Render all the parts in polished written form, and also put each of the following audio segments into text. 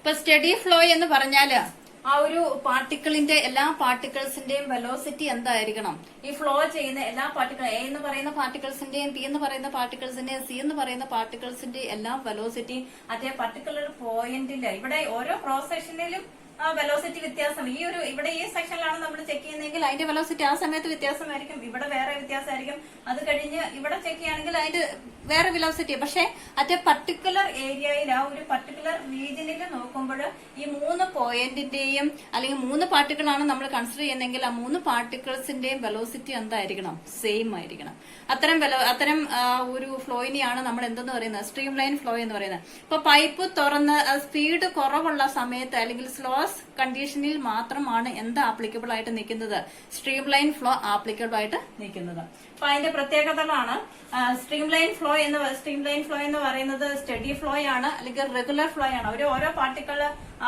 ഇപ്പൊ study flow എന്ന് പറഞ്ഞാല് ആ ഒരു പാർട്ടിക്കിളിന്റെ എല്ലാ പാർട്ടിക്കിൾസിന്റെയും വെലോസിറ്റി എന്തായിരിക്കണം? ഈ ഫ്ലോ ചെയ്യുന്ന എല്ലാ പാർട്ടിക്കിൾ എ എന്ന് പറയുന്ന പാർട്ടിക്കിൾസിന്റെയും പി എന്ന് പറയുന്ന പാർട്ടിക്കിൾസിന്റെയും സി എന്ന് പറയുന്ന പാർട്ടിക്കിൾസിന്റെ എല്ലാ വെലോസിറ്റി അതേ പർട്ടിക്കുലർ പോയിന്റില് ഇവിടെ ഓരോ ക്രോസ് സെക്ഷനിലും വെലോസിറ്റി വ്യത്യാസം ഇവിടെ ഈ സെക്ഷനിലാണ് നമ്മൾ ചെക്ക് ചെയ്യുന്നതെങ്കിൽ അതിന്റെ വെലോസിറ്റി ആ സമയത്ത് വ്യത്യാസമായിരിക്കും, ഇവിടെ വേറെ വ്യത്യാസമായിരിക്കും. അത് കഴിഞ്ഞ് ഇവിടെ ചെക്ക് ചെയ്യുകയാണെങ്കിൽ അതിന്റെ വേറെ വെലോസിറ്റി. പക്ഷെ അറ്റ് എ പർട്ടിക്കുലർ ഏരിയയിൽ ആ ഒരു പർട്ടിക്കുലർ റീജിയനിൽ നോക്കുമ്പോൾ ഈ 3 പോയിന്റിന്റെയും അല്ലെങ്കിൽ 3 പാർട്ടിക്കിളാണ് നമ്മൾ കൺസിഡർ ചെയ്യുന്നതെങ്കിൽ ആ 3 പാർട്ടിക്കിൾസിന്റെയും വെലോസിറ്റി എന്തായിരിക്കണം? സെയിം ആയിരിക്കണം. അത്തരം ഒരു ഫ്ലോയിനെയാണ് നമ്മൾ എന്തെന്ന് പറയുന്നത്? സ്ട്രീം ലൈൻ ഫ്ലോ എന്ന് പറയുന്നത്. ഇപ്പൊ പൈപ്പ് തുറന്ന് സ്പീഡ് കുറവുള്ള സമയത്ത് അല്ലെങ്കിൽ സ്ലോ കണ്ടീഷനിൽ മാത്രമാണ് എന്ത് ആപ്ലിക്കബിൾ ആയിട്ട് നിൽക്കുന്നത്? സ്ട്രീം ലൈൻ ഫ്ലോ ആപ്ലിക്കബിൾ ആയിട്ട് നിൽക്കുന്നത്. അപ്പൊ അതിന്റെ പ്രത്യേകതകളാണ് സ്ട്രീം ലൈൻ ഫ്ലോ എന്ന് പറയുന്നത് സ്റ്റഡി ഫ്ലോ ആണ് അല്ലെങ്കിൽ റെഗുലർ ഫ്ലോ ആണ്. ഓരോ പാർട്ടിക്കിൾ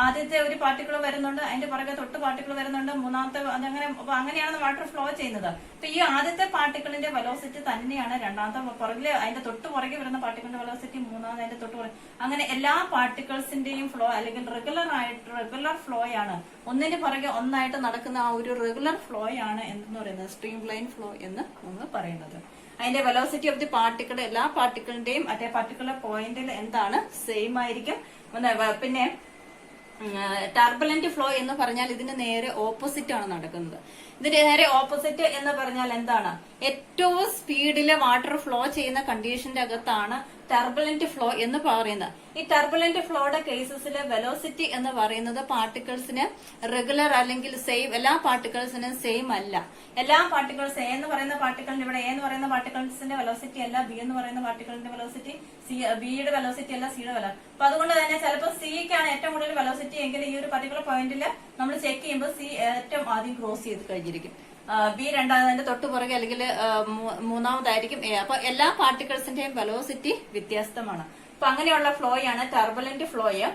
ആദ്യത്തെ ഒരു പാർട്ടിക്കിൾ വരുന്നുണ്ട്, അതിന്റെ പുറകെ തൊട്ട് പാർട്ടിക്കിൾ വരുന്നുണ്ട്, മൂന്നാമത്തെ അങ്ങനെയാണ് വാട്ടർ ഫ്ലോ ചെയ്യുന്നത്. അപ്പൊ ഈ ആദ്യത്തെ പാർട്ടിക്കിളിന്റെ വെലോസിറ്റി തന്നെയാണ് രണ്ടാമത്തെ പുറകില് അതിന്റെ തൊട്ട് പുറകെ വരുന്ന പാർട്ടിക്കിളിന്റെ വെലോസിറ്റി, മൂന്നാമത് അതിന്റെ തൊട്ട് പുറകെ, അങ്ങനെ എല്ലാ പാർട്ടിക്കിൾസിന്റെയും ഫ്ലോ അല്ലെങ്കിൽ റെഗുലർ ഫ്ലോ ആണ്. ഒന്നിന് പുറകെ ഒന്നായിട്ട് നടക്കുന്ന ആ ഒരു റെഗുലർ ഫ്ലോ ആണ് എന്ന് പറയുന്നത് സ്ട്രീം ലൈൻ ഫ്ലോ എന്ന് നമ്മൾ പറയുന്നത്. അതിന്റെ വെലോസിറ്റി ഓഫ് ദി പാർട്ടിക്കിൾ എല്ലാ പാർട്ടിക്കിളിന്റെയും അറ്റ് പർട്ടിക്കുലർ പോയിന്റിൽ എന്താണ്? സെയിം ആയിരിക്കും. പിന്നെ ടർബുലന്റ് ഫ്ലോ എന്ന് പറഞ്ഞാൽ ഇതിന് നേരെ ഓപ്പോസിറ്റ് ആണ് നടക്കുന്നത്. ഇതിന്റെ നേരെ ഓപ്പോസിറ്റ് എന്ന് പറഞ്ഞാൽ എന്താണ്? ഏറ്റവും സ്പീഡില് വാട്ടർ ഫ്ലോ ചെയ്യുന്ന കണ്ടീഷന്റെ അകത്താണ് ടർബുലന്റ് ഫ്ലോ എന്ന് പറയുന്നത്. ഈ ടർബുലന്റ് ഫ്ലോയുടെ കേസസിലെ വെലോസിറ്റി എന്ന് പറയുന്നത് പാർട്ടിക്കിൾസിന് റെഗുലർ അല്ലെങ്കിൽ സെയിം, എല്ലാ പാർട്ടിക്കിൾസിനും സെയിം അല്ല. എല്ലാ പാർട്ടിക്കിൾസ് എ എന്ന് പറയുന്ന പാർട്ടിക്കിളിന്റെ ഇവിടെ എ എന്ന് പറയുന്ന പാർട്ടിക്കിൾസിന്റെ വെലോസിറ്റി അല്ല ബി എന്ന് പറയുന്ന പാർട്ടിക്കിളിന്റെ വെലോസിറ്റി, ബിയുടെ വെലോസിറ്റി അല്ല സിയുടെ വെലോസിറ്റി. അപ്പൊ അതുകൊണ്ട് തന്നെ ചിലപ്പോൾ സിക്കാണ് ഏറ്റവും കൂടുതൽ വെലോസിറ്റി എങ്കിൽ ഈ ഒരു പർട്ടിക്കുലർ പോയിന്റിൽ നമ്മൾ ചെക്ക് ചെയ്യുമ്പോൾ സി ഏറ്റവും ആദ്യം ക്രോസ് ചെയ്ത് കഴിഞ്ഞിരിക്കും, ബി രണ്ടാമതിന്റെ തൊട്ട് പുറകെ അല്ലെങ്കിൽ മൂന്നാമതായിരിക്കും എ. അപ്പൊ എല്ലാ പാർട്ടിക്കിൾസിന്റെയും വെലോസിറ്റി വ്യത്യസ്തമാണ്. അപ്പൊ അങ്ങനെയുള്ള ഫ്ലോയാണ് ടർബുലന്റ് ഫ്ലോയ്.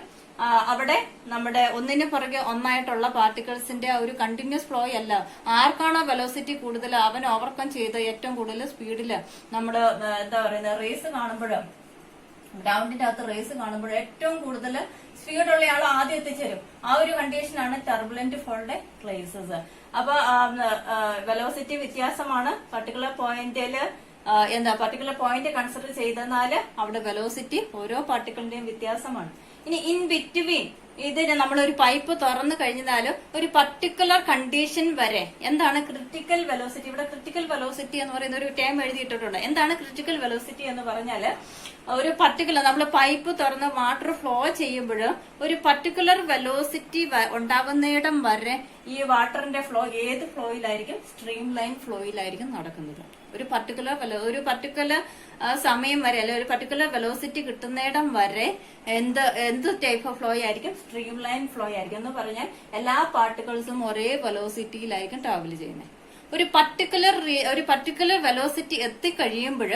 അവിടെ നമ്മുടെ ഒന്നിന് പുറകെ ഒന്നായിട്ടുള്ള പാർട്ടിക്കിൾസിന്റെ ഒരു കണ്ടിന്യൂസ് ഫ്ലോ അല്ല. ആർക്കാണോ വെലോസിറ്റി കൂടുതൽ അവൻ ഓവർകം ചെയ്ത് ഏറ്റവും കൂടുതൽ സ്പീഡില് നമ്മള് എന്താ പറയുന്നത് റേസ് കാണുമ്പോഴും ഗ്രൗണ്ടിന്റെ അകത്ത് റേസ് കാണുമ്പോൾ ഏറ്റവും കൂടുതൽ സ്പീഡുള്ള ആൾ ആദ്യം എത്തിച്ചേരും. ആ ഒരു കണ്ടീഷനാണ് ടർബുലന്റ് ഫ്ലോയുടെ കേസസ്. അപ്പൊ വെലോസിറ്റി വ്യത്യാസമാണ് പർട്ടിക്കുലർ പോയിന്റില് പർട്ടിക്കുലർ പോയിന്റ് കൺസിഡർ ചെയ്തെന്നാല് അവിടെ വെലോസിറ്റി ഓരോ പാർട്ടിക്കിളിന്റെയും വ്യത്യാസമാണ്. ഇനി ഇൻ ബിറ്റ്വീൻ ഇതിന് നമ്മളൊരു പൈപ്പ് തുറന്നു കഴിഞ്ഞാലും ഒരു പർട്ടിക്കുലർ കണ്ടീഷൻ വരെ എന്താണ് ക്രിട്ടിക്കൽ വെലോസിറ്റി? ഇവിടെ ക്രിട്ടിക്കൽ വെലോസിറ്റി എന്ന് പറയുന്ന ഒരു ടേം എഴുതിയിട്ടുണ്ട്. എന്താണ് ക്രിട്ടിക്കൽ വെലോസിറ്റി എന്ന് പറഞ്ഞാല് ഒരു പർട്ടിക്കുലർ നമ്മൾ പൈപ്പ് തുറന്ന് വാട്ടർ ഫ്ലോ ചെയ്യുമ്പോൾ ഒരു പർട്ടിക്കുലർ വെലോസിറ്റി ഉണ്ടാവുന്നിടം വരെ ഈ വാട്ടറിന്റെ ഫ്ലോ ഏത് ഫ്ലോയിലായിരിക്കും? സ്ട്രീം ലൈൻ ഫ്ലോയിലായിരിക്കും നടക്കുന്നത്. ഒരു പർട്ടിക്കുലർ സമയം വരെ അല്ലെ ഒരു പർട്ടിക്കുലർ വെലോസിറ്റി കിട്ടുന്നിടം വരെ എന്ത് ടൈപ്പ് ഓഫ് ഫ്ലോ ആയിരിക്കും? സ്ട്രീം ലൈൻ ഫ്ലോ ആയിരിക്കും. എന്ന് പറഞ്ഞാൽ എല്ലാ പാർട്ടിക്കിൾസും ഒരേ വെലോസിറ്റിയിലായിരിക്കും ട്രാവൽ ചെയ്യുന്നത്. ഒരു പർട്ടിക്കുലർ വെലോസിറ്റി എത്തിക്കഴിയുമ്പോൾ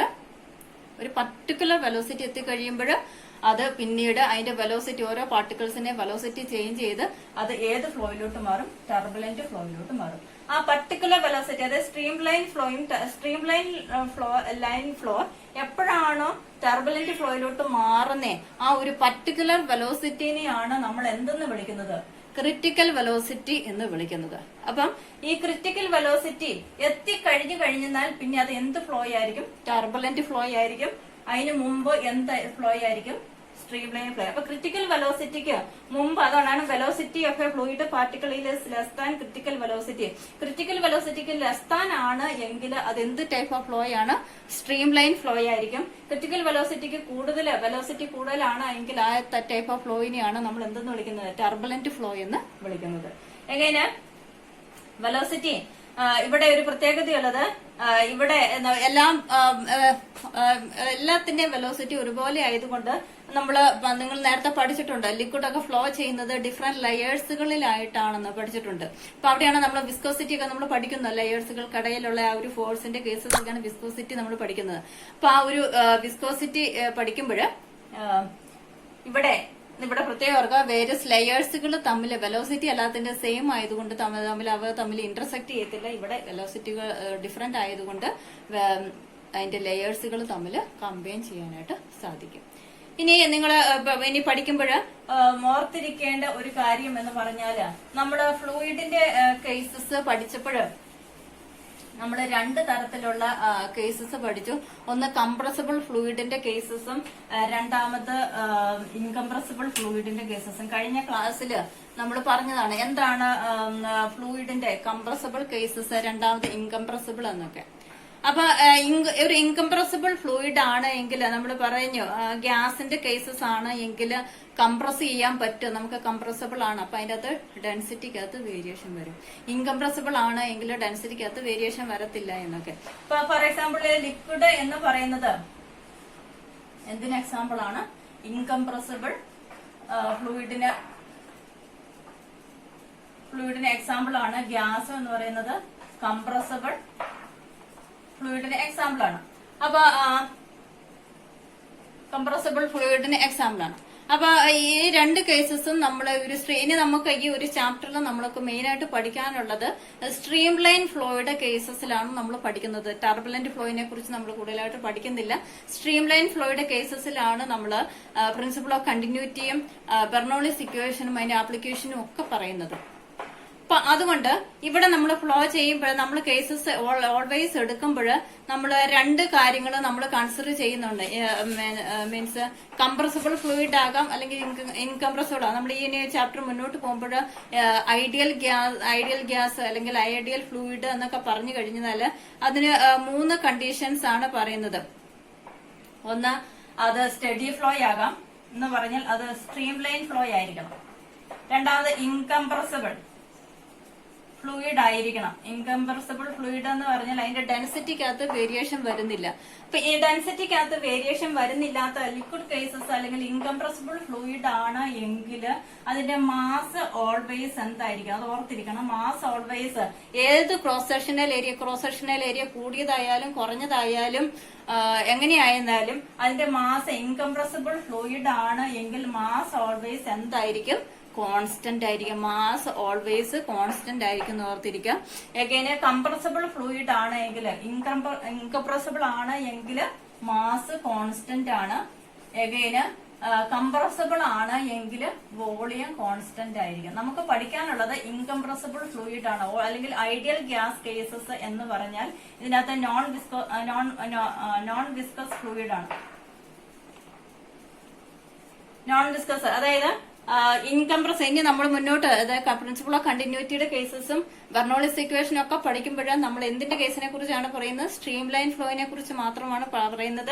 അത് പിന്നീട് അതിന്റെ വെലോസിറ്റി ഓരോ പാർട്ടിക്കിൾസിന്റെ വെലോസിറ്റി ചേഞ്ച് ചെയ്ത് അത് ഏത് ഫ്ലോയിലോട്ട് മാറും? ടർബുലന്റ് ഫ്ലോയിലോട്ട് മാറും. ആ പർട്ടിക്കുലർ വെലോസിറ്റി അതായത് സ്ട്രീം ലൈൻ ഫ്ലോ എപ്പോഴാണോ ടർബുലന്റ് ഫ്ലോയിലോട്ട് മാറുന്നേ ആ ഒരു പർട്ടിക്കുലർ വെലോസിറ്റിനെയാണ് നമ്മൾ എന്തെന്ന് വിളിക്കുന്നത്? ക്രിട്ടിക്കൽ വെലോസിറ്റി എന്ന് വിളിക്കുന്നത്. അപ്പം ഈ ക്രിട്ടിക്കൽ വെലോസിറ്റി കഴിഞ്ഞാൽ പിന്നെ അത് എന്ത് ഫ്ലോ ആയിരിക്കും? ടർബുലന്റ് ഫ്ലോ ആയിരിക്കും. അതിന് മുമ്പ് എന്ത് ഫ്ലോ ആയിരിക്കും? Streamline flow. അപ്പൊ ക്രിട്ടിക്കൽ വെലോസിറ്റിക്ക് മുമ്പ് അതാണ് velocity of a fluid particle is less than critical velocity. Critical വെലോസിറ്റിക്ക് ലെസ് ദാൻ ആണ് എങ്കിൽ അത് എന്ത് ടൈപ്പ് ഓഫ് ഫ്ലോ ആണ്? സ്ട്രീം ലൈൻ ഫ്ലോ ആയിരിക്കും. ക്രിട്ടിക്കൽ വെലോസിറ്റിക്ക് വെലോസിറ്റി കൂടുതലാണ് എങ്കിൽ ആ ടൈപ്പ് ഓഫ് ഫ്ലോയിനെയാണ് നമ്മൾ എന്തെന്ന് വിളിക്കുന്നത്? ടർബുലന്റ് ഫ്ലോ എന്ന് വിളിക്കുന്നത്. എങ്ങനെ വെലോസിറ്റി ഇവിടെ ഒരു പ്രത്യേകതയുള്ളത് ഇവിടെ എല്ലാത്തിന്റെയും വെലോസിറ്റി ഒരുപോലെ ആയതുകൊണ്ട് നിങ്ങൾ നേരത്തെ പഠിച്ചിട്ടുണ്ട് ലിക്വിഡ് ഒക്കെ ഫ്ലോ ചെയ്യുന്നത് ഡിഫറെന്റ് ലെയേഴ്സുകളിലായിട്ടാണെന്ന് പഠിച്ചിട്ടുണ്ട്. അപ്പൊ അവിടെയാണ് നമ്മൾ വിസ്കോസിറ്റി ഒക്കെ നമ്മൾ പഠിക്കുന്നത്. ലെയേഴ്സുകൾക്കിടയിലുള്ള ആ ഒരു ഫോഴ്സിന്റെ കേസൊക്കെയാണ് വിസ്കോസിറ്റി നമ്മൾ പഠിക്കുന്നത്. അപ്പൊ ആ ഒരു വിസ്കോസിറ്റി പഠിക്കുമ്പോൾ ഇവിടെ പ്രത്യേക ഓർക്കുക വേരിയസ് ലെയേഴ്സുകൾ തമ്മിൽ വെലോസിറ്റി എല്ലാത്തിന്റെ സെയിം ആയതുകൊണ്ട് അവ തമ്മിൽ ഇന്റർസെക്ട് ചെയ്യത്തില്ല. ഇവിടെ വെലോസിറ്റികൾ ഡിഫറെന്റ് ആയതുകൊണ്ട് അതിന്റെ ലെയേഴ്സുകൾ തമ്മിൽ കമ്പൈൻ ചെയ്യാനായിട്ട് സാധിക്കും. ഇനി നിങ്ങൾ ഇനി പഠിക്കുമ്പോൾ ഓർത്തിരിക്കേണ്ട ഒരു കാര്യം എന്ന് പറഞ്ഞാല് നമ്മുടെ ഫ്ലൂയിഡിന്റെ കേസസ് പഠിച്ചപ്പോൾ നമ്മൾ രണ്ട് തരത്തിലുള്ള കേസസ് പഠിച്ചു. ഒന്ന് കംപ്രസിബിൾ ഫ്ലൂയിഡിന്റെ കേസസും രണ്ടാമത് ഇൻകംപ്രസിബിൾ ഫ്ലൂയിഡിന്റെ കേസസും. കഴിഞ്ഞ ക്ലാസ്സിൽ നമ്മൾ പറഞ്ഞതാണ് എന്താണ് ഫ്ലൂയിഡിന്റെ കംപ്രസിബിൾ കേസസ്, രണ്ടാമത് ഇൻകംപ്രസിബിൾ എന്നൊക്കെ. അപ്പൊ ഒരു ഇൻകംപ്രസിബിൾ ഫ്ലൂയിഡ് ആണ് എങ്കിൽ നമ്മൾ പറഞ്ഞു ഗ്യാസിന്റെ കേസസ് ആണ് എങ്കിൽ കംപ്രസ് ചെയ്യാൻ പറ്റും, നമുക്ക് കംപ്രസിബിൾ ആണ്. അപ്പൊ അതിന്റെ അകത്ത് ഡെൻസിറ്റിക്കകത്ത് വേരിയേഷൻ വരും. ഇൻകംപ്രസിബിൾ ആണ് എങ്കിൽ ഡെൻസിറ്റിക്കകത്ത് വേരിയേഷൻ വരത്തില്ല എന്നൊക്കെ. ഇപ്പൊ ഫോർ എക്സാമ്പിൾ ലിക്വിഡ് എന്ന് പറയുന്നത് എന്തിന് എക്സാമ്പിൾ ആണ്? ഇൻകംപ്രസിബിൾ ഫ്ലൂയിഡിന് എക്സാമ്പിൾ ആണ്. ഗ്യാസ് എന്ന് പറയുന്നത് കംപ്രസിബിൾ ഫ്ലൂയിഡിന് എക്സാമ്പിൾ ആണ്. അപ്പൊ കംപ്രസിബിൾ ഫ്ലൂയിഡിന് എക്സാമ്പിൾ ആണ്. അപ്പൊ ഈ രണ്ട് കേസസും നമ്മൾ ഇനി നമുക്ക് ഈ ഒരു ചാപ്റ്ററിൽ നമ്മൾക്ക് മെയിൻ ആയിട്ട് പഠിക്കാനുള്ളത് സ്ട്രീം ലൈൻ ഫ്ലോയുടെ കേസസിലാണ് നമ്മൾ പഠിക്കുന്നത്. ടർബുലന്റ് ഫ്ലോയിനെ കുറിച്ച് നമ്മൾ കൂടുതലായിട്ട് പഠിക്കുന്നില്ല. സ്ട്രീം ലൈൻ ഫ്ലോയുടെ കേസസിലാണ് നമ്മൾ പ്രിൻസിപ്പിൾ ഓഫ് കണ്ടിന്യൂറ്റിയും ബെർണോളിസ് ഇക്വേഷനും അതിന്റെ ആപ്ലിക്കേഷനും ഒക്കെ പറയുന്നത്. അപ്പൊ അതുകൊണ്ട് ഇവിടെ നമ്മൾ ഫ്ലോ ചെയ്യുമ്പോൾ നമ്മൾ കേസസ് ഓൾവേസ് എടുക്കുമ്പോൾ നമ്മൾ രണ്ട് കാര്യങ്ങൾ നമ്മൾ കൺസിഡർ ചെയ്യുന്നുണ്ട്. മീൻസ് കംപ്രസിബിൾ ഫ്ലൂയിഡ് ആകാം അല്ലെങ്കിൽ ഇൻകംപ്രസിബിൾ ആകാം. നമ്മൾ ഈ ചാപ്റ്റർ മുന്നോട്ട് പോകുമ്പോൾ ഐഡിയൽ ഗ്യാസ് അല്ലെങ്കിൽ ഐഡിയൽ ഫ്ലൂയിഡ് എന്നൊക്കെ പറഞ്ഞു കഴിഞ്ഞാൽ അതിന് 3 കണ്ടീഷൻസ് ആണ് പറയുന്നത്. ഒന്ന്, അത് സ്റ്റഡി ഫ്ലോ ആകാം എന്ന് പറഞ്ഞാൽ അത് സ്ട്രീം ലൈൻ ഫ്ലോ ആയിരിക്കണം. രണ്ടാമത് ഇൻകംപ്രസിബിൾ ഫ്ലൂയിഡ് ആയിരിക്കണം. ഇൻകംപ്രസിബിൾ ഫ്ലൂയിഡ് എന്ന് പറഞ്ഞാൽ അതിന്റെ ഡെൻസിറ്റിക്കകത്ത് വേരിയേഷൻ വരുന്നില്ല. അപ്പൊ ഈ ഡെൻസിറ്റിക്കകത്ത് വേരിയേഷൻ വരുന്നില്ലാത്ത ലിക്വിഡ് കേസസ് അല്ലെങ്കിൽ ഇൻകംപ്രസിബിൾ ഫ്ലൂയിഡ് ആണ് എങ്കിൽ അതിന്റെ മാസ് ഓൾവേസ് എന്തായിരിക്കും? അത് ഓർത്തിരിക്കണം. മാസ് ഓൾവേസ് ഏത് ക്രോസ് സെക്ഷണൽ ഏരിയ കൂടിയതായാലും കുറഞ്ഞതായാലും എങ്ങനെയായിരുന്നാലും അതിന്റെ മാസ് ഇൻകംപ്രസിബിൾ ഫ്ലൂയിഡ് ആണ് എങ്കിൽ മാസ് ഓൾവേസ് എന്തായിരിക്കും? കോൺസ്റ്റന്റ് ആയിരിക്കും. മാസ് ഓൾവേസ് കോൺസ്റ്റന്റ് ആയിരിക്കും എന്ന് ഓർത്തിരിക്കുക. എഗൈന് കംപ്രസിബിൾ ഫ്ലൂയിഡ് ആണ് എങ്കിൽ ഇൻകംപ്രസിബിൾ ആണ് എങ്കിൽ മാസ് കോൺസ്റ്റന്റ് ആണ്. എഗൈന് കംപ്രസിബിൾ ആണ് എങ്കിൽ വോളിയം കോൺസ്റ്റന്റ് ആയിരിക്കും. നമുക്ക് പഠിക്കാനുള്ളത് ഇൻകംപ്രസിബിൾ ഫ്ലൂയിഡ് ആണ് അല്ലെങ്കിൽ ഐഡിയൽ ഗ്യാസ് കേസസ് എന്ന് പറഞ്ഞാൽ ഇതിനകത്ത് നോൺ വിസ്കസ് ഫ്ലൂയിഡ് ആണ്. നോൺ വിസ്കസ് അതായത് ഇൻകംപ്രസ്. ഇനി നമ്മൾ മുന്നോട്ട് പ്രിൻസിപ്പിൾ ഓഫ് കണ്ടിന്യൂറ്റിയുടെ കേസസും ബെർണോളിസ് ഇക്വേഷനും ഒക്കെ പഠിക്കുമ്പോഴാണ് നമ്മൾ എന്തിന്റെ കേസിനെ കുറിച്ചാണ് പറയുന്നത്? സ്ട്രീം ലൈൻ ഫ്ലോയിനെ കുറിച്ച് മാത്രമാണ് പറയുന്നത്.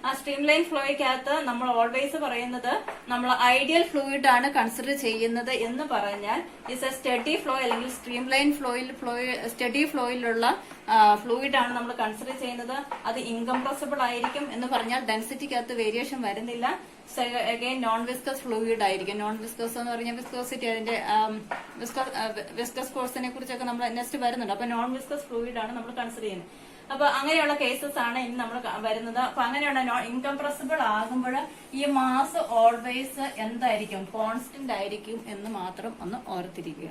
ആ സ്ട്രീം ലൈൻ ഫ്ലോയ്ക്കകത്ത് നമ്മൾ ഓൾവേസ് പറയുന്നത് നമ്മൾ ഐഡിയൽ ഫ്ലൂയിഡ് ആണ് കൺസിഡർ ചെയ്യുന്നത് എന്ന് പറഞ്ഞാൽ ഇസ് എ സ്റ്റഡി ഫ്ലോ അല്ലെങ്കിൽ സ്ട്രീം ലൈൻ സ്റ്റഡി ഫ്ലോയിലുള്ള ഫ്ലൂയിഡ് ആണ് നമ്മൾ കൺസിഡർ ചെയ്യുന്നത്. അത് ഇൻകംപ്രസിബിൾ ആയിരിക്കും എന്ന് പറഞ്ഞാൽ ഡെൻസിറ്റിക്കകത്ത് വേരിയേഷൻ വരുന്നില്ല. അഗൈൻ നോൺ വിസ്കസ് ഫ്ലൂയിഡ് ആയിരിക്കും. നോൺ വിസ്കസ് എന്ന് പറഞ്ഞാൽ വിസ്കോസിറ്റി അതിന്റെ വിസ്കസ് കോഴ്സിനെ കുറിച്ചൊക്കെ നമ്മൾ നെക്സ്റ്റ് വരുന്നുണ്ട്. അപ്പൊ നോൺ വിസ്കസ് ഫ്ലൂയിഡ് ആണ് നമ്മൾ കൺസിഡർ ചെയ്യുന്നത്. അപ്പൊ അങ്ങനെയുള്ള കേസസ് ആണ് ഇനി നമ്മൾ വരുന്നത്. അപ്പൊ അങ്ങനെയുള്ള ഇൻകംപ്രസിബിൾ ആകുമ്പോൾ ഈ മാസ് ഓൾവേസ് എന്തായിരിക്കും? കോൺസ്റ്റന്റ് ആയിരിക്കും എന്ന് മാത്രം ഒന്ന് ഓർത്തിരിക്കുക.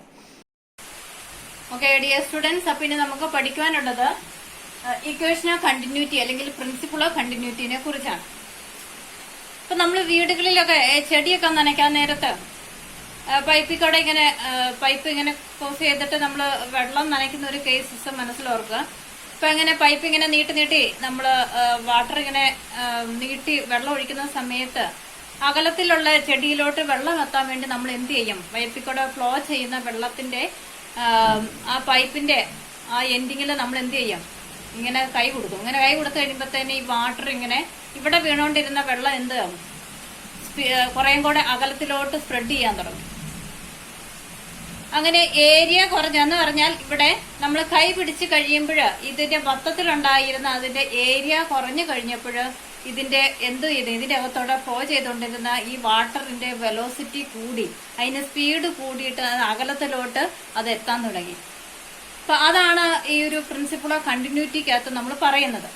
ഓക്കെ ഡിയർ സ്റ്റുഡൻസ്, അപ്പൊ ഇനി നമുക്ക് പഠിക്കുവാനുള്ളത് ഇക്വേഷൻ ഓഫ് കണ്ടിന്യൂറ്റി അല്ലെങ്കിൽ പ്രിൻസിപ്പിൾ ഓഫ് കണ്ടിന്യൂറ്റിനെ കുറിച്ചാണ്. ഇപ്പൊ നമ്മൾ വീടുകളിലൊക്കെ ചെടിയൊക്കെ നനയ്ക്കാൻ നേരത്ത് പൈപ്പിൽ കൂടെ ഇങ്ങനെ പൈപ്പ് ഇങ്ങനെ ക്രോസ് ചെയ്തിട്ട് നമ്മൾ വെള്ളം നനയ്ക്കുന്ന ഒരു കേസസ് മനസ്സിലോർക്കുക. ഇപ്പൊ ഇങ്ങനെ പൈപ്പ് ഇങ്ങനെ നീട്ടി നമ്മൾ വാട്ടർ ഇങ്ങനെ നീട്ടി വെള്ളം ഒഴിക്കുന്ന സമയത്ത് അകലത്തിലുള്ള ചെടിയിലോട്ട് വെള്ളം എത്താൻ വേണ്ടി നമ്മൾ എന്ത് ചെയ്യും? പൈപ്പിൽ കൂടെ ഫ്ലോ ചെയ്യുന്ന വെള്ളത്തിന്റെ ആ പൈപ്പിന്റെ ആ എൻഡിങ്ങിൽ നമ്മൾ എന്ത് ചെയ്യും? ഇങ്ങനെ കൈ കൊടുക്കും. ഇങ്ങനെ കൈ കൊടുത്തു കഴിയുമ്പോഴത്തേന് ഈ വാട്ടർ ഇങ്ങനെ ഇവിടെ വീണോണ്ടിരുന്ന വെള്ളം എന്ത് കുറേയും കൂടെ അകലത്തിലോട്ട് സ്പ്രെഡ് ചെയ്യാൻ തുടങ്ങും. അങ്ങനെ ഏരിയ കുറഞ്ഞെന്ന് പറഞ്ഞാൽ ഇവിടെ നമ്മൾ കൈ പിടിച്ച് കഴിയുമ്പോൾ ഇതിന്റെ മൊത്തത്തിലുണ്ടായിരുന്ന അതിന്റെ ഏരിയ കുറഞ്ഞു കഴിഞ്ഞപ്പോൾ ഇതിന്റെ എന്ത് ചെയ്തു? ഇതിന്റെ അകത്തോടെ ഫ്ലോ ചെയ്തുകൊണ്ടിരുന്ന ഈ വാട്ടറിന്റെ വെലോസിറ്റി കൂടി, അതിന് സ്പീഡ് കൂടിയിട്ട് അകലത്തിലോട്ട് അത് എത്താൻ തുടങ്ങി. അപ്പൊ അതാണ് ഈ ഒരു പ്രിൻസിപ്പിൾ ഓഫ് കണ്ടിന്യൂറ്റിക്കകത്ത് നമ്മൾ പറയുന്നത്.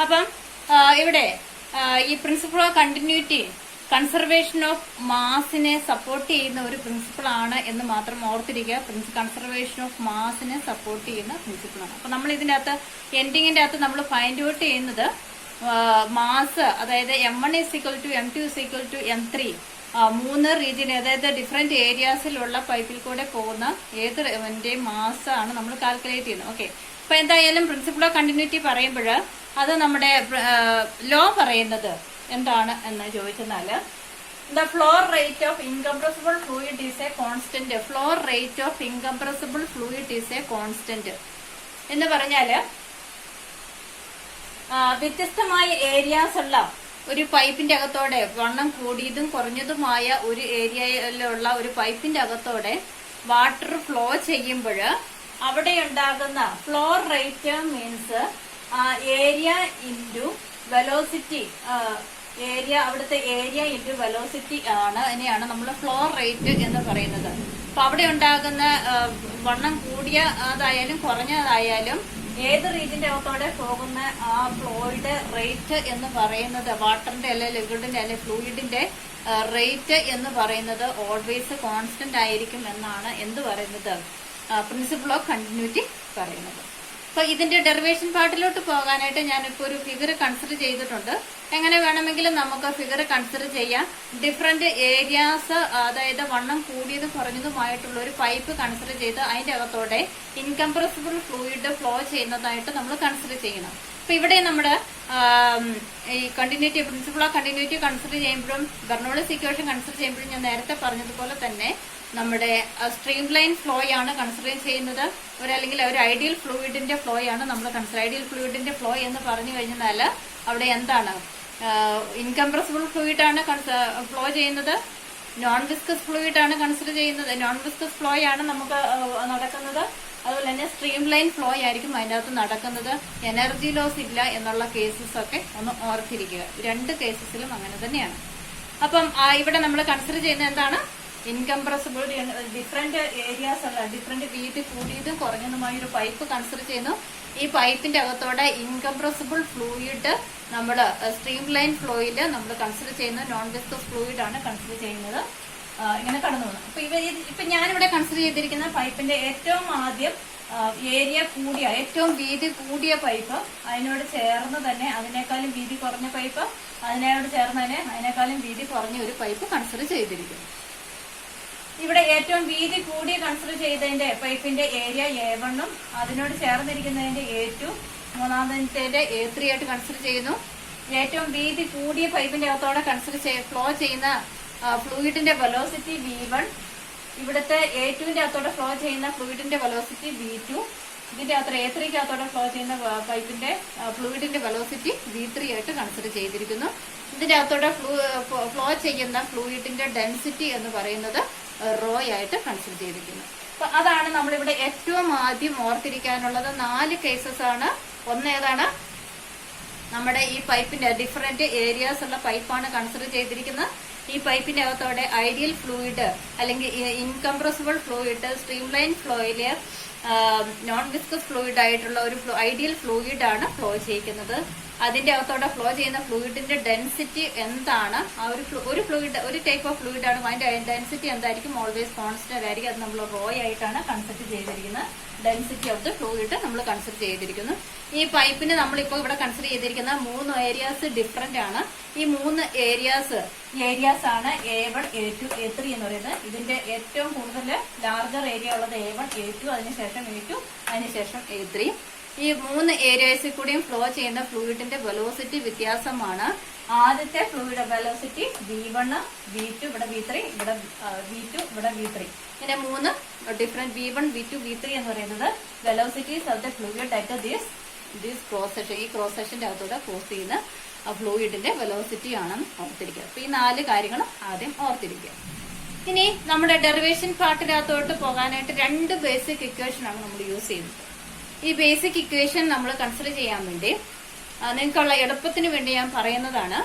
അപ്പം ഇവിടെ ഈ principle of continuity conservation of മാസിനെ സപ്പോർട്ട് ചെയ്യുന്ന ഒരു പ്രിൻസിപ്പിൾ ആണ് എന്ന് മാത്രം ഓർത്തിരിക്കുക. കൺസർവേഷൻ ഓഫ് മാസിനെ സപ്പോർട്ട് ചെയ്യുന്ന പ്രിൻസിപ്പിൾ ആണ്. അപ്പൊ നമ്മൾ ഇതിന്റെ അകത്ത് എൻഡിങ്ങിന്റെ അകത്ത് നമ്മൾ ഫൈൻഡ് ഔട്ട് ചെയ്യുന്നത് മാസ്, അതായത് M1 = M2 = M3, 3 റീജിയൻ, അതായത് ഡിഫറെന്റ് ഏരിയാസിലുള്ള പൈപ്പിൽ കൂടെ പോകുന്ന ഏത് മാസ് ആണ് നമ്മൾ കാൽക്കുലേറ്റ് ചെയ്യുന്നത്. ഓക്കെ, അപ്പൊ എന്തായാലും പ്രിൻസിപ്പിൾ ഓഫ് കണ്ടിന്യൂറ്റി പറയുമ്പോൾ അത് നമ്മുടെ ലോ പറയുന്നത് എന്താണ് എന്ന് ചോദിച്ചെന്നാല്, the flow rate of incompressible fluid is a constant. Flow rate of incompressible fluid is a constant എന്ന് പറഞ്ഞാല് വ്യത്യസ്തമായ ഏരിയാസ് ഉള്ള ഒരു പൈപ്പിന്റെ അകത്തോടെ, വണ്ണം കൂടിയതും കുറഞ്ഞതുമായ ഒരു ഏരിയയിലുള്ള ഒരു പൈപ്പിന്റെ അകത്തോടെ വാട്ടർ ഫ്ലോ ചെയ്യുമ്പോൾ അവിടെ ഉണ്ടാകുന്ന flow rate means area into velocity, അവിടുത്തെ ഏരിയ ഇൻറ്റു വെലോസിറ്റി ആണ്, അതിനെയാണ് നമ്മൾ ഫ്ലോ റേറ്റ് എന്ന് പറയുന്നത്. അപ്പൊ അവിടെ ഉണ്ടാകുന്ന വണ്ണം കൂടിയതായാലും കുറഞ്ഞതായാലും ഏത് റീജിയന്റെ അകത്തോടെ പോകുന്ന ആ ഫ്ലോയുടെ റേറ്റ് എന്ന് പറയുന്നത്, വാട്ടറിന്റെ അല്ലെ ലിക്വിഡിന്റെ അല്ലെ ഫ്ലൂയിഡിന്റെ റേറ്റ് എന്ന് പറയുന്നത് ഓൾവേസ് കോൺസ്റ്റന്റ് ആയിരിക്കും എന്നാണ് എന്ത് പറയുന്നത്, പ്രിൻസിപ്പിൾ ഓഫ് കണ്ടിന്യൂറ്റി പറയുന്നത്. അപ്പൊ ഇതിന്റെ ഡെറിവേഷൻ പാർട്ടിലോട്ട് പോകാനായിട്ട് ഞാനിപ്പോ ഒരു ഫിഗർ കൺസിഡർ ചെയ്തിട്ടുണ്ട്. എങ്ങനെ വേണമെങ്കിലും നമുക്ക് ഫിഗർ കൺസിഡർ ചെയ്യാം. ഡിഫറെന്റ് ഏരിയാസ്, അതായത് വണ്ണം കൂടിയതും കുറഞ്ഞതുമായിട്ടുള്ള ഒരു പൈപ്പ് കൺസിഡർ ചെയ്ത് അതിന്റെ അകത്തോടെ ഇൻകംപ്രസിബിൾ ഫ്ലൂയിഡ് ഫ്ലോ ചെയ്യുന്നതായിട്ട് നമ്മൾ കൺസിഡർ ചെയ്യണം. അപ്പൊ ഇവിടെ നമ്മുടെ ഈ continuity, principle of continuity consider ചെയ്യുമ്പോഴും ബെർണോളിസ് ഇക്വേഷൻ കൺസിഡർ ചെയ്യുമ്പോഴും ഞാൻ നേരത്തെ പറഞ്ഞതുപോലെ തന്നെ നമ്മുടെ സ്ട്രീം ലൈൻ ഫ്ലോ ആണ് കൺസിഡർ ചെയ്യുന്നത്. അല്ലെങ്കിൽ ഒരു ഐഡിയൽ ഫ്ലൂയിഡിന്റെ ഫ്ലോ ആണ് നമ്മൾ കൺസിഡർ. ഐഡിയൽ ഫ്ലൂയിഡിന്റെ ഫ്ലോ എന്ന് പറഞ്ഞു കഴിഞ്ഞാൽ അവിടെ എന്താണ്, ഇൻകംപ്രസിബിൾ ഫ്ലൂയിഡ് ആണ് ഫ്ലോ ചെയ്യുന്നത്, നോൺ വിസ്കസ് ഫ്ലൂയിഡ് ആണ് കൺസിഡർ ചെയ്യുന്നത്, നോൺ വിസ്കസ് ഫ്ലോ ആണ് നമുക്ക് നടക്കുന്നത്. അതുപോലെ തന്നെ സ്ട്രീം ലൈൻ ഫ്ലോ ആയിരിക്കും അതിൻ്റെ അകത്ത് നടക്കുന്നത്. എനർജി ലോസ് ഇല്ല എന്നുള്ള കേസസ് ഒക്കെ ഒന്ന് ഓർത്തിരിക്കുക. രണ്ട് കേസസിലും അങ്ങനെ തന്നെയാണ്. അപ്പം ഇവിടെ നമ്മൾ കൺസിഡർ ചെയ്യുന്നത് എന്താണ്, ഇൻകംപ്രസിബിൾ ഡിഫറെന്റ് ഏരിയാസ് ഉള്ള, ഡിഫറെന്റ് വീതി കൂടിയതും കുറഞ്ഞതുമായ ഒരു പൈപ്പ് കൺസിഡർ ചെയ്യുന്നു. ഈ പൈപ്പിന്റെ അകത്തോടെ ഇൻകംപ്രസിബിൾ ഫ്ലൂയിഡ് നമ്മൾ സ്ട്രീം ലൈൻ ഫ്ലോയില് നമ്മൾ കൺസിഡർ ചെയ്യുന്നത് നോൺ വിസ്കസ് ഫ്ലൂയിഡ് ആണ് കൺസിഡർ ചെയ്യുന്നത്. ഇങ്ങനെ കടന്നു പോകുന്നു. അപ്പൊ ഇപ്പൊ ഞാനിവിടെ കൺസിഡർ ചെയ്തിരിക്കുന്ന പൈപ്പിന്റെ ഏറ്റവും ആദ്യം ഏരിയ കൂടിയ, ഏറ്റവും വീതി കൂടിയ പൈപ്പ്, അതിനോട് ചേർന്ന് തന്നെ അതിനേക്കാളും വീതി കുറഞ്ഞ പൈപ്പ്, അതിനോട് ചേർന്ന് തന്നെ അതിനേക്കാളും വീതി കുറഞ്ഞ ഒരു പൈപ്പ് കൺസിഡർ ചെയ്തിരിക്കുന്നു. ഇവിടെ ഏറ്റവും വീതി കൂടി കൺസിഡർ ചെയ്തതിന്റെ പൈപ്പിന്റെ ഏരിയ A1 ഉം അതിനോട് ചേർന്നിരിക്കുന്നതിന്റെ A2, മൂന്നാമത്തെ A3 ആയിട്ട് കൺസിഡർ ചെയ്യുന്നു. ഏറ്റവും വീതി കൂടിയ പൈപ്പിന്റെ അകത്തോടെ കൺസിഡർ ഫ്ലോ ചെയ്യുന്ന ഫ്ലൂയിഡിന്റെ വെലോസിറ്റി V1, ഇവിടുത്തെ A2വിന്റെ അകത്തോടെ ഫ്ലോ ചെയ്യുന്ന ഫ്ലൂയിഡിന്റെ വെലോസിറ്റി V2, ഇതിന്റെ അകത്തോടെ A3ക്ക് അകത്തോടെ ഫ്ലോ ചെയ്യുന്ന പൈപ്പിന്റെ ഫ്ലൂയിഡിന്റെ വെലോസിറ്റി V3 ആയിട്ട് കൺസിഡർ ചെയ്തിരിക്കുന്നു. ഇതിന്റെ അകത്തോടെ ഫ്ലോ ചെയ്യുന്ന ഫ്ലൂയിഡിന്റെ ഡെൻസിറ്റി എന്ന് പറയുന്നത് റോ ആയിട്ട് കൺസിഡർ ചെയ്തിരിക്കുന്നു. അപ്പൊ അതാണ് നമ്മളിവിടെ ഏറ്റവും ആദ്യം ഓർത്തിരിക്കാനുള്ളത്. 4 കേസസ് ആണ്. ഒന്ന് ഏതാണ്, നമ്മുടെ ഈ പൈപ്പിന്റെ ഡിഫറെന്റ് ഏരിയാസ് ഉള്ള പൈപ്പാണ് കൺസിഡർ ചെയ്തിരിക്കുന്നത്. ഈ പൈപ്പിന്റെ അകത്തോടെ ഐഡിയൽ ഫ്ലൂയിഡ് അല്ലെങ്കിൽ ഇൻകംപ്രസിബിൾ ഫ്ലൂയിഡ് സ്ട്രീം ലൈൻ ഫ്ലോയില് നോൺ വിസ്കസ് ഫ്ലൂയിഡ് ആയിട്ടുള്ള ഒരു ഐഡിയൽ ഫ്ലൂയിഡ് ആണ് ഫ്ലോ ചെയ്യിക്കുന്നത്. അതിന്റെ അകത്തോടെ ഫ്ലോ ചെയ്യുന്ന ഫ്ലൂയിഡിന്റെ ഡെൻസിറ്റി എന്താണ്, ആ ഒരു ഫ്ലൂയിഡ്, ഒരു ടൈപ്പ് ഓഫ് ഫ്ലൂയിഡ് ആണ്, അതിന്റെ ഡെൻസിറ്റി എന്തായിരിക്കും, ഓൾവേസ് കോൺസ്റ്റന്റ് ആയിരിക്കും. അത് നമ്മൾ റോ ആയിട്ടാണ് കൺസിഡർ ചെയ്തിരിക്കുന്നത്. ഡെൻസിറ്റി ഓഫ് ദ ഫ്ലൂയിഡ് നമ്മൾ കൺസിഡർ ചെയ്തിരിക്കുന്നു. ഈ പൈപ്പിന് നമ്മളിപ്പോൾ ഇവിടെ കൺസിഡർ ചെയ്തിരിക്കുന്ന 3 ഏരിയാസ് ഡിഫറെന്റ് ആണ്. ഈ 3 ഏരിയാസ് ആണ് A1, A2, A3 എന്ന് പറയുന്നത്. ഇതിന്റെ ഏറ്റവും കൂടുതൽ ലാർജർ ഏരിയ ഉള്ളത് A1, A2, അതിനുശേഷം A2, അതിനുശേഷം A3. ഈ 3 ഏരിയാസിൽ കൂടിയും ഫ്ലോ ചെയ്യുന്ന ഫ്ലൂയിഡിന്റെ വെലോസിറ്റി വ്യത്യാസമാണ്. ആദ്യത്തെ ഫ്ലൂയിഡ് വെലോസിറ്റി V1, V2, ഇവിടെ V3, ഇവിടെ V2, ഇവിടെ V3. ഇങ്ങനെ 3 ഡിഫറെന്റ് V1, V2, V3 എന്ന് പറയുന്നത് velocities of the fluid at this cross section. ഈ ക്രോസ് സെക്ഷന്റെ അകത്തൂടെ ക്രോസ് ചെയ്യുന്ന ഫ്ലൂയിഡിന്റെ വെലോസിറ്റി ആണെന്ന് ഓർത്തിരിക്കുക. അപ്പൊ ഈ 4 കാര്യങ്ങളും ആദ്യം ഓർത്തിരിക്കുക. ഇനി നമ്മുടെ ഡെറിവേഷൻ പാർട്ടിനകത്തോട്ട് പോകാനായിട്ട് 2 ബേസിക് ഇക്വേഷൻ ആണ് നമ്മൾ യൂസ് ചെയ്യുന്നത്. ഈ ബേസിക് ഇക്വേഷൻ നമ്മൾ കൺസിഡർ ചെയ്യാൻ വേണ്ടി നിങ്ങൾക്കുള്ള എളുപ്പത്തിന് വേണ്ടി ഞാൻ പറയുന്നതാണ്.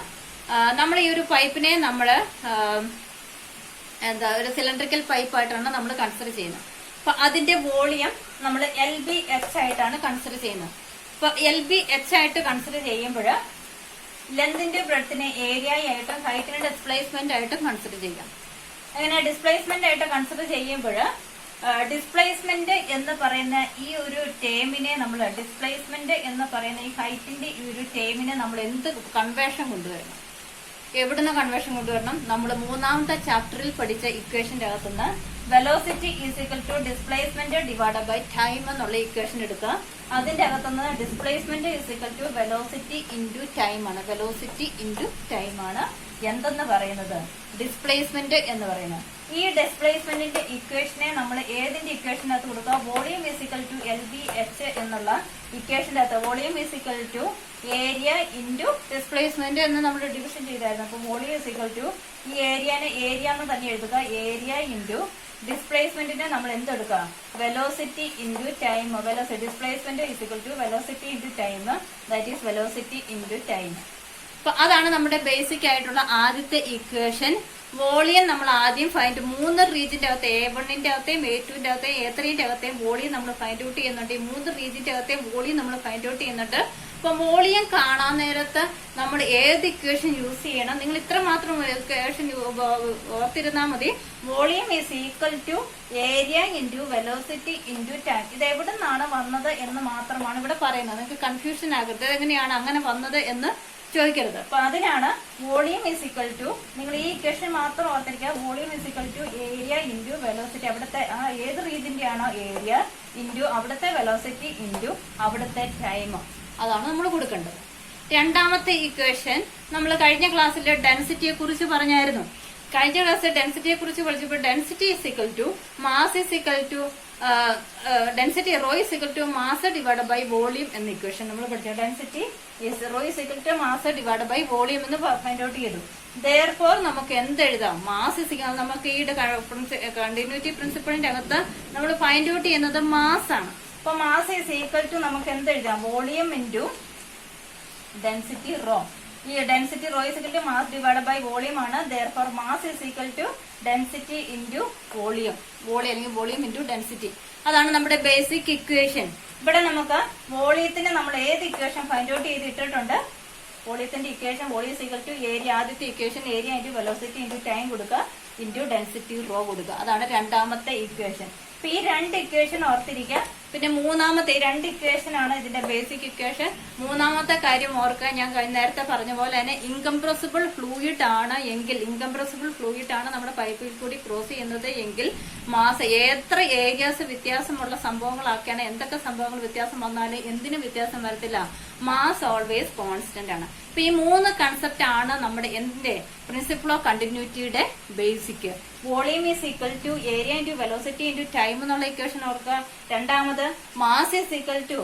നമ്മൾ ഈ ഒരു പൈപ്പിനെ നമ്മൾ ഒരു സിലിണ്ടറിക്കൽ പൈപ്പായിട്ടാണ് നമ്മൾ കൺസിഡർ ചെയ്യുന്നത്. അപ്പൊ അതിന്റെ വോളിയം നമ്മൾ LBH ആയിട്ടാണ് കൺസിഡർ ചെയ്യുന്നത്. അപ്പൊ LBH ആയിട്ട് കൺസിഡർ ചെയ്യുമ്പോൾ ലെന്തിന്റെ ബ്രെഡ്ത്തിനെ ഏരിയ ആയിട്ടും ഹൈറ്റിനെ ഡിസ്പ്ലേസ്മെന്റ് ആയിട്ടും കൺസിഡർ ചെയ്യാം. അങ്ങനെ ഡിസ്പ്ലേസ്മെന്റ് ആയിട്ട് കൺസിഡർ ചെയ്യുമ്പോൾ ഡിസ്പ്ലേസ്മെന്റ് എന്ന് പറയുന്ന ഈ ഒരു ടേമിനെ നമ്മൾ ഡിസ്പ്ലേസ്മെന്റ് എന്ന് പറയുന്ന ഈ ഹൈറ്റിന്റെ ഈ ഒരു ടേമിനെ നമ്മൾ എന്ത് കൺവേർഷൻ കൊണ്ടുവരണം? എവിടുന്ന് കൺവേർഷൻ കൊണ്ടുവരണം? നമ്മൾ മൂന്നാമത്തെ ചാപ്റ്ററിൽ പഠിച്ച ഇക്വേഷന്റെ അകത്തുനിന്ന് velocity is equal to displacement divide by time എന്നുള്ള ഇക്വേഷൻ എടുക്കുക. അതിന്റെ അകത്തുനിന്ന് displacement is equal to velocity into time ആണ്. വെലോസിറ്റി ഇൻറ്റു ടൈം ആണ് എന്തെന്ന് പറയുന്നത്? ഡിസ്പ്ലേസ്മെന്റ് എന്ന് പറയുന്നത്. ഈ ഡിസ്പ്ലേസ്മെന്റിന്റെ ഇക്വേഷനെ നമ്മൾ ഏതിന്റെ ഇക്വേഷനകത്ത് കൊടുക്കുക? Volume is equal to LBH എന്നുള്ള ഇക്വേഷന്റെ അകത്ത് volume is equal to area into displacement എന്ന് നമ്മൾ ഡിവിഷൻ ചെയ്തായിരുന്നു. അപ്പൊ വോളിയം ഈസ് ഈക്വൽ ടു ഈ ഏരിയനെ ഏരിയ എന്ന് തന്നെ എഴുതുക. ഏരിയ ഇൻറ്റു ഡിസ്പ്ലേസ്മെന്റിനെ നമ്മൾ എന്തെടുക്കുക? Velocity into time. Velocity displacement is equal to velocity into time, that is velocity into time. അപ്പൊ അതാണ് നമ്മുടെ ബേസിക് ആയിട്ടുള്ള ആദ്യത്തെ ഇക്വേഷൻ. വോളിയം നമ്മൾ ആദ്യം ഫൈൻഡ് 3 റീജിയന്റെ അകത്ത് A1ന്റെ അകത്തെയും A2ന്റെ അകത്തെയും A3ന്റെ അകത്തെയും വോളിയം നമ്മൾ ഫൈൻഡ് ഔട്ട് ചെയ്യുന്നുണ്ട്. ഈ 3 റീജിയന്റെ അകത്തെയും വോളിയം നമ്മൾ ഫൈൻഡ് ഔട്ട് ചെയ്യുന്നുണ്ട്. അപ്പൊ വോളിയം കാണാൻ നേരത്ത് നമ്മൾ ഏത് ഇക്വേഷൻ യൂസ് ചെയ്യണം? നിങ്ങൾ ഇത്ര മാത്രം ഇക്വേഷൻ ഓർത്തിരുന്നാൽ മതി. Volume is equal to area into velocity into time. ഇത് എവിടെ നിന്നാണ് വന്നത് എന്ന് മാത്രമാണ് ഇവിടെ പറയുന്നത്. നിങ്ങൾക്ക് കൺഫ്യൂഷൻ ആകരുത്. എങ്ങനെയാണ് അങ്ങനെ വന്നത് എന്ന് ചോദിക്കരുത്. അപ്പൊ അതിനാണ് വോളിയം ഈസ് ഈക്വൽ ടു, നിങ്ങൾ ഈ ഇക്വേഷൻ മാത്രം ഓർത്തിരിക്കുക. Volume is equal to area into velocity. അവിടുത്തെ ഏത് റീജിയന്റെ ആണോ ഏരിയ ഇൻറ്റു അവിടുത്തെ വെലോസിറ്റി ഇൻറ്റു അവിടുത്തെ ടൈം. അതാണ് നമ്മൾ കൊടുക്കേണ്ടത്. രണ്ടാമത്തെ ഇക്വേഷൻ നമ്മൾ കഴിഞ്ഞ ക്ലാസ്സിൽ ഡെൻസിറ്റിയെ കുറിച്ച് പറഞ്ഞായിരുന്നു. കഴിഞ്ഞ ക്ലാസ്സിൽ ഡെൻസിറ്റിയെ കുറിച്ച് പഠിച്ചപ്പോൾ density is equal to mass is equal to density rho is equal to mass divide by volume എന്ന ഇക്വേഷൻ നമ്മൾ പഠിച്ചു. Density rho is equal to mass divide by volume എന്ന് ഫൈൻഡ് ഔട്ട് ചെയ്തു. ദെയർഫോർ നമുക്ക് എന്തെഴുതാം? മാസ് ഇസ് നമുക്ക് ഈ continuity പ്രിൻസിപ്പിളിന്റെ അകത്ത് നമ്മൾ ഫൈൻഡ് ഔട്ട് ചെയ്യുന്നത് മാസ് ആണ്. അപ്പൊ മാസ് ഇസ് ഈക്വൽ ടു നമുക്ക് എന്തെഴുതാം? Volume into density rho. ഈ density rho is equal to mass divide by volume ആണ്. Therefore mass is equal to density into volume. Volume അല്ലെങ്കിൽ വോളിയം ഇൻറ്റു ഡെൻസിറ്റി. അതാണ് നമ്മുടെ ബേസിക് ഇക്വേഷൻ. ഇവിടെ നമുക്ക് വോളിയത്തിന് നമ്മൾ ഏത് ഇക്വേഷൻ ഫൈൻഡ് ഔട്ട് ചെയ്തിട്ടുണ്ട്? വോളിയത്തിന്റെ equation volume is equal to area. ആദ്യത്തെ equation area into velocity into time കൊടുക്കുക, ഇൻറ്റു ഡെൻസിറ്റി റോ കൊടുക്കുക. അതാണ് രണ്ടാമത്തെ ഇക്വേഷൻ. അപ്പൊ ഈ 2 ഇക്വേഷൻ ഓർത്തിരിക്കുക. പിന്നെ മൂന്നാമത്തെ 2 ഇക്വേഷൻ ആണ് ഇതിന്റെ ബേസിക് ഇക്വേഷൻ. മൂന്നാമത്തെ കാര്യം ഓർക്കുക, ഞാൻ നേരത്തെ പറഞ്ഞ പോലെ തന്നെ ഇൻകംപ്രസിബിൾ ഫ്ലൂയിഡ് ആണ് എങ്കിൽ, ഇൻകംപ്രസിബിൾ ഫ്ലൂയിഡ് ആണ് നമ്മുടെ പൈപ്പിൽ കൂടി ക്രോസ് ചെയ്യുന്നത് എങ്കിൽ മാസ് എത്ര ഏരിയാസ് വ്യത്യാസമുള്ള സംഭവങ്ങളാക്കിയാണ്, എന്തൊക്കെ സംഭവങ്ങൾ വ്യത്യാസം വന്നാലും എന്തിനും വ്യത്യാസം വരത്തില്ല, മാസ് ഓൾവേസ് കോൺസ്റ്റന്റ് ആണ്. അപ്പൊ ഈ 3 കൺസെപ്റ്റ് ആണ് നമ്മുടെ എന്തിന്റെ പ്രിൻസിപ്പിൾ ഓഫ് കണ്ടിന്യൂറ്റിയുടെ basic. Volume is equal to area into velocity into time എന്നുള്ള ഇക്വേഷൻ ഓർക്കുക. രണ്ടാമത് മാസ് ഈസ് ഈക്വൽ ടു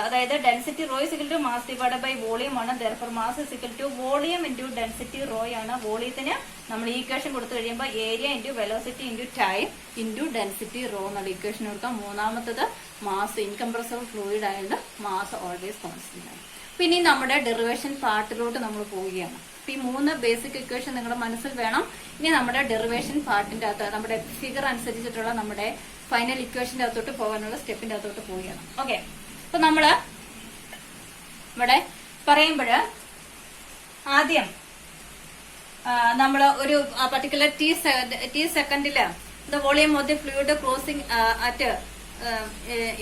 അതായത് density rho is equal to mass divide by volume ആണ്. Therefore mass is equal to volume into density rho ആണ്. വോളിയത്തിന് നമ്മൾ ഈ equation കൊടുത്തു കഴിയുമ്പോൾ area into velocity into time into density rho എന്നുള്ള equation കൊടുക്കാം. മൂന്നാമത്തത് മാസ് ഇൻകംപ്രസിബിൾ ഫ്ലൂയിഡ് ആയതുകൊണ്ട് മാസ് ഓൾവേസ് കോൺസ്റ്റന്റ് ആണ്. പിന്നെ നമ്മുടെ ഡെറിവേഷൻ പാർട്ടിലോട്ട് നമ്മൾ പോവുകയാണ്. ഈ 3 ബേസിക് ഇക്വേഷൻ നിങ്ങളുടെ മനസ്സിൽ വേണം. ഇനി നമ്മുടെ ഡെറിവേഷൻ പാർട്ടിന്റെ അകത്ത് നമ്മുടെ ഫിഗർ അനുസരിച്ചിട്ടുള്ള നമ്മുടെ ഫൈനൽ ഇക്വേഷന്റെ അകത്തോട്ട് പോകാനുള്ള സ്റ്റെപ്പിന്റെ അകത്തോട്ട് പോവുകയാണ്. ഓക്കെ, അപ്പൊ നമ്മള് ഇവിടെ പറയുമ്പോഴ് ആദ്യം നമ്മൾ ഒരു പർട്ടിക്കുലർ ടി സെക്കൻഡില് the volume of the fluid crossing at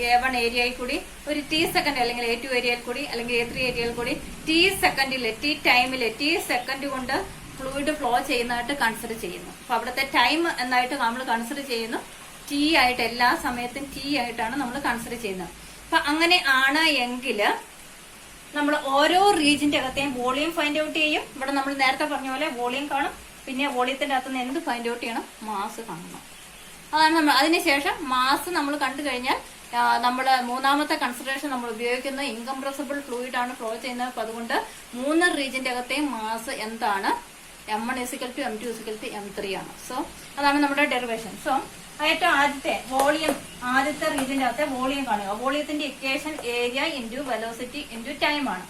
A1 ഏരിയയിൽ കൂടി ഒരു ടി സെക്കൻഡ് അല്ലെങ്കിൽ A2 ഏരിയയിൽ കൂടി അല്ലെങ്കിൽ A3 ഏരിയയിൽ കൂടി ടി സെക്കൻഡില് ടി ടൈമില് ടി സെക്കൻഡ് കൊണ്ട് ഫ്ലൂയിഡ് ഫ്ലോ ചെയ്യുന്നതായിട്ട് കൺസിഡർ ചെയ്യുന്നു. അപ്പൊ അവിടുത്തെ ടൈം എന്നായിട്ട് നമ്മൾ കൺസിഡർ ചെയ്യുന്നു. ടി ആയിട്ട് എല്ലാ സമയത്തും ടി ആയിട്ടാണ് നമ്മൾ കൺസിഡർ ചെയ്യുന്നത്. അപ്പൊ അങ്ങനെ ആണ് എങ്കിൽ നമ്മൾ ഓരോ റീജിയന്റെ അകത്തെയും വോളിയം ഫൈൻഡ് ഔട്ട് ചെയ്യും. ഇവിടെ നമ്മൾ നേരത്തെ പറഞ്ഞ പോലെ വോളിയം കാണും. പിന്നെ വോളിയത്തിന്റെ അകത്തുനിന്ന് എന്ത് ഫൈൻഡ് ഔട്ട് ചെയ്യണം? മാസ് കാണണം. അതാണ് നമ്മൾ അതിനുശേഷം മാസ് നമ്മൾ കണ്ടു കഴിഞ്ഞാൽ നമ്മൾ മൂന്നാമത്തെ കൺസിഡറേഷൻ നമ്മൾ ഉപയോഗിക്കുന്നത് ഇൻകംപ്രസിബിൾ ഫ്ലൂയിഡ് ആണ് ഫ്ലോ ചെയ്യുന്നത്. അപ്പൊ അതുകൊണ്ട് 3 റീജിയന്റെ അകത്തെയും മാസ് എന്താണ്? M1 = M2 = M3 ആണ്. സോ അതാണ് നമ്മുടെ ഡെറിവേഷൻ. സോ ഏറ്റവും ആദ്യത്തെ വോളിയം, ആദ്യത്തെ റീജിയന്റെ അകത്തെ വോളിയം കാണുക. വോളിയത്തിന്റെ equation area into velocity into time ആണ്.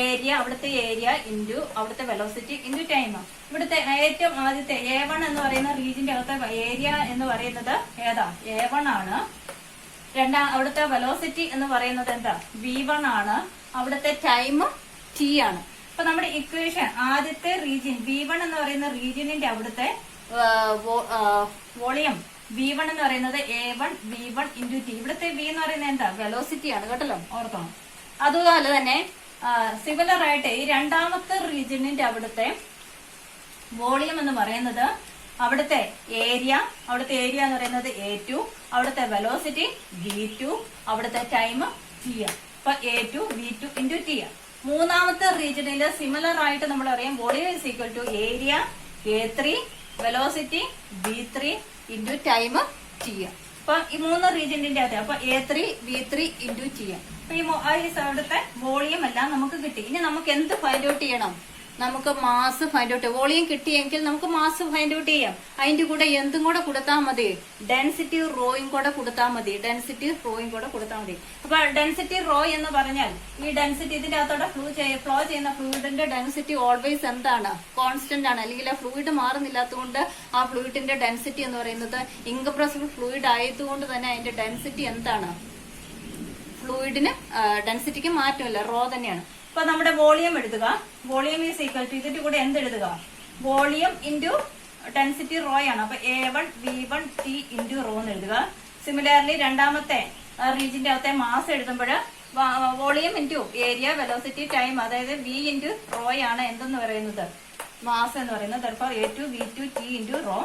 ഏരിയ അവിടുത്തെ ഏരിയ ഇൻറ്റു അവിടുത്തെ വെലോസിറ്റി ഇൻറ്റു ടൈം. ഇവിടുത്തെ ഏറ്റവും ആദ്യത്തെ A1 എന്ന് പറയുന്ന റീജിയന്റെ അകത്തെ ഏരിയ എന്ന് പറയുന്നത് ഏതാ? A1 ആണ്. അവിടുത്തെ വെലോസിറ്റി എന്ന് പറയുന്നത് എന്താ? V1 ആണ്. അവിടുത്തെ ടൈം T ആണ്. അപ്പൊ നമ്മുടെ ഇക്വേഷൻ ആദ്യത്തെ റീജിയൻ V1 എന്ന് പറയുന്ന റീജിയനിന്റെ അവിടുത്തെ വോളിയം V1 എന്ന് പറയുന്നത് A1 V1 ഇൻറ്റു ടി. ഇവിടുത്തെ V എന്ന് പറയുന്നത് എന്താ, വെലോസിറ്റി ആണ് കേട്ടല്ലോ, ഓർക്കണം. അതുപോലെ തന്നെ സിമിലർ ആയിട്ട് ഈ രണ്ടാമത്തെ റീജിയനിന്റെ അവിടുത്തെ വോളിയം എന്ന് പറയുന്നത്, അവിടുത്തെ ഏരിയ എന്ന് പറയുന്നത് A2, അവിടുത്തെ വെലോസിറ്റി V2, അവിടുത്തെ ടൈം T. അപ്പൊ A2 V2 ഇൻറ്റു ടി. മൂന്നാമത്തെ റീജിയനിൽ സിമിലർ ആയിട്ട് നമ്മൾ അറിയാം volume is equal to area A3, velocity V3 into time T. അപ്പൊ ഈ മൂന്ന് റീജിയന്റെ അകത്ത് അപ്പൊ A3 V3 ഇൻറ്റു ടി. അപ്പൊ ഈ അവിടുത്തെ വോളിയം എല്ലാം നമുക്ക് കിട്ടി. ഇനി നമുക്ക് എന്ത് ഫൈൻഡ് ഔട്ട് ചെയ്യണം, നമുക്ക് മാസ് ഫൈൻഡ് ഔട്ട്. വോളിയം കിട്ടിയെങ്കിൽ നമുക്ക് മാസ് ഫൈൻഡ് ഔട്ട് ചെയ്യാം. അതിന്റെ കൂടെ എന്തും കൂടെ കൊടുത്താൽ മതി, ഡെൻസിറ്റി റോയും കൂടെ കൊടുത്താൽ മതി. അപ്പൊ ഡെൻസിറ്റി റോ എന്ന് പറഞ്ഞാൽ ഈ ഡെൻസിറ്റി ഇതിന്റെ അകത്തോടെ ഫ്ലോ ചെയ്യുന്ന ഫ്ലൂയിഡിന്റെ ഡെൻസിറ്റി ഓൾവേസ് എന്താണ്, കോൺസ്റ്റന്റ് ആണ്. അല്ലെങ്കിൽ ആ ഫ്ലൂയിഡ് മാറുന്നില്ലാത്തതുകൊണ്ട് ആ ഫ്ലൂയിഡിന്റെ ഡെൻസിറ്റി എന്ന് പറയുന്നത് ഇൻകംപ്രസിബിൾ ഫ്ലൂയിഡ് ആയതുകൊണ്ട് തന്നെ അതിന്റെ ഡെൻസിറ്റി എന്താണ്, ഫ്ലൂയിഡിന് ഡെൻസിറ്റിക്ക് മാറ്റമില്ല, റോ തന്നെയാണ്. അപ്പൊ നമ്മുടെ വോളിയം എഴുതുക. വോളിയം ഈസ് ഈക്വൽ ടു ഇതിന്റെ കൂടെ എന്ത് എഴുതുക, വോളിയം ഇൻറ്റു ഡെൻസിറ്റി റോ ആണ്. അപ്പൊ A1 V1 T into rho എന്ന് എഴുതുക. സിമിലർലി രണ്ടാമത്തെ റീജിയന്റെ അകത്തെ മാസ് എഴുതുമ്പോൾ volume into area velocity time, അതായത് V ഇൻറ്റു റോ ആണ് എന്തെന്ന് പറയുന്നത്, മാസ് എന്ന് പറയുന്നത്. A2 V2 T into raw.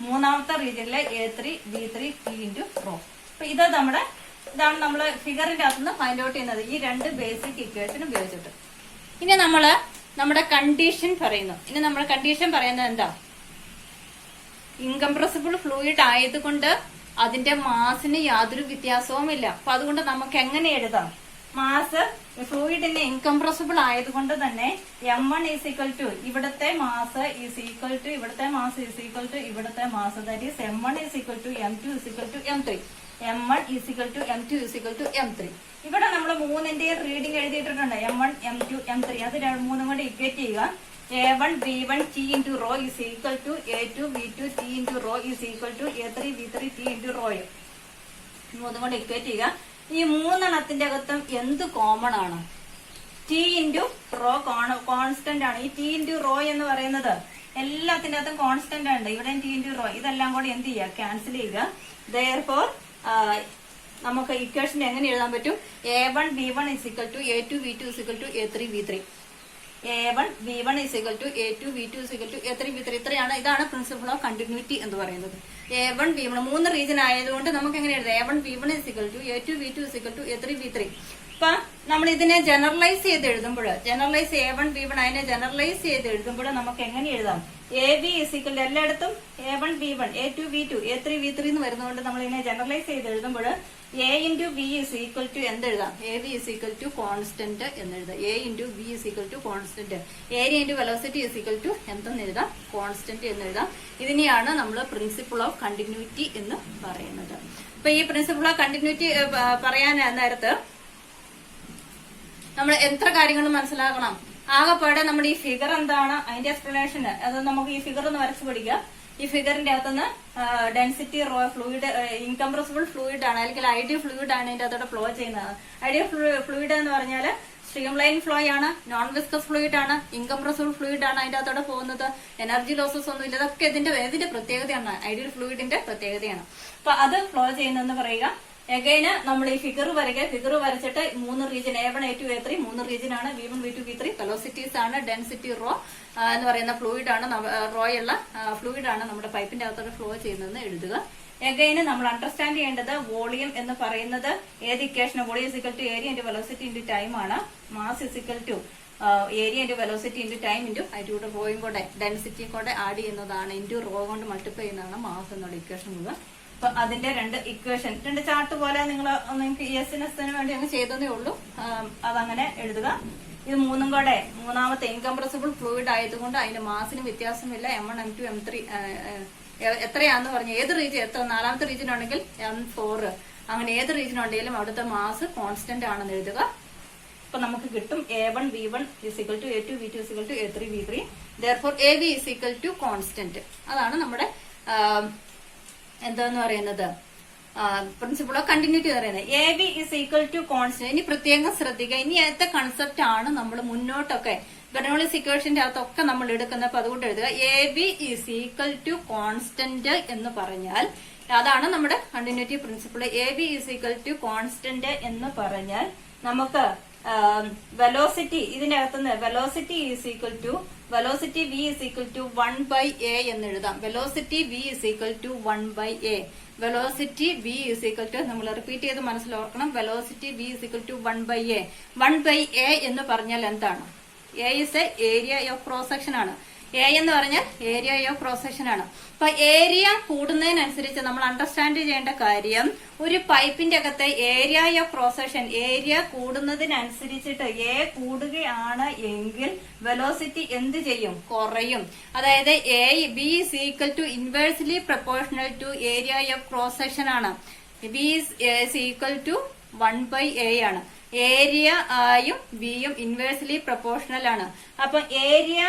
മൂന്നാമത്തെ റീജിയനിലെ A3 V3 T into rho. അപ്പൊ ഇതാണ് നമ്മൾ ഫിഗറിന്റെ അകത്തുനിന്ന് ഫൈൻഡ് ഔട്ട് ചെയ്യുന്നത്, ഈ രണ്ട് ബേസിക് ഇക്വേഷൻ ഉപയോഗിച്ചിട്ട്. ഇനി നമ്മുടെ കണ്ടീഷൻ പറയുന്നു. എന്താ, ഇൻകംപ്രസിബിൾ ഫ്ലൂയിഡ് ആയതുകൊണ്ട് അതിന്റെ മാസിന് യാതൊരു വ്യത്യാസവുമില്ല. അപ്പൊ അതുകൊണ്ട് നമുക്ക് എങ്ങനെ എഴുതാം, മാസ് ഫ്ലൂയിഡിന് ഇൻകംപ്രസിബിൾ ആയതുകൊണ്ട് തന്നെ M1 ഈസ് ഈക്വൽ ടു ഇവിടത്തെ മാസ് ഈസ് ഈക്വൽ ടു ഇവിടത്തെ മാസ് ഈസ് ഈക്വൽ ടു ഇവിടത്തെ mass, that is M1 is equal to M2 is equal to M3. M1 is equal to M2 is equal to M3. ഇവിടെ നമ്മൾ മൂന്നിന്റെയും reading എഴുതിയിട്ടുണ്ട്, M1 M2 M3. അത് മൂന്നും കൂടി equate ചെയ്യുക. A1 V1 T into rho is equal to A2 V2 T into rho is equal to A3 V3 T into rho. മൂന്നും കൂടി equate ചെയ്യുക. ഈ മൂന്നെണ്ണത്തിന്റെ അകത്തും എന്ത് കോമൺ ആണ്, T ഇൻറ്റു റോ കോൺസ്റ്റന്റ് ആണ്. ഈ T ഇൻറ്റു റോ എന്ന് പറയുന്നത് എല്ലാത്തിന്റെ അകത്തും കോൺസ്റ്റന്റ് ആണ്. ഇവിടെ T ഇൻറ്റു റോ ഇതെല്ലാം കൂടി എന്ത് ചെയ്യുക, ക്യാൻസൽ ചെയ്യുക. Therefore നമുക്ക് ഇക്വേഷൻ എങ്ങനെ എഴുതാൻ പറ്റും, A1 V1 is equal to A2 V2 is equal to A3 V3. A1 V1 is equal to A2 V2 is equal to A3 V3. ഇതാണ് പ്രിൻസിപ്പിൾ ഓഫ് കണ്ടിന്യൂറ്റി എന്ന് പറയുന്നത്. A1 V1 മൂന്ന് region ആയതുകൊണ്ട് നമുക്ക് എങ്ങനെ എഴുതാം, A1 V1 is equal to A2 V2 is equal to A3 V3. അപ്പൊ നമ്മൾ ഇതിനെ ജനറലൈസ് ചെയ്ത് എഴുതുമ്പോൾ, A1 V1 അതിനെ ജനറലൈസ് ചെയ്ത് എഴുതുമ്പോൾ നമുക്ക് എങ്ങനെ എഴുതാം, AB is equal to എല്ലായിടത്തും A1 V1 A2 V2 A3 V3 എന്ന് വരുന്നതുകൊണ്ട് നമ്മൾ ഇതിനെ ജനറലൈസ് ചെയ്ത് എഴുതുമ്പോൾ A into V is equal to എന്തെഴുതാം, AB is equal to constant എന്നെഴുതാം. A into V is equal to constant. Area into velocity is equal to എന്തെന്ന് എഴുതാം, കോൺസ്റ്റന്റ് എന്നെഴുതാം. ഇതിനെയാണ് നമ്മൾ പ്രിൻസിപ്പിൾ ഓഫ് കണ്ടിന്യൂറ്റി എന്ന് പറയുന്നത്. അപ്പൊ ഈ പ്രിൻസിപ്പിൾ ഓഫ് കണ്ടിന്യൂറ്റി പറയാൻ നേരത്ത് നമ്മൾ എത്ര കാര്യങ്ങൾ മനസ്സിലാക്കണം. ആകെപ്പാടെ നമ്മുടെ ഈ ഫിഗർ എന്താണ്, അതിന്റെ എക്സ്പ്ലനേഷൻ അത് നമുക്ക് ഈ ഫിഗർ ഒന്ന് വരച്ചു പഠിക്കുക. ഈ ഫിഗറിന്റെ അകത്തുനിന്ന് density raw fluid incompressible fluid ആണ്, അല്ലെങ്കിൽ ഐഡിയൽ ഫ്ലൂയിഡ് ആണ് ഇതിന്റെ അകത്തോടെ ഫ്ലോ ചെയ്യുന്നത്. ഐഡിയൽ ഫ്ലൂയിഡ് എന്ന് പറഞ്ഞാൽ സ്ട്രീം ലൈൻ ഫ്ലോ ആണ്, നോൺ വിസ്കസ് ഫ്ലൂയിഡ് ആണ്, ഇൻകംപ്രസിബിൾ ഫ്ലൂയിഡ് ആണ് അതിന്റെ അകത്തോടെ പോകുന്നത്. എനർജി ലോസസ് ഒന്നും ഇല്ല. ഇതൊക്കെ ഇതിന്റെ പ്രത്യേകതയാണ്, ഐഡിയൽ ഫ്ലൂയിഡിന്റെ പ്രത്യേകതയാണ്. അപ്പൊ അത് ഫ്ലോ ചെയ്യുന്നതെന്ന് പറയുക. എഗൈന് നമ്മൾ ഈ ഫിഗർ വരച്ചിട്ട് മൂന്ന് റീജിയൻ A1 A2 A3 മൂന്ന് റീജിയൻ ആണ്. V1 V2 V3 വെലോസിറ്റീസ് ആണ്. ഡെൻസിറ്റി റോ എന്ന് പറയുന്ന ഫ്ലൂയിഡ് ആണ്, റോയുള്ള ഫ്ലൂയിഡ് ആണ് നമ്മുടെ പൈപ്പിന്റെ അകത്തോടെ ഫ്ലോ ചെയ്യുന്നതെന്ന് എഴുതുക. എഗൈന് നമ്മൾ അണ്ടർസ്റ്റാൻഡ് ചെയ്യേണ്ടത് വോളിയം എന്ന് പറയുന്നത് ഏത് equation, volume is equal to area into velocity into time ആണ്. Mass is equal to area into velocity into time into അതിലൂടെ റോയും കൂടെ ഡെൻസിറ്റിയും കൂടെ ആഡ് ചെയ്യുന്നതാണ്, ഇൻറ്റു റോ കൊണ്ട് മൾട്ടിപ്ലൈ ചെയ്യുന്നതാണ് മാസ് എന്നുള്ള ഇക്വേഷൻ മുഴുവൻ. അപ്പൊ അതിന്റെ രണ്ട് ഇക്വേഷൻ, രണ്ട് ചാർട്ട് പോലെ നിങ്ങൾക്ക് ESNSന് വേണ്ടി അങ്ങ് ചെയ്തതേ ഉള്ളൂ. അതങ്ങനെ എഴുതുക. ഇത് മൂന്നും കൂടെ മൂന്നാമത്തെ ഇൻകംപ്രസിബിൾ ഫ്ലൂയിഡ് ആയതുകൊണ്ട് അതിന്റെ മാസിന് വ്യത്യാസമില്ല. M1 M2 M3 എത്രയാന്ന് പറഞ്ഞ ഏത് റീജിയൻ, നാലാമത്തെ റീജിയൻ ഉണ്ടെങ്കിൽ M4, അങ്ങനെ ഏത് റീജിയൻ ഉണ്ടെങ്കിലും അവിടുത്തെ മാസ് കോൺസ്റ്റന്റ് ആണെന്ന് എഴുതുക. അപ്പൊ നമുക്ക് കിട്ടും A1 V1 is equal to A2 V2 is equal to A3 V3. Therefore AB is equal to constant. അതാണ് നമ്മുടെ എന്താന്ന് പറയുന്നത് പ്രിൻസിപ്പിൾ ഓഫ് കണ്ടിന്യൂറ്റി പറയുന്നത്. AB is equal to constant. ഇനി പ്രത്യേകം ശ്രദ്ധിക്കുക, ഇനി ഏത്തെ കൺസെപ്റ്റ് ആണ് നമ്മൾ മുന്നോട്ടൊക്കെ ബെർണോളിസ് ഇക്വേഷന്റെ അകത്തൊക്കെ നമ്മൾ എടുക്കുന്ന, അപ്പൊ അതുകൊണ്ട് എഴുതുക AB is equal to constant എന്ന് പറഞ്ഞാൽ അതാണ് നമ്മുടെ continuity principle. AB is equal to constant എന്ന് പറഞ്ഞാൽ നമുക്ക് വെലോസിറ്റി ഇതിന്റെ അകത്തുനിന്ന് velocity is equal to velocity V is equal to 1/a എന്ന് എഴുതാം. Velocity V is equal to 1/a. Velocity V is equal to, നമ്മൾ റിപ്പീറ്റ് ചെയ്ത് മനസ്സിലോർക്കണം, velocity V is equal to 1/a. 1/a എന്ന് പറഞ്ഞാൽ എന്താണ്? A is a area of cross section ആണ്. A എന്ന് പറഞ്ഞാൽ ഏരിയ ഓഫ് ക്രോസ് സെക്ഷൻ ആണ്. അപ്പൊ ഏരിയ കൂടുന്നതിനനുസരിച്ച് നമ്മൾ അണ്ടർസ്റ്റാൻഡ് ചെയ്യേണ്ട കാര്യം, ഒരു പൈപ്പിന്റെ അകത്തെ area of cross section area കൂടുന്നതിനനുസരിച്ചിട്ട് A കൂടുകയാണ് എങ്കിൽ വെലോസിറ്റി എന്ത് ചെയ്യും? കുറയും. അതായത് B is equal to inversely proportional to area of cross section ആണ്. B is equal to 1/a ആണ്. ഏരിയ ആയും ബിയും ഇൻവേഴ്സ്ലി പ്രൊപ്പോർഷണൽ ആണ്. അപ്പൊ ഏരിയ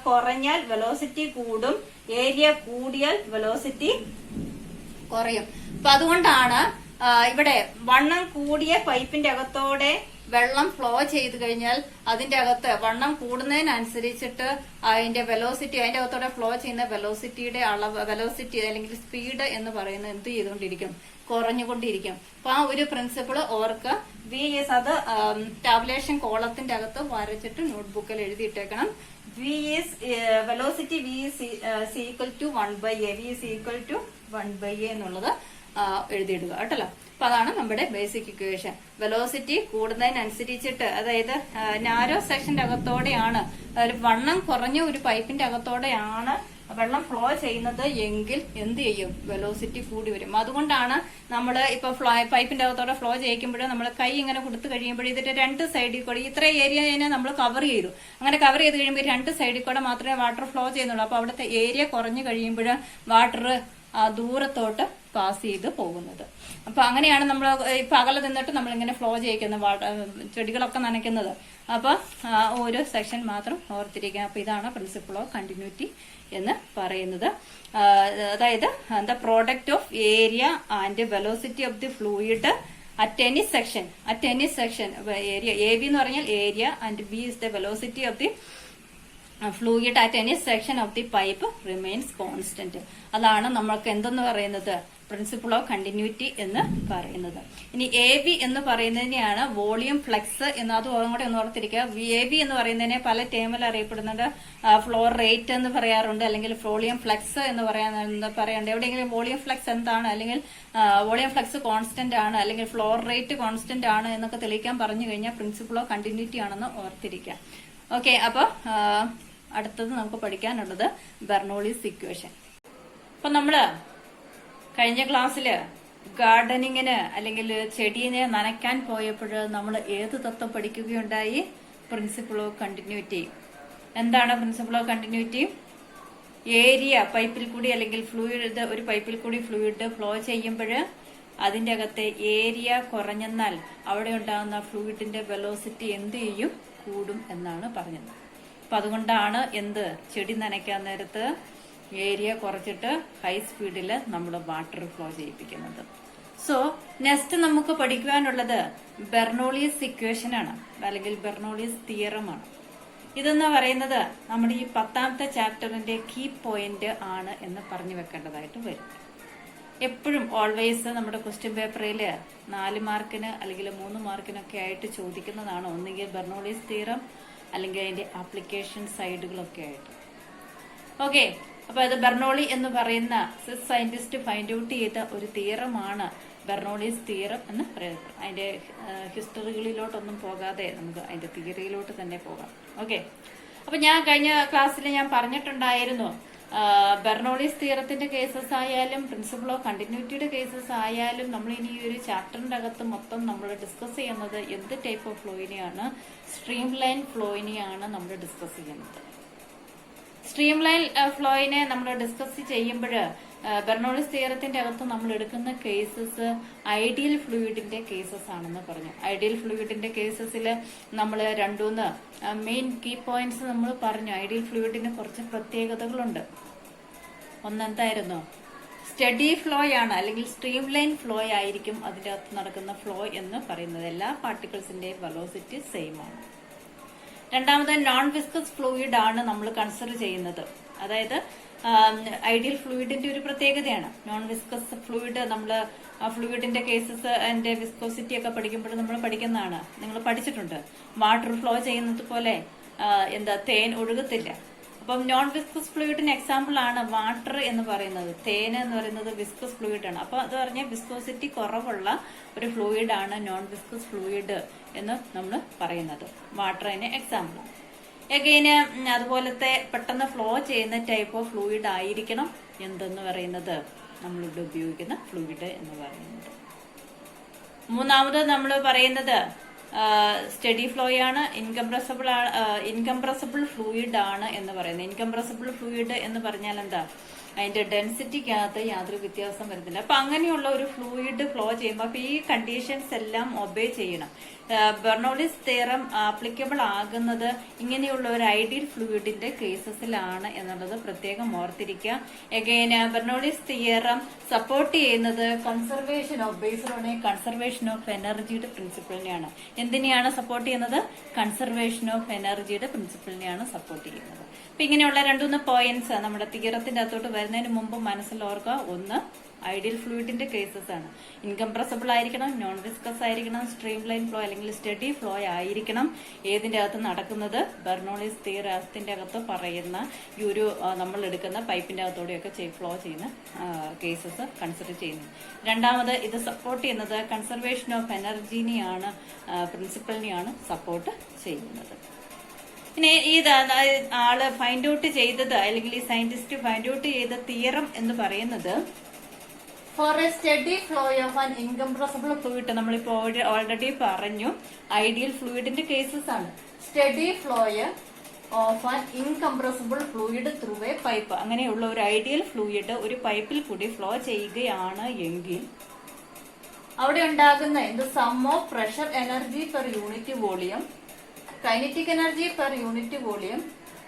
കുറഞ്ഞാൽ വെലോസിറ്റി കൂടും, ഏരിയ കൂടിയാൽ വെലോസിറ്റി കുറയും. അപ്പൊ അതുകൊണ്ടാണ് ഇവിടെ വണ്ണം കൂടിയ പൈപ്പിന്റെ അകത്തോടെ വെള്ളം ഫ്ലോ ചെയ്ത് കഴിഞ്ഞാൽ അതിന്റെ അകത്ത് വണ്ണം കൂടുന്നതിനനുസരിച്ചിട്ട് അതിന്റെ വെലോസിറ്റി, അതിന്റെ അകത്തോടെ ഫ്ലോ ചെയ്യുന്ന വെലോസിറ്റിയുടെ അളവ്, വെലോസിറ്റി അല്ലെങ്കിൽ സ്പീഡ് എന്ന് പറയുന്നത് എന്ത് ചെയ്തുകൊണ്ടിരിക്കും? കുറഞ്ഞുകൊണ്ടിരിക്കും. അപ്പൊ ആ ഒരു പ്രിൻസിപ്പിൾ ഓർക്ക്. V ഈസ്, അത് ടാബുലേഷൻ കോളത്തിന്റെ അകത്ത് വരച്ചിട്ട് നോട്ട്ബുക്കിൽ എഴുതിയിട്ടേക്കണം. Velocity V is equal to 1/a. V is equal to 1/a എന്നുള്ളത് എഴുതിയിടുക കേട്ടല്ലോ. അപ്പൊ അതാണ് നമ്മുടെ ബേസിക് ഇക്വേഷൻ. വെലോസിറ്റി കൂടുന്നതിനനുസരിച്ചിട്ട്, അതായത് നാരോ സെക്ഷന്റെ അകത്തോടെയാണ്, വണ്ണം കുറഞ്ഞ ഒരു പൈപ്പിന്റെ അകത്തോടെയാണ് വെള്ളം ഫ്ലോ ചെയ്യുന്നത് എങ്കിൽ എന്ത് ചെയ്യും? വെലോസിറ്റി കൂടി വരും. അതുകൊണ്ടാണ് നമ്മൾ ഇപ്പൊ പൈപ്പിന്റെ അകത്തോടെ ഫ്ലോ ചെയ്യിക്കുമ്പോൾ നമ്മൾ കൈ ഇങ്ങനെ കൊടുത്തു കഴിയുമ്പോൾ ഇതിന്റെ രണ്ട് സൈഡിൽ കൂടെ ഇത്ര ഏരിയനെ നമ്മൾ കവർ ചെയ്തു. അങ്ങനെ കവർ ചെയ്ത് കഴിയുമ്പോൾ രണ്ട് സൈഡിൽ കൂടെ മാത്രമേ വാട്ടർ ഫ്ലോ ചെയ്യുന്നുള്ളൂ. അപ്പൊ അവിടുത്തെ ഏരിയ കുറഞ്ഞു കഴിയുമ്പോൾ വാട്ടർ ദൂരത്തോട്ട് പാസ് ചെയ്ത് പോകുന്നത്. അപ്പൊ അങ്ങനെയാണ് നമ്മൾ ഇപ്പൊ അകലെ നിന്നിട്ട് നമ്മൾ ഇങ്ങനെ ഫ്ലോ ചെയ്യിക്കുന്നത്, ചെടികളൊക്കെ നനയ്ക്കുന്നത്. അപ്പൊ ഓരോ സെക്ഷൻ മാത്രം ഓർത്തിരിക്കുക. അപ്പൊ ഇതാണ് പ്രിൻസിപ്പിൾ ഓഫ് കണ്ടിന്യൂറ്റി എന്ന് പറയുന്നത്. അതായത് the product of area and velocity of the fluid at any section, area AB എന്ന് പറഞ്ഞാൽ area and B is the velocity of the fluid at any section of the pipe remains constant. അതാണ് നമ്മൾക്ക് എന്തെന്ന് പറയുന്നത്? Principle of continuity എന്ന് പറയുന്നത്. ഇനി AB എന്ന് പറയുന്നതിനെയാണ് വോളിയം ഫ്ലക്സ് എന്ന്, അത് കൂടെ ഒന്ന് ഓർത്തിരിക്കുക. AB എന്ന് പറയുന്നതിനെ പല ടേമിൽ അറിയപ്പെടുന്നുണ്ട്. ഫ്ലോ റേറ്റ് എന്ന് പറയാറുണ്ട്, അല്ലെങ്കിൽ വോളിയം ഫ്ലക്സ് എന്ന് പറയാറുണ്ട്. എവിടെയെങ്കിലും വോളിയം ഫ്ലക്സ് എന്താണ്, അല്ലെങ്കിൽ വോളിയം ഫ്ലക്സ് കോൺസ്റ്റന്റ് ആണ്, അല്ലെങ്കിൽ ഫ്ലോ റേറ്റ് കോൺസ്റ്റന്റ് ആണ് എന്നൊക്കെ തെളിയിക്കാൻ പറഞ്ഞു കഴിഞ്ഞാൽ പ്രിൻസിപ്പിൾ ഓഫ് കണ്ടിന്യൂറ്റി ആണെന്ന് ഓർത്തിരിക്കുക. ഓക്കെ, അപ്പൊ അടുത്തത് നമുക്ക് പഠിക്കാനുള്ളത് ബെർണോളിസ് ഇക്വേഷൻ. അപ്പൊ നമ്മള് കഴിഞ്ഞ ക്ലാസ്സില് ഗാർഡനിങ്ങിന് അല്ലെങ്കിൽ ചെടീനെ നനയ്ക്കാൻ പോയപ്പോൾ നമ്മൾ ഏത് തത്വം പഠിക്കുകയുണ്ടായി? Principle of continuity. എന്താണ് പ്രിൻസിപ്പിൾ ഓഫ് കണ്ടിന്യൂറ്റി? ഏരിയ പൈപ്പിൽ കൂടി അല്ലെങ്കിൽ ഫ്ലൂയിഡ്, ഒരു പൈപ്പിൽ കൂടി ഫ്ലൂയിഡ് ഫ്ലോ ചെയ്യുമ്പോൾ അതിന്റെ അകത്തെ ഏരിയ കുറഞ്ഞെന്നാൽ അവിടെ ഉണ്ടാകുന്ന ഫ്ലൂയിഡിന്റെ വെലോസിറ്റി എന്ത് ചെയ്യും? കൂടും എന്നാണ് പറഞ്ഞത്. അപ്പൊ അതുകൊണ്ടാണ് എന്ത്, ചെടി നനയ്ക്കാൻ നേരത്ത് ഏരിയ കുറച്ചിട്ട് ഹൈ സ്പീഡിൽ നമ്മൾ വാട്ടർ ഫ്ലോ ചെയ്യിപ്പിക്കുന്നത്. സോ നെക്സ്റ്റ് നമുക്ക് പഠിക്കുവാനുള്ളത് ബെർണോളിയസ് ഇക്വേഷൻ ആണ്, അല്ലെങ്കിൽ ബെർണോളിയസ് തിയറം ആണ്. ഇതെന്ന് പറയുന്നത് നമ്മുടെ ഈ 10ാമത്തെ ചാപ്റ്ററിന്റെ കീ പോയിന്റ് ആണ് എന്ന് പറഞ്ഞു വെക്കേണ്ടതായിട്ട് വരും. എപ്പോഴും ഓൾവേസ് നമ്മുടെ ക്വസ്റ്റ്യൻ പേപ്പറിൽ 4 മാർക്കിന് അല്ലെങ്കിൽ 3 മാർക്കിനൊക്കെ ആയിട്ട് ചോദിക്കുന്നതാണ് ഒന്നുകിൽ ബെർണോളിയസ് തിയറം അല്ലെങ്കിൽ അതിന്റെ ആപ്ലിക്കേഷൻ സൈഡുകളൊക്കെ ആയിട്ട്. ഓക്കെ, അപ്പൊ അത് ബെർണോളി എന്ന് പറയുന്ന സ്വിസ് സയന്റിസ്റ്റ് ഫൈൻഡ് ഔട്ട് ചെയ്ത ഒരു തിയറമാണ് ബെർണോളിയസ് തിയറം എന്ന് പറയുന്നത്. അതിന്റെ ഹിസ്റ്ററികളിലോട്ടൊന്നും പോകാതെ നമുക്ക് അതിന്റെ തിയറിയിലോട്ട് തന്നെ പോകാം. ഓക്കെ, അപ്പൊ ഞാൻ കഴിഞ്ഞ ക്ലാസ്സിൽ ഞാൻ പറഞ്ഞിട്ടുണ്ടായിരുന്നു, ബെർണോളിയസ് തിയറത്തിന്റെ കേസസ് ആയാലും പ്രിൻസിപ്പിൾ ഓഫ് കണ്ടിന്യൂറ്റിയുടെ കേസസ് ആയാലും നമ്മൾ ഇനി ഈ ഒരു ചാപ്റ്ററിന്റെ അകത്ത് മൊത്തം നമ്മൾ ഡിസ്കസ് ചെയ്യുന്നത് എന്ത് ടൈപ്പ് ഓഫ് ഫ്ലോയിനെയാണ്? സ്ട്രീം ലൈൻ ഫ്ലോയിനെയാണ് നമ്മൾ ഡിസ്കസ് ചെയ്യുന്നത്. സ്ട്രീം ലൈൻ ഫ്ലോയിനെ നമ്മൾ ഡിസ്കസ് ചെയ്യുമ്പോൾ ബെർണോളിയസ് തിയറത്തിന്റെ അകത്ത് നമ്മൾ എടുക്കുന്ന കേസസ് ഐഡിയൽ ഫ്ലൂയിഡിന്റെ കേസസ് ആണെന്ന് പറഞ്ഞു. ഐഡിയൽ ഫ്ലൂയിഡിന്റെ കേസസിൽ നമ്മൾ 2-3 മെയിൻ കീ പോയിന്റ്സ് നമ്മൾ പറഞ്ഞു. ഐഡിയൽ ഫ്ലൂയിഡിന് കുറച്ച് പ്രത്യേകതകളുണ്ട്. ഒന്നെന്തായിരുന്നു? സ്റ്റഡി ഫ്ലോ ആണ്, അല്ലെങ്കിൽ സ്ട്രീം ലൈൻ ഫ്ലോ ആയിരിക്കും അതിന്റെ അകത്ത് നടക്കുന്ന ഫ്ലോ എന്ന് പറയുന്നത്. എല്ലാ പാർട്ടിക്കിൾസിന്റെയും വെലോസിറ്റി സെയിം ആണ്. രണ്ടാമത് നോൺ വിസ്കസ് ഫ്ലൂയിഡ് ആണ് നമ്മൾ കൺസിഡർ ചെയ്യുന്നത്. അതായത് ഐഡിയൽ ഫ്ലൂയിഡിന്റെ ഒരു പ്രത്യേകതയാണ് നോൺ വിസ്കസ് ഫ്ലൂയിഡ്. നമ്മൾ ആ ഫ്ലൂയിഡിന്റെ കേസസ് അതിന്റെ വിസ്കോസിറ്റി ഒക്കെ പഠിക്കുമ്പോൾ നമ്മൾ പഠിക്കുന്നതാണ്, നിങ്ങൾ പഠിച്ചിട്ടുണ്ട്. വാട്ടർ ഫ്ലോ ചെയ്യുന്നത് പോലെ തേൻ ഒഴുകത്തില്ല. അപ്പം നോൺ വിസ്കസ് ഫ്ലൂയിഡിന് എക്സാമ്പിൾ ആണ് വാട്ടർ എന്ന് പറയുന്നത്. തേൻ എന്ന് പറയുന്നത് വിസ്കസ് ഫ്ലൂയിഡ് ആണ്. അപ്പൊ അത് പറഞ്ഞാൽ വിസ്കോസിറ്റി കുറവുള്ള ഒരു ഫ്ലൂയിഡ് ആണ് നോൺ വിസ്കസ് ഫ്ലൂയിഡ് എന്ന് നമ്മൾ പറയുന്നത്. വാട്ടറിന് എക്സാമ്പിൾ. എഗെയിന് അതുപോലത്തെ പെട്ടെന്ന് ഫ്ലോ ചെയ്യുന്ന ടൈപ്പ് ഓഫ് ഫ്ലൂയിഡ് ആയിരിക്കണം എന്തെന്ന് പറയുന്നത് നമ്മളിവിടെ ഉപയോഗിക്കുന്ന ഫ്ലൂയിഡ് എന്ന് പറയുന്നത്. മൂന്നാമത് നമ്മൾ പറയുന്നത് സ്റ്റഡി ഫ്ലോ ആണ്. ഇൻകംപ്രസിബിൾ ഫ്ലൂയിഡ് ആണ് എന്ന് പറയുന്നത്. ഇൻകംപ്രസിബിൾ ഫ്ലൂയിഡ് എന്ന് പറഞ്ഞാൽ എന്താ, അതിന്റെ ഡെൻസിറ്റിക്കകത്ത് യാതൊരു വ്യത്യാസം വരുന്നില്ല. അപ്പൊ അങ്ങനെയുള്ള ഒരു ഫ്ലൂയിഡ് ഫ്ലോ ചെയ്യുമ്പോൾ അപ്പൊ ഈ കണ്ടീഷൻസ് എല്ലാം ഒബേ ചെയ്യണം. ബെർണോളിസ് തിയറം ആപ്ലിക്കബിൾ ആകുന്നത് ഇങ്ങനെയുള്ള ഒരു ഐഡിയൽ ഫ്ലൂയിഡിന്റെ കേസസിലാണ് എന്നുള്ളത് പ്രത്യേകം ഓർത്തിരിക്കുക. എഗെയിൻ ബെർണോളിസ് തിയറം സപ്പോർട്ട് ചെയ്യുന്നത് conservation of based on conservation of എനർജിയുടെ പ്രിൻസിപ്പിളിനെയാണ്. എന്തിനെയാണ് സപ്പോർട്ട് ചെയ്യുന്നത്? കൺസർവേഷൻ ഓഫ് എനർജിയുടെ പ്രിൻസിപ്പിളിനെയാണ് സപ്പോർട്ട് ചെയ്യുന്നത്. അപ്പൊ ഇങ്ങനെയുള്ള രണ്ടുമൂന്ന് പോയിന്റ്സ് നമ്മുടെ തിയറത്തിന്റെ അകത്തോട്ട് വരുന്നതിന് മുമ്പ് മനസ്സിൽ ഓർക്കുക. ഒന്ന്, ഐഡിയൽ ഫ്ലൂയിഡിന്റെ കേസസ് ആണ്. ഇൻകംപ്രസിബിൾ ആയിരിക്കണം, നോൺ വിസ്കസ് ആയിരിക്കണം, സ്ട്രീം ലൈൻ ഫ്ലോ അല്ലെങ്കിൽ സ്റ്റഡി ഫ്ലോ ആയിരിക്കണം. ഏതിന്റെ അകത്ത് നടക്കുന്നത്? ബെർണോളിസ് തിയറത്തിന്റെ അകത്ത് പറയുന്ന ഈ ഒരു നമ്മൾ എടുക്കുന്ന പൈപ്പിന്റെ അകത്തോടെയൊക്കെ ഫ്ലോ ചെയ്യുന്ന കേസസ് കൺസിഡർ ചെയ്യുന്നു. രണ്ടാമത്, ഇത് സപ്പോർട്ട് ചെയ്യുന്നത് കൺസർവേഷൻ ഓഫ് എനർജിനെയാണ്, പ്രിൻസിപ്പളിനെയാണ് സപ്പോർട്ട് ചെയ്യുന്നത്. പിന്നെ ഈ ആള് ഫൈൻഡ് ഔട്ട് ചെയ്തത് അല്ലെങ്കിൽ ഈ സയന്റിസ്റ്റ് ഫൈൻഡ് ഔട്ട് ചെയ്ത തിയറം എന്ന് പറയുന്നത് for a steady flow of an incompressible fluid. നമ്മളിപ്പോ ഓൾറെഡി പറഞ്ഞു, ഐഡിയൽ ഫ്ലൂയിഡിന്റെ കേസസ് ആണ്. Steady flow of an incompressible fluid through a pipe. അങ്ങനെയുള്ള ഒരു ഐഡിയൽ ഫ്ലൂയിഡ് ഒരു പൈപ്പിൽ കൂടി ഫ്ലോ ചെയ്യുകയാണ് എങ്കിൽ അവിടെ ഉണ്ടാകുന്ന sum of pressure energy per unit volume, kinetic energy per unit volume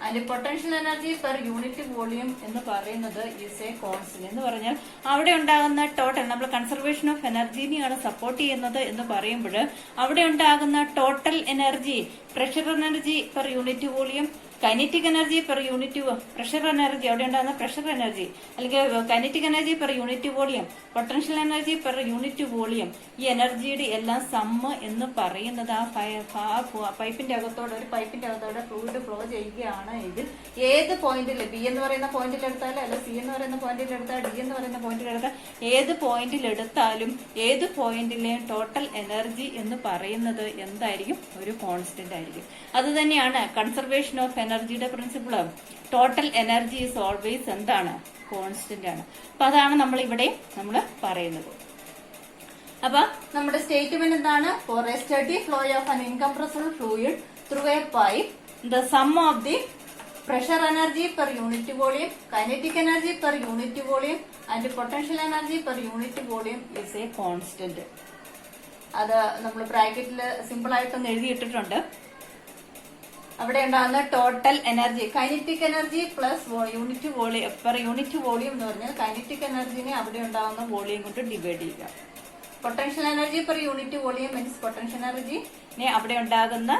and potential energy per unit volume എന്ന് പറയുന്നത് ഈസ് എ കോൺസ്റ്റന്റ്. എന്ന് പറഞ്ഞാൽ അവിടെ ഉണ്ടാകുന്ന ടോട്ടൽ, നമ്മൾ കൺസർവേഷൻ ഓഫ് എനർജിനെയാണ് സപ്പോർട്ട് ചെയ്യുന്നത് എന്ന് പറയുമ്പോൾ അവിടെ ഉണ്ടാകുന്ന total energy, pressure energy per unit volume, kinetic energy per unit pressure energy, അവിടെ ഉണ്ടാകുന്ന പ്രഷർ എനർജി അല്ലെങ്കിൽ kinetic energy per unit volume, potential energy per unit volume, ഈ എനർജിയുടെ എല്ലാം സമ്മ് എന്ന് പറയുന്നത് ആ പൈപ്പിന്റെ അകത്തോടെ, ഒരു പൈപ്പിന്റെ അകത്തോടെ ഫ്ലൂയിഡ് ഫ്ലോ ചെയ്യുകയാണ് എങ്കിൽ ഏത് പോയിന്റിൽ, ബി എന്ന് പറയുന്ന പോയിന്റിൽ എടുത്താലും അല്ല സി എന്ന് പറയുന്ന പോയിന്റിൽ എടുത്താൽ ഡി എന്ന് പറയുന്ന പോയിന്റിൽ എടുത്താൽ ഏത് പോയിന്റിൽ എടുത്താലും ഏത് പോയിന്റിലെയും ടോട്ടൽ എനർജി എന്ന് പറയുന്നത് എന്തായിരിക്കും? ഒരു കോൺസ്റ്റന്റ് ആയിരിക്കും. അത് തന്നെയാണ് കൺസർവേഷൻ ഓഫ് എനർജിയുടെ principle. Total energy is always എന്താണ്? കോൺസ്റ്റന്റ് ആണ്. അപ്പൊ അതാണ് നമ്മൾ ഇവിടെ പറയുന്നത്. അപ്പൊ നമ്മുടെ സ്റ്റേറ്റ്മെന്റ് എന്താണ്? For a steady flow of an incompressible fluid through a pipe, the sum of the pressure energy per unit volume, kinetic energy per unit volume and potential energy per unit volume is a constant. അത് നമ്മൾ ബ്രാക്കറ്റിൽ simple ആയിട്ടൊന്ന് എഴുതിയിട്ടിട്ടുണ്ട്. അവിടെ ഉണ്ടാകുന്ന total energy, kinetic energy plus unit volume per unit volume എന്ന് പറഞ്ഞാൽ kinetic എനർജിനെ അവിടെ ഉണ്ടാകുന്ന വോളിയം കൊണ്ട് ഡിവൈഡ് ചെയ്യുക. Potential energy per unit volume means potential എനർജിനെ അവിടെ ഉണ്ടാകുന്ന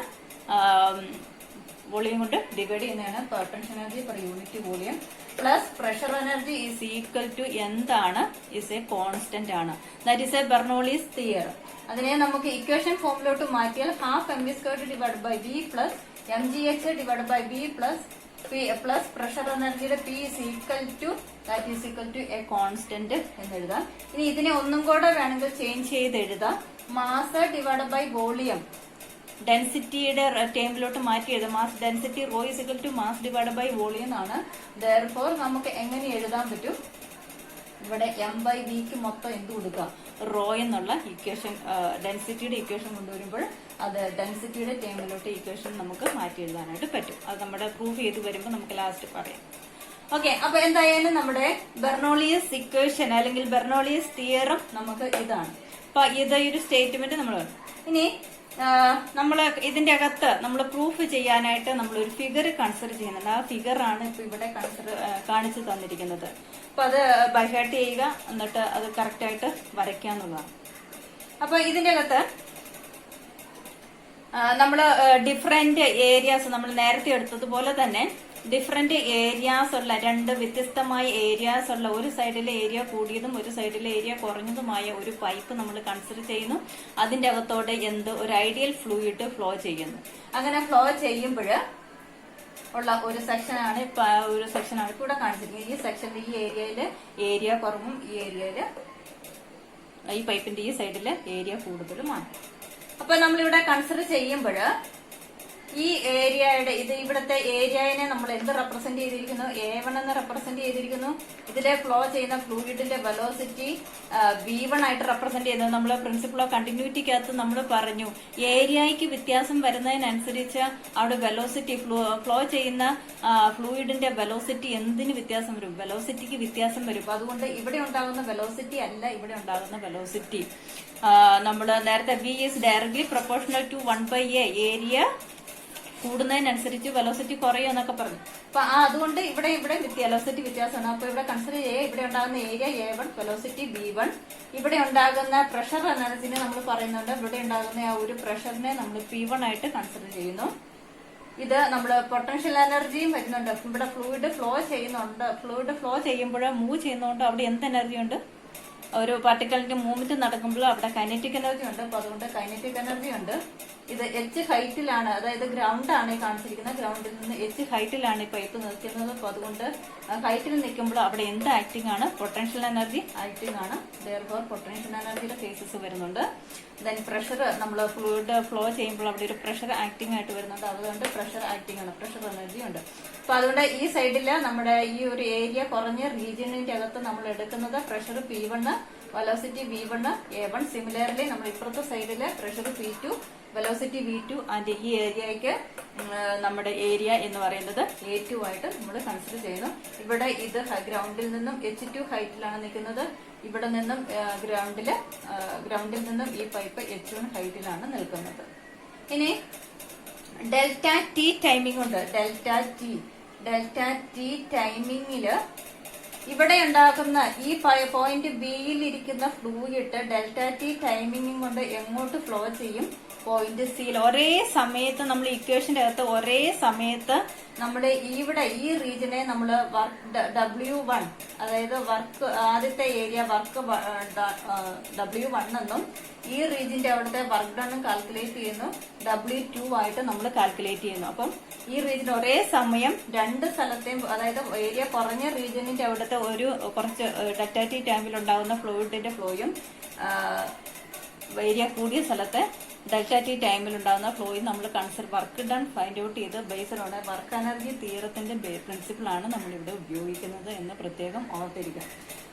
വോളിയം കൊണ്ട് ഡിവൈഡ് ചെയ്യുന്നതാണ് potential energy per unit volume plus pressure energy is equal to എന്താണ്? ഈസ് എ കോൺസ്റ്റന്റ് ആണ്. That is a Bernoulli's theorem. അതിനെ നമുക്ക് ഇക്വേഷൻ ഫോമിലോട്ട് മാറ്റിയാൽ half M V squared divide by V plus M G H divide by B plus pressure എനർജിയുടെ P is equal to that is equal to A constant എന്ന് എഴുതാം. ഇനി ഇതിനെ ഒന്നും കൂടെ വേണമെങ്കിൽ ചേഞ്ച് ചെയ്ത് എഴുതാം. മാസ് ഡിവൈഡ് ബൈ വോളിയം, ഡെൻസിറ്റിയുടെ ടേമിലോട്ട് മാറ്റി എഴുതാം. Mass density rho is equal to mass divide by volume എന്നാണ്. ദെയർഫോർ നമുക്ക് എങ്ങനെ എഴുതാൻ പറ്റും? ഇവിടെ എം ബൈ വിക്ക് മൊത്തം എന്ത് കൊടുക്കാം? റോ എന്നുള്ള ഇക്വേഷൻ, ഡെൻസിറ്റിയുടെ ഇക്വേഷൻ കൊണ്ടുവരുമ്പോൾ അത് ഡെൻസിറ്റിയുടെ ടേമിലോട്ട് ഇക്വേഷൻ നമുക്ക് മാറ്റി എഴുതാനായിട്ട് പറ്റും. അത് നമ്മുടെ പ്രൂഫ് ചെയ്ത് വരുമ്പോൾ നമുക്ക് ലാസ്റ്റ് പറയാം. ഓക്കെ, അപ്പൊ എന്തായാലും നമ്മുടെ ബെർണോളിയസ് ഇക്വേഷൻ അല്ലെങ്കിൽ ബെർണോളിയസ് തിയറം നമുക്ക് ഇതാണ്. അപ്പൊ ഇത് ഒരു സ്റ്റേറ്റ്മെന്റ് നമ്മൾ ഇനി നമ്മള് ഇതിന്റെ അകത്ത് നമ്മൾ പ്രൂഫ് ചെയ്യാനായിട്ട് നമ്മൾ ഒരു ഫിഗർ കൺസിഡർ ചെയ്യുന്നുണ്ട്. ആ ഫിഗർ ആണ് ഇപ്പൊ ഇവിടെ കാണിച്ചു തന്നിരിക്കുന്നത്. അപ്പൊ അത് ബൈഹാർട്ട് ചെയ്യുക, എന്നിട്ട് അത് കറക്റ്റ് ആയിട്ട് വരയ്ക്കുക എന്നുള്ളതാണ്. അപ്പൊ ഇതിന്റെ അകത്ത് നമ്മള് ഡിഫറെന്റ് ഏരിയാസ് നമ്മൾ നേരത്തെ എടുത്തതുപോലെ തന്നെ ഡിഫറെന്റ് ഏരിയാസ് ഉള്ള രണ്ട് വ്യത്യസ്തമായ ഏരിയാസ് ഉള്ള ഒരു സൈഡിലെ ഏരിയ കൂടിയതും ഒരു സൈഡിലെ ഏരിയ കുറഞ്ഞതുമായ ഒരു പൈപ്പ് നമ്മൾ കൺസിഡർ ചെയ്യുന്നു. അതിന്റെ അകത്തോടെ ഒരു ഐഡിയൽ ഫ്ലൂയിഡ് ഫ്ലോ ചെയ്യുന്നു. അങ്ങനെ ഫ്ലോ ചെയ്യുമ്പോൾ ഉള്ള ഒരു സെക്ഷനാണ് ഇവിടെ കാണിച്ചിരിക്കുന്നത്. ഈ സെക്ഷനിൽ ഈ ഏരിയയില് ഏരിയ കുറവും ഈ ഏരിയയില് ഈ പൈപ്പിന്റെ ഈ സൈഡില് ഏരിയ കൂടുതലുമാണ്. അപ്പൊ നമ്മളിവിടെ കൺസിഡർ ചെയ്യുമ്പോൾ ഈ ഏരിയയുടെ ഇവിടുത്തെ ഏരിയനെ നമ്മൾ എന്ത് റെപ്രസെന്റ് ചെയ്തിരിക്കുന്നു? A1 എന്ന് റെപ്രസെന്റ് ചെയ്തിരിക്കുന്നു. ഇതിലെ ഫ്ലോ ചെയ്യുന്ന ഫ്ലൂയിഡിന്റെ വെലോസിറ്റി V1 ആയിട്ട് റെപ്രസെന്റ് ചെയ്യുന്നത്. നമ്മൾ പ്രിൻസിപ്പിൾ ഓഫ് കണ്ടിന്യൂറ്റിക്കകത്ത് നമ്മൾ പറഞ്ഞു ഏരിയയ്ക്ക് വ്യത്യാസം വരുന്നതിനനുസരിച്ച് അവിടെ വെലോസിറ്റി ഫ്ലോ ചെയ്യുന്ന ഫ്ലൂയിഡിന്റെ വെലോസിറ്റി എന്തിന് വ്യത്യാസം വരും? വെലോസിറ്റിക്ക് വ്യത്യാസം വരും. അതുകൊണ്ട് ഇവിടെ ഉണ്ടാകുന്ന വെലോസിറ്റി അല്ല ഇവിടെ ഉണ്ടാകുന്ന വെലോസിറ്റി. നമ്മൾ നേരത്തെ V is directly proportional to 1/A. Area കൂടുന്നതിനനുസരിച്ച് വെലോസിറ്റി കുറയും എന്നൊക്കെ പറഞ്ഞു. അപ്പൊ അതുകൊണ്ട് ഇവിടെ വെലോസിറ്റി വ്യത്യാസമാണ്. അപ്പൊ ഇവിടെ കൺസിഡർ ചെയ്യുക ഇവിടെ ഉണ്ടാകുന്ന ഏരിയ A1, വെലോസിറ്റി V1. ഇവിടെ ഉണ്ടാകുന്ന പ്രഷർ എനർജിനെ നമ്മൾ പറയുന്നുണ്ട്. ഇവിടെ ഉണ്ടാകുന്ന ആ ഒരു പ്രഷറിനെ നമ്മൾ P1 ആയിട്ട് കൺസിഡർ ചെയ്യുന്നു. ഇത് നമ്മൾ പൊട്ടൻഷ്യൽ എനർജിയും വരുന്നുണ്ട്. ഇവിടെ ഫ്ലൂയിഡ് ഫ്ലോ ചെയ്യുന്നുണ്ട്. ഫ്ലൂയിഡ് ഫ്ലോ ചെയ്യുമ്പോൾ മൂവ് ചെയ്യുന്നതുകൊണ്ട് അവിടെ എന്ത് എനർജി ഉണ്ട്? ഒരു പാർട്ടിക്കലിന്റെ മൂവ്മെന്റ് നടക്കുമ്പോൾ അവിടെ കൈനറ്റിക് എനർജി ഉണ്ട്. അപ്പൊ അതുകൊണ്ട് കൈനറ്റിക് എനർജി ഉണ്ട്. ഇത് H ഹൈറ്റിലാണ്, അതായത് ഗ്രൗണ്ട് ആണ് കാണിച്ചിരിക്കുന്നത്. ഗ്രൗണ്ടിൽ നിന്ന് H ഹൈറ്റിലാണ് ഈ പൈപ്പ് നിൽക്കുന്നത്. അപ്പൊ അതുകൊണ്ട് ഹൈറ്റിൽ നിൽക്കുമ്പോൾ അവിടെ എന്ത് ആക്ടിംഗ് ആണ്? പൊട്ടൻഷ്യൽ എനർജി ആക്ടിംഗ് ആണ്. ദെയർഫോർ പൊട്ടൻഷ്യൽ എനർജിയുടെ കേസസ് വരുന്നുണ്ട്. ദെൻ പ്രഷർ, നമ്മൾ ഫ്ലൂയിഡ് ഫ്ലോ ചെയ്യുമ്പോൾ അവിടെ ഒരു പ്രഷർ ആക്ടിംഗ് ആയിട്ട് വരുന്നുണ്ട്. അതുകൊണ്ട് പ്രഷർ ആക്ടിംഗ് ആണ്, പ്രഷർ എനർജി ഉണ്ട്. അപ്പൊ അതുകൊണ്ട് ഈ സൈഡില് നമ്മുടെ ഈ ഒരു ഏരിയ കുറഞ്ഞ റീജിയനിന്റെ അകത്ത് നമ്മൾ എടുക്കുന്നത് pressure P1, velocity V1, A1. Similarly നമ്മൾ ഇപ്പുറത്തെ സൈഡില് pressure P2, velocity V2 and ഈ ഏരിയയ്ക്ക് നമ്മുടെ ഏരിയ എന്ന് പറയുന്നത് A2 ആയിട്ട് നമ്മൾ കൺസിഡർ ചെയ്യുന്നു. ഇവിടെ ഇത് ഗ്രൗണ്ടിൽ നിന്നും H2 ഹൈറ്റിലാണ് നിൽക്കുന്നത്. ഇവിടെ നിന്നും ഗ്രൗണ്ടിൽ നിന്നും ഈ പൈപ്പ് H1 ഹൈറ്റിലാണ് നിൽക്കുന്നത്. ഇനി ഡെൽറ്റ ടി ടൈമിംഗ് ഉണ്ട്. ഡെൽറ്റ ടി ടൈമിങ്ങില് ഇവിടെ ഉണ്ടാക്കുന്ന ഈ പോയിന്റ് ബിയിൽ ഇരിക്കുന്ന ഫ്ലൂയിഡ് ഡെൽറ്റ ടി ടൈമിംഗ് കൊണ്ട് എങ്ങോട്ട് ഫ്ലോ ചെയ്യും? പോയിന്റ് സിയിൽ. ഒരേ സമയത്ത് നമ്മൾ ഇക്വേഷന്റെ അകത്ത് ഒരേ സമയത്ത് നമ്മുടെ ഇവിടെ ഈ റീജിയനെ നമ്മൾ W1, അതായത് വർക്ക് ആദ്യത്തെ ഏരിയ വർക്ക് W1 എന്നും ഈ റീജിയന്റെ അവിടുത്തെ വർക്ക് ഡണ്ണും കാൽക്കുലേറ്റ് ചെയ്യുന്നു. W2 ആയിട്ട് നമ്മൾ കാൽക്കുലേറ്റ് ചെയ്യുന്നു. അപ്പം ഈ റീജിയൻ ഒരേ സമയം രണ്ട് സ്ഥലത്തെയും, അതായത് ഏരിയ കുറഞ്ഞ റീജിയനിന്റെ അവിടുത്തെ കുറച്ച് ഡെൽറ്റ ടി ടൈമിൽ ഉണ്ടാകുന്ന ഫ്ലൂയിഡിന്റെ ഫ്ലോയും ഏരിയ കൂടിയ സ്ഥലത്തെ ഡെൽറ്റ ടി ടൈമിൽ ഉണ്ടാകുന്ന ഫ്ലോയും നമ്മൾ വർക്ക് ഡൺ ഫൈൻഡ് ഔട്ട് ചെയ്ത് ബേസ്ഡ് ഓൺ വർക്ക് എനർജി തിയറത്തിന്റെ പ്രിൻസിപ്പിൾ ആണ് നമ്മൾ ഇവിടെ ഉപയോഗിക്കുന്നത് എന്ന് പ്രത്യേകം ഓർത്തിരിക്കും.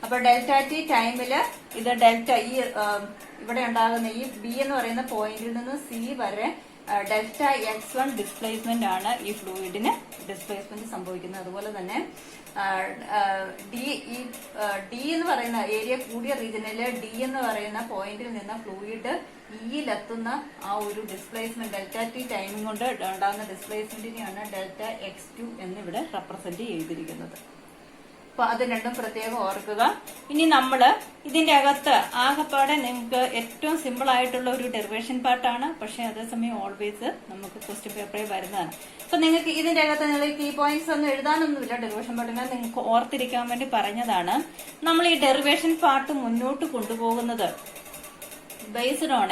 അപ്പൊ ഡെൽറ്റ ടി ടൈമില് ഇത് ഇവിടെ ഉണ്ടാകുന്ന ഈ ബി എന്ന് പറയുന്ന പോയിന്റിൽ നിന്ന് സി വരെ ഡെൽറ്റ X1 ഡിസ്പ്ലേസ്മെന്റ് ആണ് ഈ ഫ്ലൂയിഡിന് ഡിസ്പ്ലേസ്മെന്റ് സംഭവിക്കുന്നത്. അതുപോലെ തന്നെ ഡി എന്ന് പറയുന്ന ഏരിയ കൂടിയ റീജിയനില് ഡി എന്ന് പറയുന്ന പോയിന്റിൽ നിന്ന് ഫ്ലൂയിഡ് ഇയിലെത്തുന്ന ആ ഒരു ഡിസ്പ്ലേസ്മെന്റ് ഡെൽറ്റ ടി ടൈമിംഗ് കൊണ്ട് ഉണ്ടാകുന്ന ഡിസ്പ്ലേസ്മെന്റിനെയാണ് ഡെൽറ്റ X2 എന്നിവിടെ റെപ്രസെന്റ് ചെയ്തിരിക്കുന്നത്. അപ്പൊ അത് രണ്ടും പ്രത്യേകം ഓർക്കുക. ഇനി നമ്മള് ഇതിന്റെ അകത്ത് ആകെപ്പാടെ നിങ്ങൾക്ക് ഏറ്റവും സിമ്പിൾ ആയിട്ടുള്ള ഒരു ഡെറിവേഷൻ പാർട്ടാണ്. പക്ഷെ അതേസമയം ഓൾവേസ് നമുക്ക് ക്വസ്റ്റ്യൻ പേപ്പറിൽ വരുന്നതാണ്. അപ്പൊ നിങ്ങൾക്ക് ഇതിന്റെ അകത്ത് നിങ്ങൾക്ക് ഈ പോയിന്റ്സ് ഒന്നും എഴുതാനൊന്നുമില്ല. ഡെറിവേഷൻ പാർട്ടിനെ നിങ്ങൾക്ക് ഓർത്തിരിക്കാൻ വേണ്ടി പറഞ്ഞതാണ്. നമ്മൾ ഈ ഡെറിവേഷൻ പാർട്ട് മുന്നോട്ട് കൊണ്ടുപോകുന്നത് ബേസ്ഡ് ഓൺ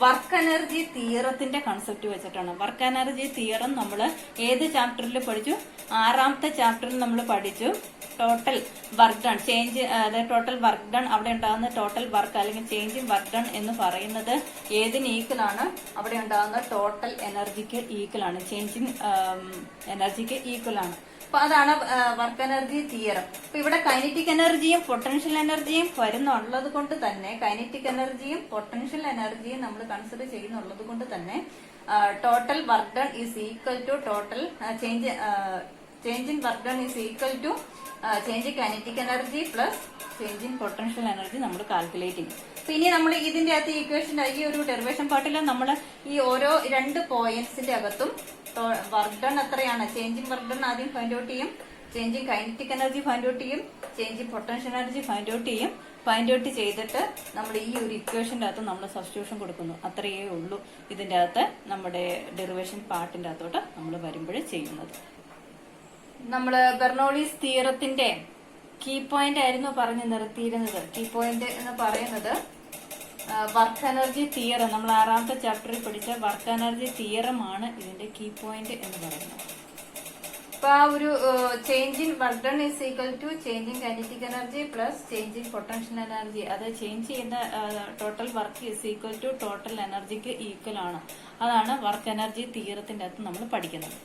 വർക്ക് എനർജി തിയറത്തിന്റെ കൺസെപ്റ്റ് വെച്ചിട്ടാണ്. വർക്ക് എനർജി തിയറം നമ്മൾ ഏത് ചാപ്റ്ററിൽ പഠിച്ചു? 6ാമത്തെ ചാപ്റ്ററിൽ നമ്മൾ പഠിച്ചു. ടോട്ടൽ വർക്ക് ഡൺ അതായത് ടോട്ടൽ വർക്ക് ഡൺ, അവിടെ ഉണ്ടാകുന്ന ടോട്ടൽ വർക്ക് അല്ലെങ്കിൽ ചേഞ്ച് ഇൻ വർക്ക് ഡൺ എന്ന് പറയുന്നത് ഏതിന് ഈക്വൽ ആണ്? അവിടെ ഉണ്ടാകുന്ന ടോട്ടൽ എനർജിക്ക് ഈക്വൽ ആണ്, ചേഞ്ച് ഇൻ എനർജിക്ക് ഈക്വൽ ആണ്. അപ്പൊ അതാണ് വർക്ക് എനർജി തിയറം. അപ്പൊ ഇവിടെ കൈനറ്റിക് എനർജിയും പൊട്ടൻഷ്യൽ എനർജിയും വരുന്നുള്ളത് കൊണ്ട് തന്നെ കൈനറ്റിക് എനർജിയും പൊട്ടൻഷ്യൽ എനർജിയും നമ്മൾ കൺസിഡർ ചെയ്യുന്നുള്ളത് കൊണ്ട് തന്നെ total work done is equal to total change in work done is equal to change in kinetic energy plus change in potential energy നമ്മൾ കാൽക്കുലേറ്റ് ചെയ്യും. പിന്നെ നമ്മൾ ഇതിന്റെ അകത്ത് ഈക്വേഷന്റെ ഈ ഒരു ഡെറിവേഷൻ പാർട്ടിൽ നമ്മൾ ഈ ഓരോ 2 പോയിന്റ്സിന്റെ അകത്തും വർക്ക് ഡൺ എത്രയാണ്, ചേഞ്ച് ഇൻ വർക്ക് ഡൺ ആദ്യം ഫൈൻഡ് ഔട്ട് ചെയ്യും. Change in kinetic energy find out ചെയ്യും, change in potential energy find out ചെയ്യും. ഫൈൻഡ് ഔട്ട് ചെയ്തിട്ട് നമ്മൾ ഈ ഒരു ഇക്വേഷന്റെ അകത്ത് നമ്മൾ സബ്സ്റ്റിറ്റ്യൂഷൻ കൊടുക്കുന്നു. അത്രയേ ഉള്ളൂ ഇതിന്റെ അകത്ത് നമ്മുടെ ഡെറിവേഷൻ പാർട്ടിന്റെ അകത്തോട്ട് നമ്മൾ വരുമ്പോൾ ചെയ്യുന്നത്. നമ്മള് ബെർണോളീസ് തിയറത്തിന്റെ കീ പോയിന്റ് ആയിരുന്നു പറഞ്ഞു നിർത്തിയിരുന്നത്. കീ പോയിന്റ് എന്ന് പറയുന്നത് വർക്ക് എനർജി തിയറം, നമ്മൾ 6ാമത്തെ ചാപ്റ്ററിൽ പഠിച്ച വർക്ക് എനർജി തിയറമാണ് ഇതിന്റെ കീ പോയിന്റ് എന്ന് പറയുന്നത്. അപ്പൊ ആ ഒരു change in work done is equal to change in kinetic energy plus change in potential energy. അത് ചേഞ്ച് ചെയ്യുന്ന total work is equal to total എനർജിക്ക് ഈക്വൽ ആണ്. അതാണ് വർക്ക് എനർജി തിയറത്തിന്റെ അകത്ത് നമ്മൾ പഠിക്കുന്നത്.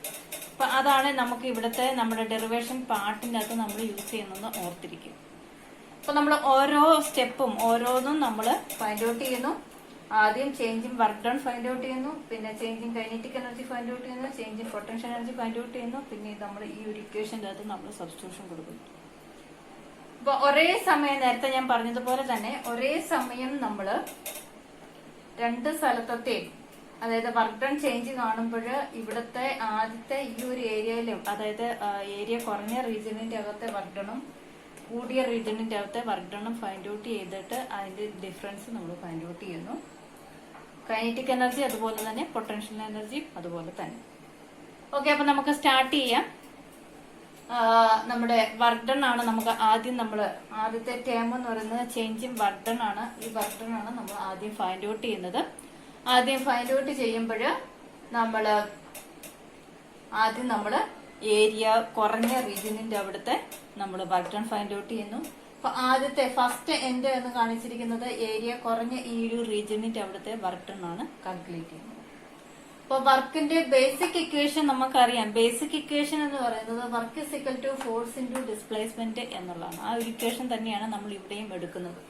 അപ്പൊ അതാണ് നമുക്ക് ഇവിടുത്തെ നമ്മുടെ ഡെറിവേഷൻ പാർട്ടിന്റെ അകത്ത് നമ്മൾ യൂസ് ചെയ്യുന്നത് ഓർത്തിരിക്കും. അപ്പൊ നമ്മൾ ഓരോ സ്റ്റെപ്പും ഓരോന്നും നമ്മൾ ഫൈൻഡ് ഔട്ട് ചെയ്യുന്നു. ആദ്യം change in work done find out ചെയ്യുന്നു, പിന്നെ change in kinetic energy find out ചെയ്യുന്നു, change in potential energy find out ചെയ്യുന്നു, പിന്നെ നമ്മൾ ഈ ഒരു ഇക്വേഷന്റെ അകത്ത് നമ്മൾ സബ്സ്റ്റിറ്റ്യൂഷൻ കൊടുക്കുന്നു. അപ്പൊ ഒരേ സമയം നേരത്തെ ഞാൻ പറഞ്ഞതുപോലെ തന്നെ ഒരേ സമയം നമ്മൾ രണ്ട് സ്ഥലത്തെയും, അതായത് വർക്ക് ഡൺ ചേഞ്ച് കാണുമ്പോൾ ഇവിടുത്തെ ആദ്യത്തെ ഈ ഒരു ഏരിയയിലും, അതായത് ഏരിയ കുറഞ്ഞ റീജിയനിന്റെ അകത്തെ വർക്ക് ഡണും കൂടിയ റീജിയനിന്റെ അകത്തെ വർക്ക് ഡണും ഫൈൻഡ് ഔട്ട് ചെയ്തിട്ട് അതിന്റെ ഡിഫറൻസ് നമ്മൾ ഫൈൻഡ് ഔട്ട് ചെയ്യുന്നു. കൈനറ്റിക് എനർജി അതുപോലെ തന്നെ പൊട്ടൻഷ്യൽ എനർജി അതുപോലെ തന്നെ. ഓക്കെ, അപ്പൊ നമുക്ക് സ്റ്റാർട്ട് ചെയ്യാം. നമ്മുടെ വർക്ക് ഡൺ ആണ് നമുക്ക് ആദ്യം ആദ്യത്തെ ടേം എന്ന് പറയുന്നത് ചേഞ്ച് ഇൻ വർക്ക് ഡൺ ആണ്. ഈ വർക്ക് ഡൺ ആണ് നമ്മൾ ആദ്യം ഫൈൻഡ് ഔട്ട് ചെയ്യുന്നത്. ആദ്യം ഫൈൻഡ് ഔട്ട് ചെയ്യുമ്പോൾ ആദ്യം നമ്മള് ഏരിയ കുറഞ്ഞ റീജിയനിന്റെ അവിടുത്തെ നമ്മൾ വർക്ക് ഡൺ ഫൈൻഡ് ഔട്ട് ചെയ്യുന്നു. അപ്പൊ ആദ്യത്തെ ഫസ്റ്റ് എൻഡ് എന്ന് കാണിച്ചിരിക്കുന്നത് ഏരിയ കുറഞ്ഞ ഈ ഒരു റീജിയനിന്റെ അവിടുത്തെ വർക്ക് ഡൺ ആണ് കാൽക്കുലേറ്റ് ചെയ്യുന്നത്. അപ്പൊ വർക്കിന്റെ ബേസിക് ഇക്വേഷൻ നമുക്കറിയാം. ബേസിക് ഇക്വേഷൻ എന്ന് പറയുന്നത് work is equal to force into displacement എന്നുള്ളതാണ്. ആ ഒരു ഇക്വേഷൻ തന്നെയാണ് നമ്മൾ ഇവിടെയും എടുക്കുന്നത്.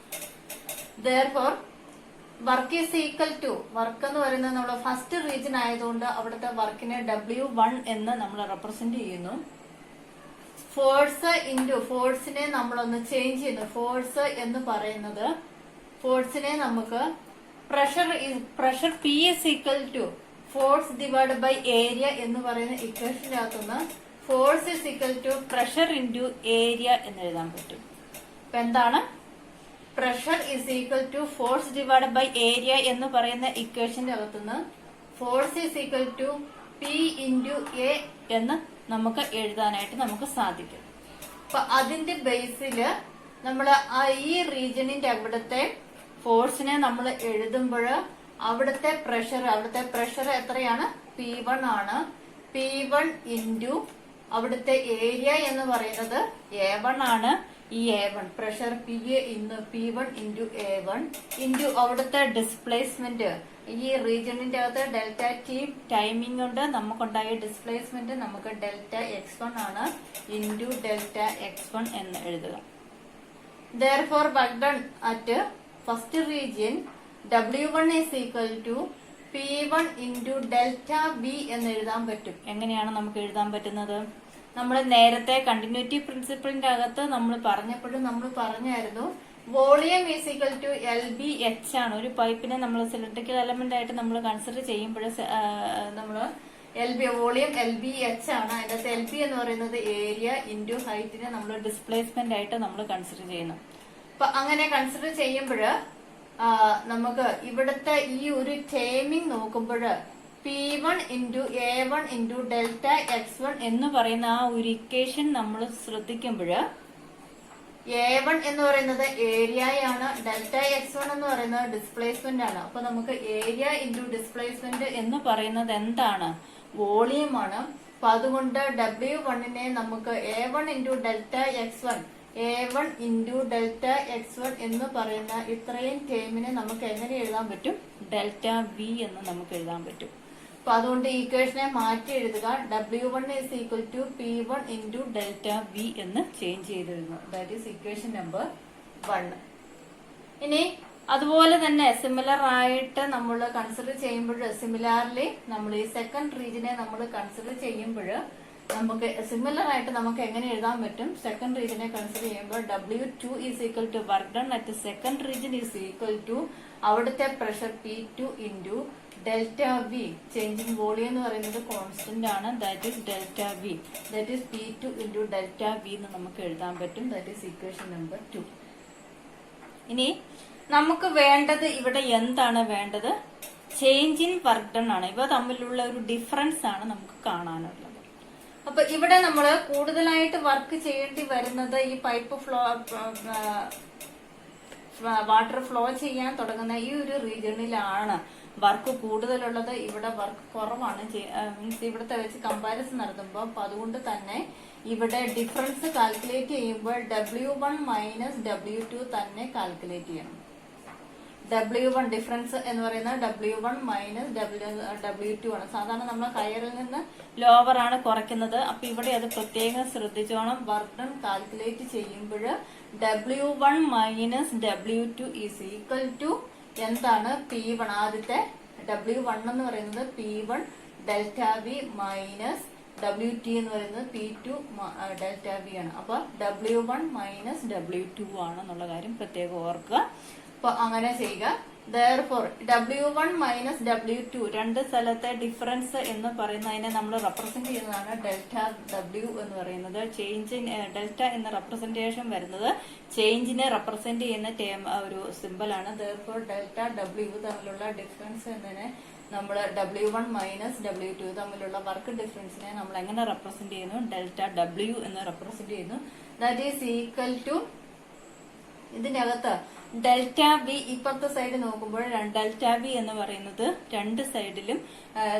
therefore work is equal to, work എന്ന് പറയുന്നത് നമ്മൾ ഫസ്റ്റ് റീജിയൻ ആയതുകൊണ്ട് അവിടുത്തെ വർക്കിനെ W1 എന്ന് നമ്മൾ റെപ്രസെന്റ് ചെയ്യുന്നു. ഫോഴ്സ് ഇൻറ്റു ഫോഴ്സിനെ നമ്മളൊന്ന് ചേഞ്ച് ചെയ്യുന്നു. ഫോഴ്സ് എന്ന് പറയുന്നത് ഫോഴ്സിനെ നമുക്ക് pressure P is equal to force divide by area എന്ന് പറയുന്ന ഇക്വേഷന്റെ അകത്തുനിന്ന് force is equal to pressure into area എന്ന് എഴുതാൻ പറ്റും. അപ്പൊ എന്താണ് pressure is equal to force divide by area എന്ന് പറയുന്ന ഇക്വേഷന്റെ അകത്തുനിന്ന് force is equal to P into A എന്ന് നമുക്ക് എഴുതാനായിട്ട് നമുക്ക് സാധിക്കും. അപ്പൊ അതിന്റെ ബേസില് നമ്മൾ ഈ റീജിയനിന്റെ അവിടുത്തെ ഫോഴ്സിനെ നമ്മൾ എഴുതുമ്പോൾ അവിടുത്തെ പ്രഷർ എത്രയാണ്? P1 ആണ്. P1 ഇൻറ്റു അവിടുത്തെ ഏരിയ എന്ന് പറയുന്നത് A1 ആണ്. ഈ A1 pressure P1 into A1 into അവിടുത്തെ ഡിസ്പ്ലേസ്മെന്റ്, ഈ റീജിയനിന്റെ അകത്ത് ഡെൽറ്റ ടി ടൈമിംഗ് കൊണ്ട് നമുക്കുണ്ടായ ഡിസ്പ്ലേസ്മെന്റ് നമുക്ക് ഡെൽറ്റ x1 ആണ് ഇൻറ്റു ഡെൽറ്റ x1 എന്ന് എഴുതുക. therefore work done at first region W1 is equal to P1 into delta B എന്ന് എഴുതാൻ പറ്റും. എങ്ങനെയാണ് നമുക്ക് എഴുതാൻ പറ്റുന്നത്? നമ്മൾ നേരത്തെ കണ്ടിന്യൂറ്റി പ്രിൻസിപ്പിളിന്റെ അകത്ത് നമ്മൾ പറഞ്ഞപ്പോഴും നമ്മൾ പറഞ്ഞായിരുന്നു volume is equal to LBH ആണ്. ഒരു പൈപ്പിനെ നമ്മൾ സിലിണ്ടറിക്കൽ എലമെന്റ് ആയിട്ട് നമ്മൾ കൺസിഡർ ചെയ്യുമ്പോൾ നമ്മൾ വോളിയം LBH ആണ്. അതിനകത്ത് LB എന്ന് പറയുന്നത് ഏരിയ ഇൻറ്റു ഹൈറ്റിനെ നമ്മൾ ഡിസ്പ്ലേസ്മെന്റ് ആയിട്ട് നമ്മൾ കൺസിഡർ ചെയ്യുന്നു. അപ്പൊ അങ്ങനെ കൺസിഡർ ചെയ്യുമ്പോൾ നമുക്ക് ഇവിടുത്തെ ഈ ഒരു ടേമിംഗ് നോക്കുമ്പോൾ P1 into A1 into delta x1 എന്ന് പറയുന്ന ആ ഒരു ഇക്വേഷൻ നമ്മൾ ശ്രദ്ധിക്കുമ്പോൾ A1 എന്ന് പറയുന്നത് ഏരിയയാണ്, ഡെൽറ്റ x1 എന്ന് പറയുന്നത് ഡിസ്പ്ലേസ്മെന്റ് ആണ്. അപ്പൊ നമുക്ക് ഏരിയ ഇൻറ്റു ഡിസ്പ്ലേസ്മെന്റ് എന്ന് പറയുന്നത് എന്താണ്? വോളിയം ആണ്. അപ്പൊ അതുകൊണ്ട് W1നെ നമുക്ക് A1 into delta x1 A1 into delta x1 എന്ന് പറയുന്ന ഇത്രയും ടേമിനെ നമുക്ക് എങ്ങനെ എഴുതാൻ പറ്റും? ഡെൽറ്റ V എന്ന് നമുക്ക് എഴുതാൻ പറ്റും. അപ്പൊ അതുകൊണ്ട് ഈ ഇക്വേഷനെ മാറ്റി എഴുതുക. W1 is equal to P1 into delta V എന്ന് ചേഞ്ച് ചെയ്തിരുന്നു. That is equation number 1. ഇനി അതുപോലെ തന്നെ സിമിലർ ആയിട്ട് നമ്മൾ കൺസിഡർ ചെയ്യുമ്പോൾ, സിമിലാർലി നമ്മൾ ഈ സെക്കൻഡ് റീജിയനെ നമ്മൾ കൺസിഡർ ചെയ്യുമ്പോൾ നമുക്ക് സിമിലർ ആയിട്ട് നമുക്ക് എങ്ങനെ എഴുതാൻ പറ്റും? സെക്കൻഡ് റീജിയനെ കൺസിഡർ ചെയ്യുമ്പോൾ W2 is equal to work done at second region is equal to അവിടുത്തെ pressure P2 into delta V. Change in volume എന്ന് പറയുന്നത് കോൺസ്റ്റന്റ് ആണ്. That is delta V. That is P2 into delta V എന്ന് നമുക്ക് എഴുതാൻ പറ്റും. That is equation number 2. ഇനി നമുക്ക് വേണ്ടത് ഇവിടെ എന്താണ് വേണ്ടത്? ചേഞ്ച് ഇൻ വർക്ക് ഡൺ ആണ്. ഇവ തമ്മിലുള്ള ഒരു ഡിഫറൻസ് ആണ് നമുക്ക് കാണാനുള്ളത്. അപ്പൊ ഇവിടെ നമ്മൾ കൂടുതലായിട്ട് വർക്ക് ചെയ്യേണ്ടി വരുന്നത് ഈ പൈപ്പ് ഫ്ലോ വാട്ടർ ഫ്ലോ ചെയ്യാൻ തുടങ്ങുന്ന ഈ ഒരു റീജിയണിലാണ് വർക്ക് കൂടുതലുള്ളത്. ഇവിടെ വർക്ക് കുറവാണ്. മീൻസ് ഇവിടത്തെ വെച്ച് കമ്പാരിസൺ നടത്തുമ്പോൾ. അപ്പൊ അതുകൊണ്ട് തന്നെ ഇവിടെ ഡിഫറൻസ് കാൽക്കുലേറ്റ് ചെയ്യുമ്പോൾ W1 മൈനസ് W2 തന്നെ കാൽക്കുലേറ്റ് ചെയ്യണം. W1 ഡിഫറൻസ് എന്ന് പറയുന്നത് W1 മൈനസ് W2 ആണ്. സാധാരണ നമ്മൾ ഹയറിൽ നിന്ന് ലോവർ ആണ് കുറയ്ക്കുന്നത്. അപ്പൊ ഇവിടെ അത് പ്രത്യേകം ശ്രദ്ധിച്ചോണം. വർക്ക് ഡൺ കാൽക്കുലേറ്റ് ചെയ്യുമ്പോൾ W1 minus W2 is equal to എന്താണ്? P1. ആദ്യത്തെ W1 എന്ന് പറയുന്നത് P1 delta V minus WT എന്ന് പറയുന്നത് P2 ഡെൽറ്റ വി ആണ്. അപ്പൊ W1 മൈനസ് W2 ആണെന്നുള്ള കാര്യം പ്രത്യേകം ഓർക്കുക. അപ്പൊ അങ്ങനെ ചെയ്യുക. Therefore W1 മൈനസ് W2 രണ്ട് സ്ഥലത്തെ ഡിഫറൻസ് എന്ന് പറയുന്നതിനെ നമ്മൾ റെപ്രസെന്റ് ചെയ്യുന്നതാണ് ഡെൽറ്റ W എന്ന് പറയുന്നത്. ചേഞ്ച് ഡെൽറ്റ എന്ന റെപ്രസെന്റേഷൻ വരുന്നത് ചേഞ്ചിനെ റെപ്രസെന്റ് ചെയ്യുന്ന ടേം ഒരു സിമ്പിൾ ആണ്. Therefore ഡെൽറ്റ W തമ്മിലുള്ള ഡിഫറൻസ് എന്നതിനെ നമ്മൾ W1 മൈനസ് W2 തമ്മിലുള്ള വർക്ക് ഡിഫറൻസിനെ നമ്മൾ എങ്ങനെ റെപ്രസെന്റ് ചെയ്യുന്നു? ഡെൽറ്റ W എന്ന് റെപ്രസെന്റ് ചെയ്യുന്നു. ദാറ്റ് ഈസ് ഈക്വൽ ടു ഇതിന്റെ അകത്ത് ഡെൽറ്റ വി ഇപ്പുറത്തെ സൈഡ് നോക്കുമ്പോൾ ഡെൽറ്റ വി എന്ന് പറയുന്നത് രണ്ട് സൈഡിലും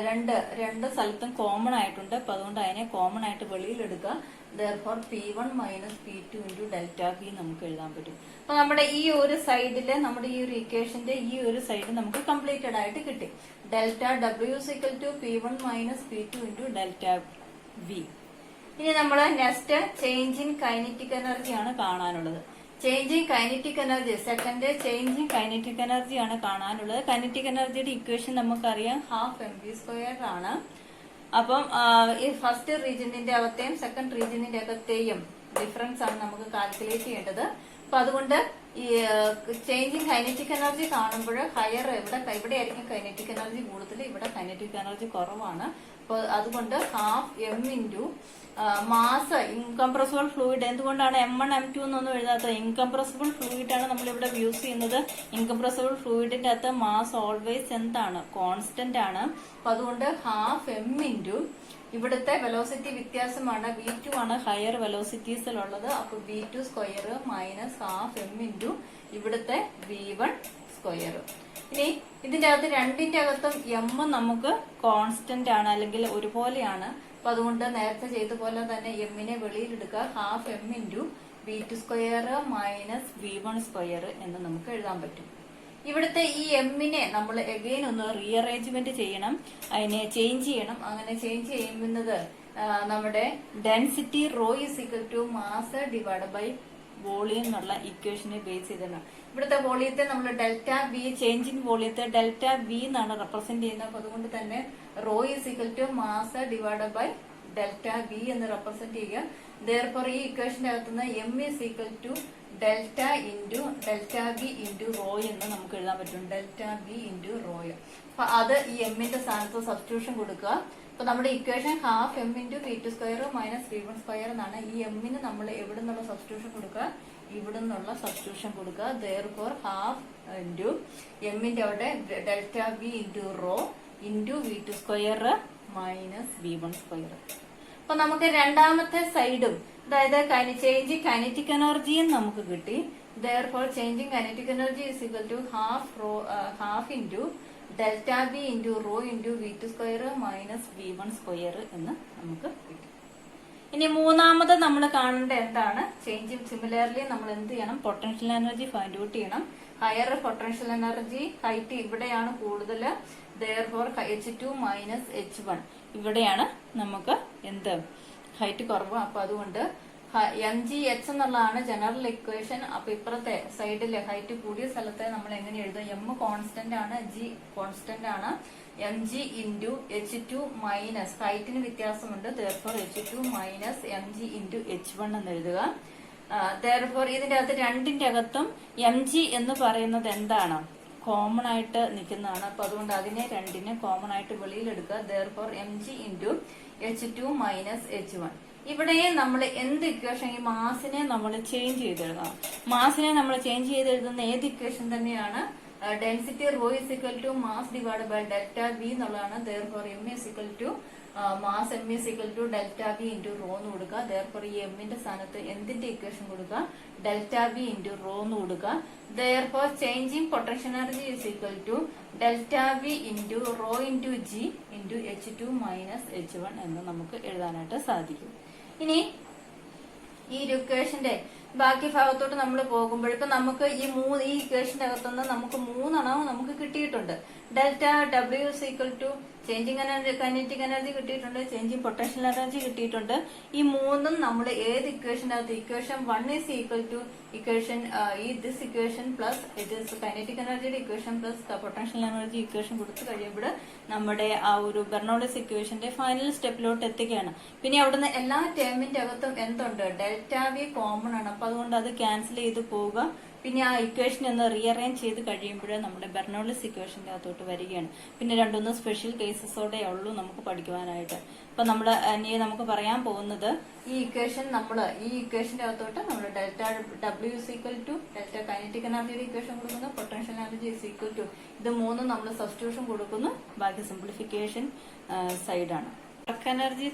രണ്ട് സ്ഥലത്തും കോമൺ ആയിട്ടുണ്ട്. അപ്പൊ അതുകൊണ്ട് അതിനെ കോമൺ ആയിട്ട് വെളിയിൽ എടുക്കുക. Therefore P1 minus P2 into delta V നമുക്ക് എഴുതാൻ പറ്റും. അപ്പൊ നമ്മുടെ ഈ ഒരു സൈഡില് നമ്മുടെ ഈ ഒരു ഇക്വേഷന്റെ ഈ ഒരു സൈഡ് നമുക്ക് കംപ്ലീറ്റഡ് ആയിട്ട് കിട്ടി. Delta W equal to P1 minus P2 into delta V. ഇനി നമ്മൾ next change in kinetic energy ആണ് കാണാനുള്ളത്. Change in kinetic energy second change in kinetic energy ആണ് കാണാനുള്ളത്. കൈനറ്റിക് എനർജിയുടെ ഇക്വേഷൻ നമുക്കറിയാം ഹാഫ് mv² ആണ്. അപ്പം ഈ ഫസ്റ്റ് റീജിയനിന്റെ അകത്തെയും സെക്കൻഡ് റീജിയനിന്റെ അകത്തെയും ഡിഫറൻസ് ആണ് നമുക്ക് കാൽക്കുലേറ്റ് ചെയ്യേണ്ടത്. അപ്പൊ അതുകൊണ്ട് ഈ ചേഞ്ച് ഇൻ കൈനറ്റിക് എനർജി കാണുമ്പോൾ ഹയർ ഇവിടെ ആയിരിക്കും കൈനറ്റിക് എനർജി കൂടുതൽ, ഇവിടെ കൈനറ്റിക് എനർജി കുറവാണ്. അപ്പൊ അതുകൊണ്ട് half m into mass incompressible fluid. എന്തുകൊണ്ടാണ് M1 M2 എന്നൊന്നും എഴുതാത്തത്? ഇൻകംപ്രസിബിൾ ഫ്ലൂയിഡ് ആണ് നമ്മൾ ഇവിടെ യൂസ് ചെയ്യുന്നത്. ഇൻകംപ്രസിബിൾ ഫ്ലൂയിഡിന്റെ അകത്ത് മാസ് ഓൾവേസ് എന്താണ്? കോൺസ്റ്റന്റ് ആണ്. അപ്പൊ അതുകൊണ്ട് ഹാഫ് m ഇൻറ്റു ഇവിടുത്തെ വെലോസിറ്റി വ്യത്യാസമാണ് V2 ആണ് ഹയർ വെലോസിറ്റീസിലുള്ളത്. അപ്പൊ V2 square minus half m into ഇവിടുത്തെ V1 സ്ക്വയർ. ഇനി ഇതിന്റെ അകത്ത് രണ്ടിന്റെ അകത്തും m നമുക്ക് കോൺസ്റ്റന്റ് ആണ് അല്ലെങ്കിൽ ഒരുപോലെയാണ്. അപ്പൊ അതുകൊണ്ട് നേരത്തെ ചെയ്ത പോലെ തന്നെ എമ്മിനെ വെളിയിലെടുക്കുക. Half m into V2 square minus V1 square എന്ന് നമുക്ക് എഴുതാൻ പറ്റും. ഇവിടുത്തെ ഈ എമ്മിനെ നമ്മൾ എഗെയിൻ ഒന്ന് റീഅറേഞ്ച്മെന്റ് ചെയ്യണം, അതിനെ ചേഞ്ച് ചെയ്യണം. അങ്ങനെ ചേഞ്ച് ചെയ്യുന്നത് നമ്മുടെ density rho is equal to mass divide by volume എന്നുള്ള ഇക്വേഷനെ ബേസ് ചെയ്താണ്. ഇവിടുത്തെ വോളിയത്തെ നമ്മൾ ഡെൽറ്റ വി ചേഞ്ച് ഇൻ വോളിയത്തെ ഡെൽറ്റ വി എന്നാണ് റെപ്രസെന്റ് ചെയ്യുന്നത്. അപ്പൊ അതുകൊണ്ട് തന്നെ rho is equal to mass divide by delta V എന്ന് റെപ്രസെന്റ് ചെയ്യുക. Therefore ഈ ഇക്വേഷന്റെ അകത്തുനിന്ന് m is equal to delta into delta V into rho എന്ന് നമുക്ക് എഴുതാൻ പറ്റും. Delta V into rho. അപ്പൊ അത് ഈ എമ്മിന്റെ സ്ഥാനത്ത് സബ്സ്റ്റിറ്റ്യൂഷൻ കൊടുക്കുക. അപ്പൊ നമ്മുടെ equation half m into V2 square minus V1 square എന്നാണ്. ഈ എമ്മിന് നമ്മൾ എവിടെ നിന്നുള്ള സബ്സ്റ്റിറ്റ്യൂഷൻ കൊടുക്കുക? ഇവിടെ നിന്നുള്ള സബ്സ്റ്റിറ്റ്യൂഷൻ കൊടുക്കുക. Therefore ഹാഫ് ഇൻറ്റു എമ്മിന്റെ അവിടെ delta V into rho into V2 square minus V1 square. അപ്പൊ നമുക്ക് രണ്ടാമത്തെ സൈഡും അതായത് ചേഞ്ച് ഇൻ കൈനറ്റിക് എനർജിയും നമുക്ക് കിട്ടി. Therefore change in kinetic energy is equal to half into delta V into rho into V2 square minus V1 square എന്ന് നമുക്ക് കിട്ടി. ഇനി മൂന്നാമത് നമ്മൾ കാണേണ്ട എന്താണ്? ചേഞ്ച് ഇൻ സിമിലർലി നമ്മൾ എന്ത് ചെയ്യണം? പൊട്ടൻഷ്യൽ എനർജി ഫൈൻഡ് ഔട്ട് ചെയ്യണം. ഹയർ പൊട്ടൻഷ്യൽ എനർജി ഹൈറ്റ് ഇവിടെയാണ് കൂടുതൽ. Therefore H2 മൈനസ് H1 ഇവിടെയാണ് നമുക്ക് എന്ത് ഹൈറ്റ് കുറവ്. അപ്പൊ അതുകൊണ്ട് എം ജി എച്ച് എന്നുള്ളതാണ് ജനറൽ ഇക്വേഷൻ. അപ്പൊ ഇപ്പുറത്തെ സൈഡിലെ ഹൈറ്റ് കൂടിയ സ്ഥലത്തെ നമ്മൾ എങ്ങനെ എഴുതും? എം കോൺസ്റ്റന്റ് ആണ്, ജി കോൺസ്റ്റന്റ് ആണ്. M G into H two minus ഹൈറ്റിന് വ്യത്യാസമുണ്ട്, therefore H two minus M G into H one എന്ന് എഴുതുക. therefore ഇതിന്റെ അകത്ത് രണ്ടിന്റെ അകത്തും എം ജി എന്ന് പറയുന്നത് എന്താണ്? കോമൺ ആയിട്ട് നിൽക്കുന്നതാണ്. അപ്പൊ അതുകൊണ്ട് അതിനെ രണ്ടിനെ കോമൺ ആയിട്ട് വെളിയിലെടുക്കുക. therefore M G into H two minus H one. ഇവിടെ നമ്മൾ എന്ത് ഇക്വേഷൻ, ഈ മാസിനെ നമ്മൾ ചേഞ്ച് ചെയ്തെഴുതണം. മാസിനെ നമ്മൾ ചേഞ്ച് ചെയ്തെഴുതുന്ന ഏത് ഇക്വേഷൻ തന്നെയാണ്? Density rho is equal to mass divide by delta V എന്നുള്ളതാണ്. therefore M is equal to mass M is equal to delta V into rho എന്ന് കൊടുക്കുക. therefore ഈ എമ്മിന്റെ സ്ഥാനത്ത് എന്തിന്റെ ഇക്വേഷൻ കൊടുക്കുക? ഡെൽറ്റ വി ഇൻറ്റു റോ എന്ന് കൊടുക്കുക. therefore changing potential energy is equal to delta V into rho into G into H two minus H one എന്ന് നമുക്ക് എഴുതാനായിട്ട് സാധിക്കും. ഇനി ഈ ഇക്വേഷന്റെ ബാക്കി ഭാഗത്തോട്ട് നമ്മൾ പോകുമ്പോൾ ഇപ്പൊ നമുക്ക് ഈ ഇക്വേഷന്റെ അകത്തുനിന്ന് നമുക്ക് മൂന്നെണ്ണം നമുക്ക് കിട്ടിയിട്ടുണ്ട്. Delta W is equal to changing energy, kinetic energy കിട്ടിയിട്ടുണ്ട്, ചേഞ്ചിങ് പൊട്ടൻഷ്യൽ എനർജി കിട്ടിയിട്ടുണ്ട്. ഈ മൂന്നും നമ്മൾ ഏത് ഇക്വേഷന്റെ അകത്ത്? Equation 1 is equal to equation this equation plus it is kinetic എനർജിയുടെ equation plus potential energy equation കൊടുത്തു കഴിയുമ്പോൾ നമ്മുടെ ആ ഒരു ബെർണോളിസ് ഇക്വേഷന്റെ ഫൈനൽ സ്റ്റെപ്പിലോട്ട് എത്തുകയാണ്. പിന്നെ അവിടുന്ന് എല്ലാ ടേമിന്റെ അകത്തും എന്തുണ്ട്? ഡെൽറ്റ വി കോമൺ ആണ്. അപ്പൊ അതുകൊണ്ട് അത് ക്യാൻസൽ ചെയ്ത് പോവുക. പിന്നെ ആ ഇക്വേഷൻ ഒന്ന് റീഅറേഞ്ച് ചെയ്ത് കഴിയുമ്പോൾ നമ്മുടെ ബെർണോളിസ് ഇക്വേഷന്റെ അകത്തോട്ട് വരികയാണ്. പിന്നെ രണ്ടൊന്ന് സ്പെഷ്യൽ കേസസോടെ ഉള്ളൂ നമുക്ക് പഠിക്കുവാനായിട്ട്. അപ്പൊ ഇനി നമുക്ക് പറയാൻ പോകുന്നത് ഈ ഇക്വേഷന്റെ അകത്തോട്ട് നമ്മൾ delta W is equal to delta kinetic എനർജിയുടെ ഇക്വേഷൻ കൊടുക്കുന്നു, potential energy is equal to ഇത് മൂന്നും നമ്മൾ സബ്സ്റ്റിറ്റ്യൂഷൻ കൊടുക്കുന്നു. ബാക്കി സിംപ്ലിഫിക്കേഷൻ സൈഡാണ്. വർക്ക് എനർജി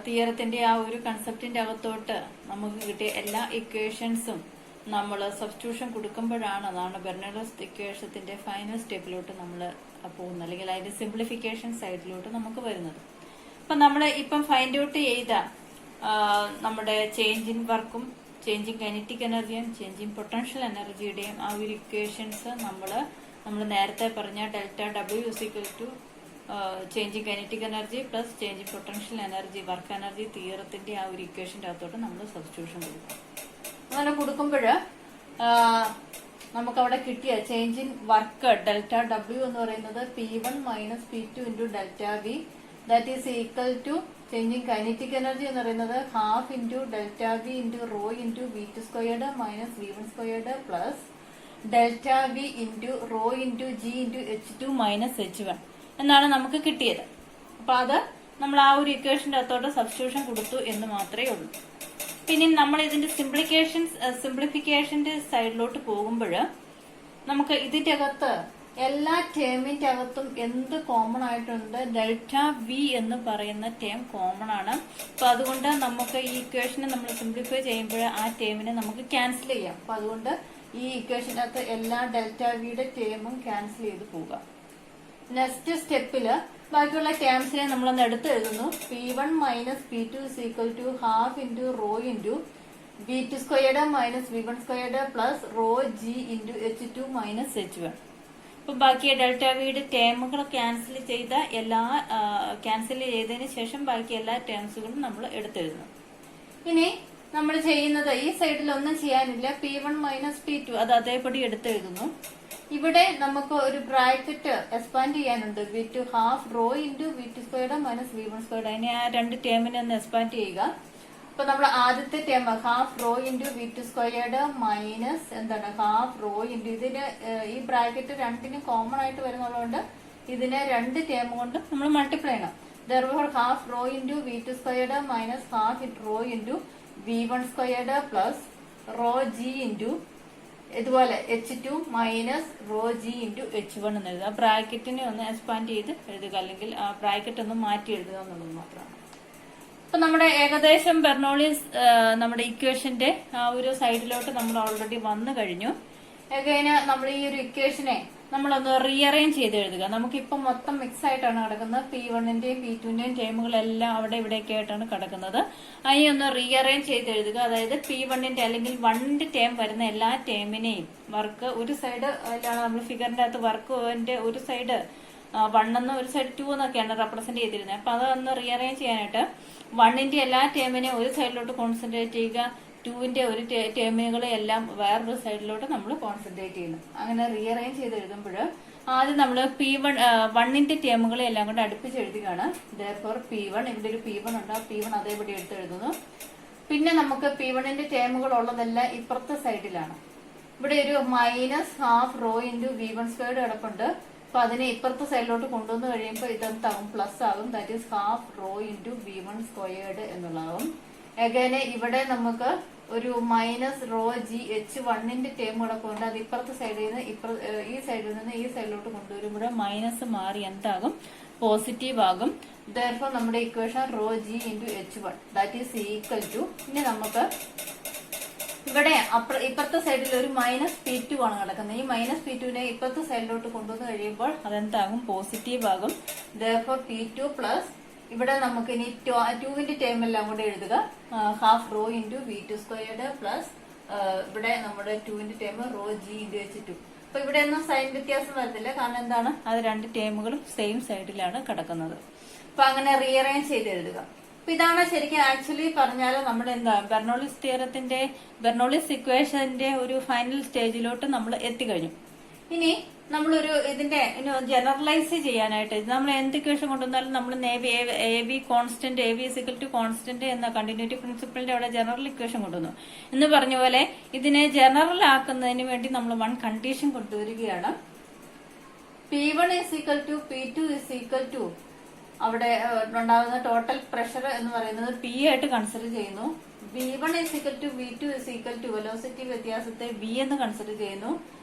തിയറത്തിന്റെ ആ ഒരു കൺസെപ്റ്റിന്റെ അകത്തോട്ട് നമുക്ക് കിട്ടിയ എല്ലാ ഇക്വേഷൻസും നമ്മൾ സബ്സ്റ്റിറ്റ്യൂഷൻ കൊടുക്കുമ്പോഴാണ് അതാണ് ബെർണോളിസ് ഇക്വേഷത്തിന്റെ ഫൈനൽ സ്റ്റെപ്പിലോട്ട് നമ്മൾ പോകുന്നത്, അല്ലെങ്കിൽ അതിന്റെ സിംപ്ലിഫിക്കേഷൻ സൈഡിലോട്ട് നമുക്ക് വരുന്നത്. അപ്പൊ നമ്മൾ ഇപ്പം ഫൈൻഡ് ഔട്ട് ചെയ്ത നമ്മുടെ ചേഞ്ചിങ് വർക്കും ചേഞ്ചിങ് കൈനറ്റിക് എനർജിയും ചേഞ്ചിങ് പൊട്ടൻഷ്യൽ എനർജിയുടെയും ആ ഒരു ഇക്വേഷൻസ് നമ്മൾ നേരത്തെ പറഞ്ഞ delta W is equal to changing kinetic energy plus changing potential energy work energy തിയറത്തിന്റെ ആ ഒരു ഇക്വേഷന്റെ അകത്തോട്ട് നമ്മൾ സബ്സ്റ്റിറ്റ്യൂഷൻ കൊടുക്കും. അങ്ങനെ കൊടുക്കുമ്പോൾ നമുക്ക് അവിടെ കിട്ടിയ ചേഞ്ചിങ് വർക്ക് ഡെൽറ്റ ഡബ്ല്യു എന്ന് പറയുന്നത് P1 minus P2 into delta V that is equal to changing kinetic energy എന്ന് പറയുന്നത് half into delta V into rho into V2 squared minus V1 squared plus delta V into rho into G into H2 minus H1 എന്നാണ് നമുക്ക് കിട്ടിയത്. അപ്പൊ അത് നമ്മൾ ആ ഒരു ഇക്വേഷന്റെ അകത്തോട്ട് സബ്സ്റ്റിറ്റ്യൂഷൻ കൊടുത്തു എന്ന് മാത്രമേ ഉള്ളൂ. പിന്നെ നമ്മൾ ഇതിന്റെ സിംപ്ലിഫിക്കേഷന്റെ സൈഡിലോട്ട് പോകുമ്പോൾ നമുക്ക് ഇതിന്റെ അകത്ത് എല്ലാ ടേമിന്റെ അകത്തും എന്ത് കോമൺ ആയിട്ടുണ്ട്? ഡെൽറ്റ വി എന്ന് പറയുന്ന ടേം കോമൺ ആണ്. അപ്പൊ അതുകൊണ്ട് നമുക്ക് ഈ ഇക്വേഷനെ നമ്മൾ സിംപ്ലിഫൈ ചെയ്യുമ്പോൾ ആ ടേമിനെ നമുക്ക് ക്യാൻസൽ ചെയ്യാം. അപ്പൊ അതുകൊണ്ട് ഈ ഇക്വേഷന്റെ അകത്ത് എല്ലാ ഡെൽറ്റ വിയുടെ ടേമും ക്യാൻസൽ ചെയ്ത് പോവുക. നെക്സ്റ്റ് സ്റ്റെപ്പില് ബാക്കിയുള്ള ടേംസിനെ നമ്മളൊന്ന് എടുത്തെഴുതുന്നു. P1 minus P2 is equal to half into rho into V2 squared minus V1 squared plus rho G into H2 minus H1. അപ്പൊ ബാക്കി ഡെൽറ്റ വിയുടെ ടേമുകൾ ക്യാൻസൽ ചെയ്തതിന് ശേഷം ബാക്കി എല്ലാ ടേംസുകളും നമ്മൾ എടുത്തെഴുതുന്നു. ഇനി നമ്മൾ ചെയ്യുന്നത് ഈ സൈഡിൽ ഒന്നും ചെയ്യാനില്ല. P1 മൈനസ് P2 അത് അതേപടി എടുത്തെഴുതുന്നു. ഇവിടെ നമുക്ക് ഒരു ബ്രാക്കറ്റ് എക്സ്പാൻഡ് ചെയ്യാനുണ്ട്. V2 half rho into V2 squared minus V1 squared. അതിനെ ആ രണ്ട് ടേമിനെ ഒന്ന് എക്സ്പാൻഡ് ചെയ്യുക. അപ്പൊ നമ്മൾ ആദ്യത്തെ term half rho into V2 squared minus എന്താണ് ഹാഫ് റോ ഇൻറ്റു ഇതിന് ഈ ബ്രാക്കറ്റ് രണ്ടിനും കോമൺ ആയിട്ട് വരുന്നതുകൊണ്ട് ഇതിനെ രണ്ട് ടേം കൊണ്ട് നമ്മൾ മൾട്ടിപ്ലൈ ചെയ്യണം. therefore half rho into V2 squared minus half rho into V1 squared plus rho G into ഇതുപോലെ H2 minus raw G into H1 എന്ന് എഴുതുക. ബ്രാക്കറ്റിനെ ഒന്ന് എക്സ്പാൻഡ് ചെയ്ത് എഴുതുക, അല്ലെങ്കിൽ ആ ബ്രാക്കറ്റ് ഒന്ന് മാറ്റി എഴുതുക എന്നുള്ളത് മാത്രമാണ്. അപ്പൊ നമ്മുടെ ഏകദേശം ബെർണോളിസ് നമ്മുടെ ഇക്വേഷന്റെ ആ ഒരു സൈഡിലോട്ട് നമ്മൾ ഓൾറെഡി വന്നു കഴിഞ്ഞു. എഗൈന് നമ്മൾ ഈ ഒരു ഇക്വേഷനെ നമ്മളൊന്ന് റീഅറേഞ്ച് ചെയ്ത് എഴുതുക. നമുക്കിപ്പം മൊത്തം മിക്സ് ആയിട്ടാണ് കിടക്കുന്നത്. P1ന്റെയും P2ന്റെയും ടേമുകളെല്ലാം അവിടെ ഇവിടെയൊക്കെ ആയിട്ടാണ് കിടക്കുന്നത്. അതിനെ ഒന്ന് റീഅറേഞ്ച് ചെയ്ത് എഴുതുക. അതായത് P1ന്റെ അല്ലെങ്കിൽ 1ന്റെ ടേം വരുന്ന എല്ലാ ടേമിനെയും വർക്ക് ഒരു സൈഡ് നമ്മൾ ഫിഗറിന്റെ അകത്ത് വർക്കിന്റെ ഒരു സൈഡ് 1 എന്നും ഒരു സൈഡ് 2 എന്നൊക്കെയാണ് റെപ്രസെന്റ് ചെയ്തിരുന്നത്. അപ്പൊ അതൊന്ന് റീഅറേഞ്ച് ചെയ്യാനായിട്ട് 1ന്റെ എല്ലാ ടേമിനെയും ഒരു സൈഡിലോട്ട് കോൺസെൻട്രേറ്റ് ചെയ്യുക, 2ന്റെ ഒരു ടേമുകളെ എല്ലാം വേറൊരു സൈഡിലോട്ട് നമ്മൾ കോൺസെൻട്രേറ്റ് ചെയ്യുന്നു. അങ്ങനെ റീഅറേഞ്ച് ചെയ്ത് എഴുതുമ്പോൾ ആദ്യം നമ്മൾ P1 1ന്റെ ടേമുകളെ എല്ലാം കൊണ്ട് അടുപ്പിച്ച് എഴുതുകയാണ്. therefore P1, ഇവിടെ ഒരു P1 ഉണ്ട്, ആ P1 അതേപടി എടുത്ത് എഴുതുന്നു. പിന്നെ നമുക്ക് P1ന്റെ ടേമുകൾ ഉള്ളതെല്ലാം ഇപ്പുറത്തെ സൈഡിലാണ്. ഇവിടെ ഒരു -12 റോ ഇൻറ്റു V1² കിടപ്പുണ്ട്. അപ്പൊ അതിനെ ഇപ്പുറത്തെ സൈഡിലോട്ട് കൊണ്ടുവന്ന് കഴിയുമ്പോൾ ഇതെന്താകും, പ്ലസ് ആകും. That is ½ rho into V1² എന്നുള്ളതാകും. അഗൈൻ ഇവിടെ നമുക്ക് ഒരു റോ H1ന്റെ ടേം കിടപ്പുണ്ട്. അത് ഇപ്പുറത്തെ സൈഡിൽ നിന്ന് ഈ സൈഡിൽ നിന്ന് ഈ സൈഡിലോട്ട് കൊണ്ടുവരുമ്പോൾ മൈനസ് മാറി എന്താകും, പോസിറ്റീവ് ആകും. therefore നമ്മുടെ equation rho G into H1 that is equal to, ഇനി നമുക്ക് ഇവിടെ ഇപ്പുറത്തെ സൈഡിൽ ഒരു -P2 ആണ് കിടക്കുന്നത്. ഈ -P2നെ ഇപ്പുറത്തെ സൈഡിലോട്ട് കൊണ്ടുവന്ന് കഴിയുമ്പോൾ അതെന്താകും, പോസിറ്റീവ് ആകും. therefore P2 പ്ലസ് ഇവിടെ നമുക്ക് ഇനി 2ന്റെ ടേം എല്ലാം കൂടെ എഴുതുക, ½ റോ ഇൻറ്റു V2² പ്ലസ് ഇവിടെ നമ്മുടെ 2ന്റെ term rho G into H2. അപ്പൊ ഇവിടെ ഒന്നും സൈൻ വ്യത്യാസം വരുന്നില്ല, കാരണം എന്താണ്, അത് രണ്ട് ടേമുകളും സെയിം സൈഡിലാണ് കിടക്കുന്നത്. അപ്പൊ അങ്ങനെ റീഅറേഞ്ച് ചെയ്ത് എഴുതുക. അപ്പൊ ഇതാണ് ശരിക്കും ആക്ച്വലി പറഞ്ഞാൽ നമ്മുടെ എന്താ ബെർണോളിസ് ഇക്വേഷന്റെ ഒരു ഫൈനൽ സ്റ്റേജിലോട്ട് നമ്മൾ എത്തിക്കഴിഞ്ഞു. ഇനി നമ്മളൊരു ഇതിന്റെ ജനറലൈസ് ചെയ്യാനായിട്ട് നമ്മൾ എന്ത് ഇക്വേഷൻ കൊണ്ടുവന്നാലും നമ്മൾ A V is equal to constant എന്ന കണ്ടിന്യൂറ്റി പ്രിൻസിപ്പിളിന്റെ അവിടെ ജനറൽ ഇക്വേഷൻ കൊണ്ടുവന്നു എന്ന് പറഞ്ഞ പോലെ ഇതിനെ ജനറൽ ആക്കുന്നതിന് വേണ്ടി നമ്മൾ 1 കണ്ടീഷൻ കൊണ്ടുവരികയാണ്. P1 is equal to P2 is equal to അവിടെ ഉണ്ടാകുന്ന ടോട്ടൽ പ്രഷർ എന്ന് പറയുന്നത് P ആയിട്ട് കൺസിഡർ ചെയ്യുന്നു. V1 is equal to V2 is equal to velocity വ്യത്യാസത്തെ V എന്ന് കൺസിഡർ ചെയ്യുന്നു.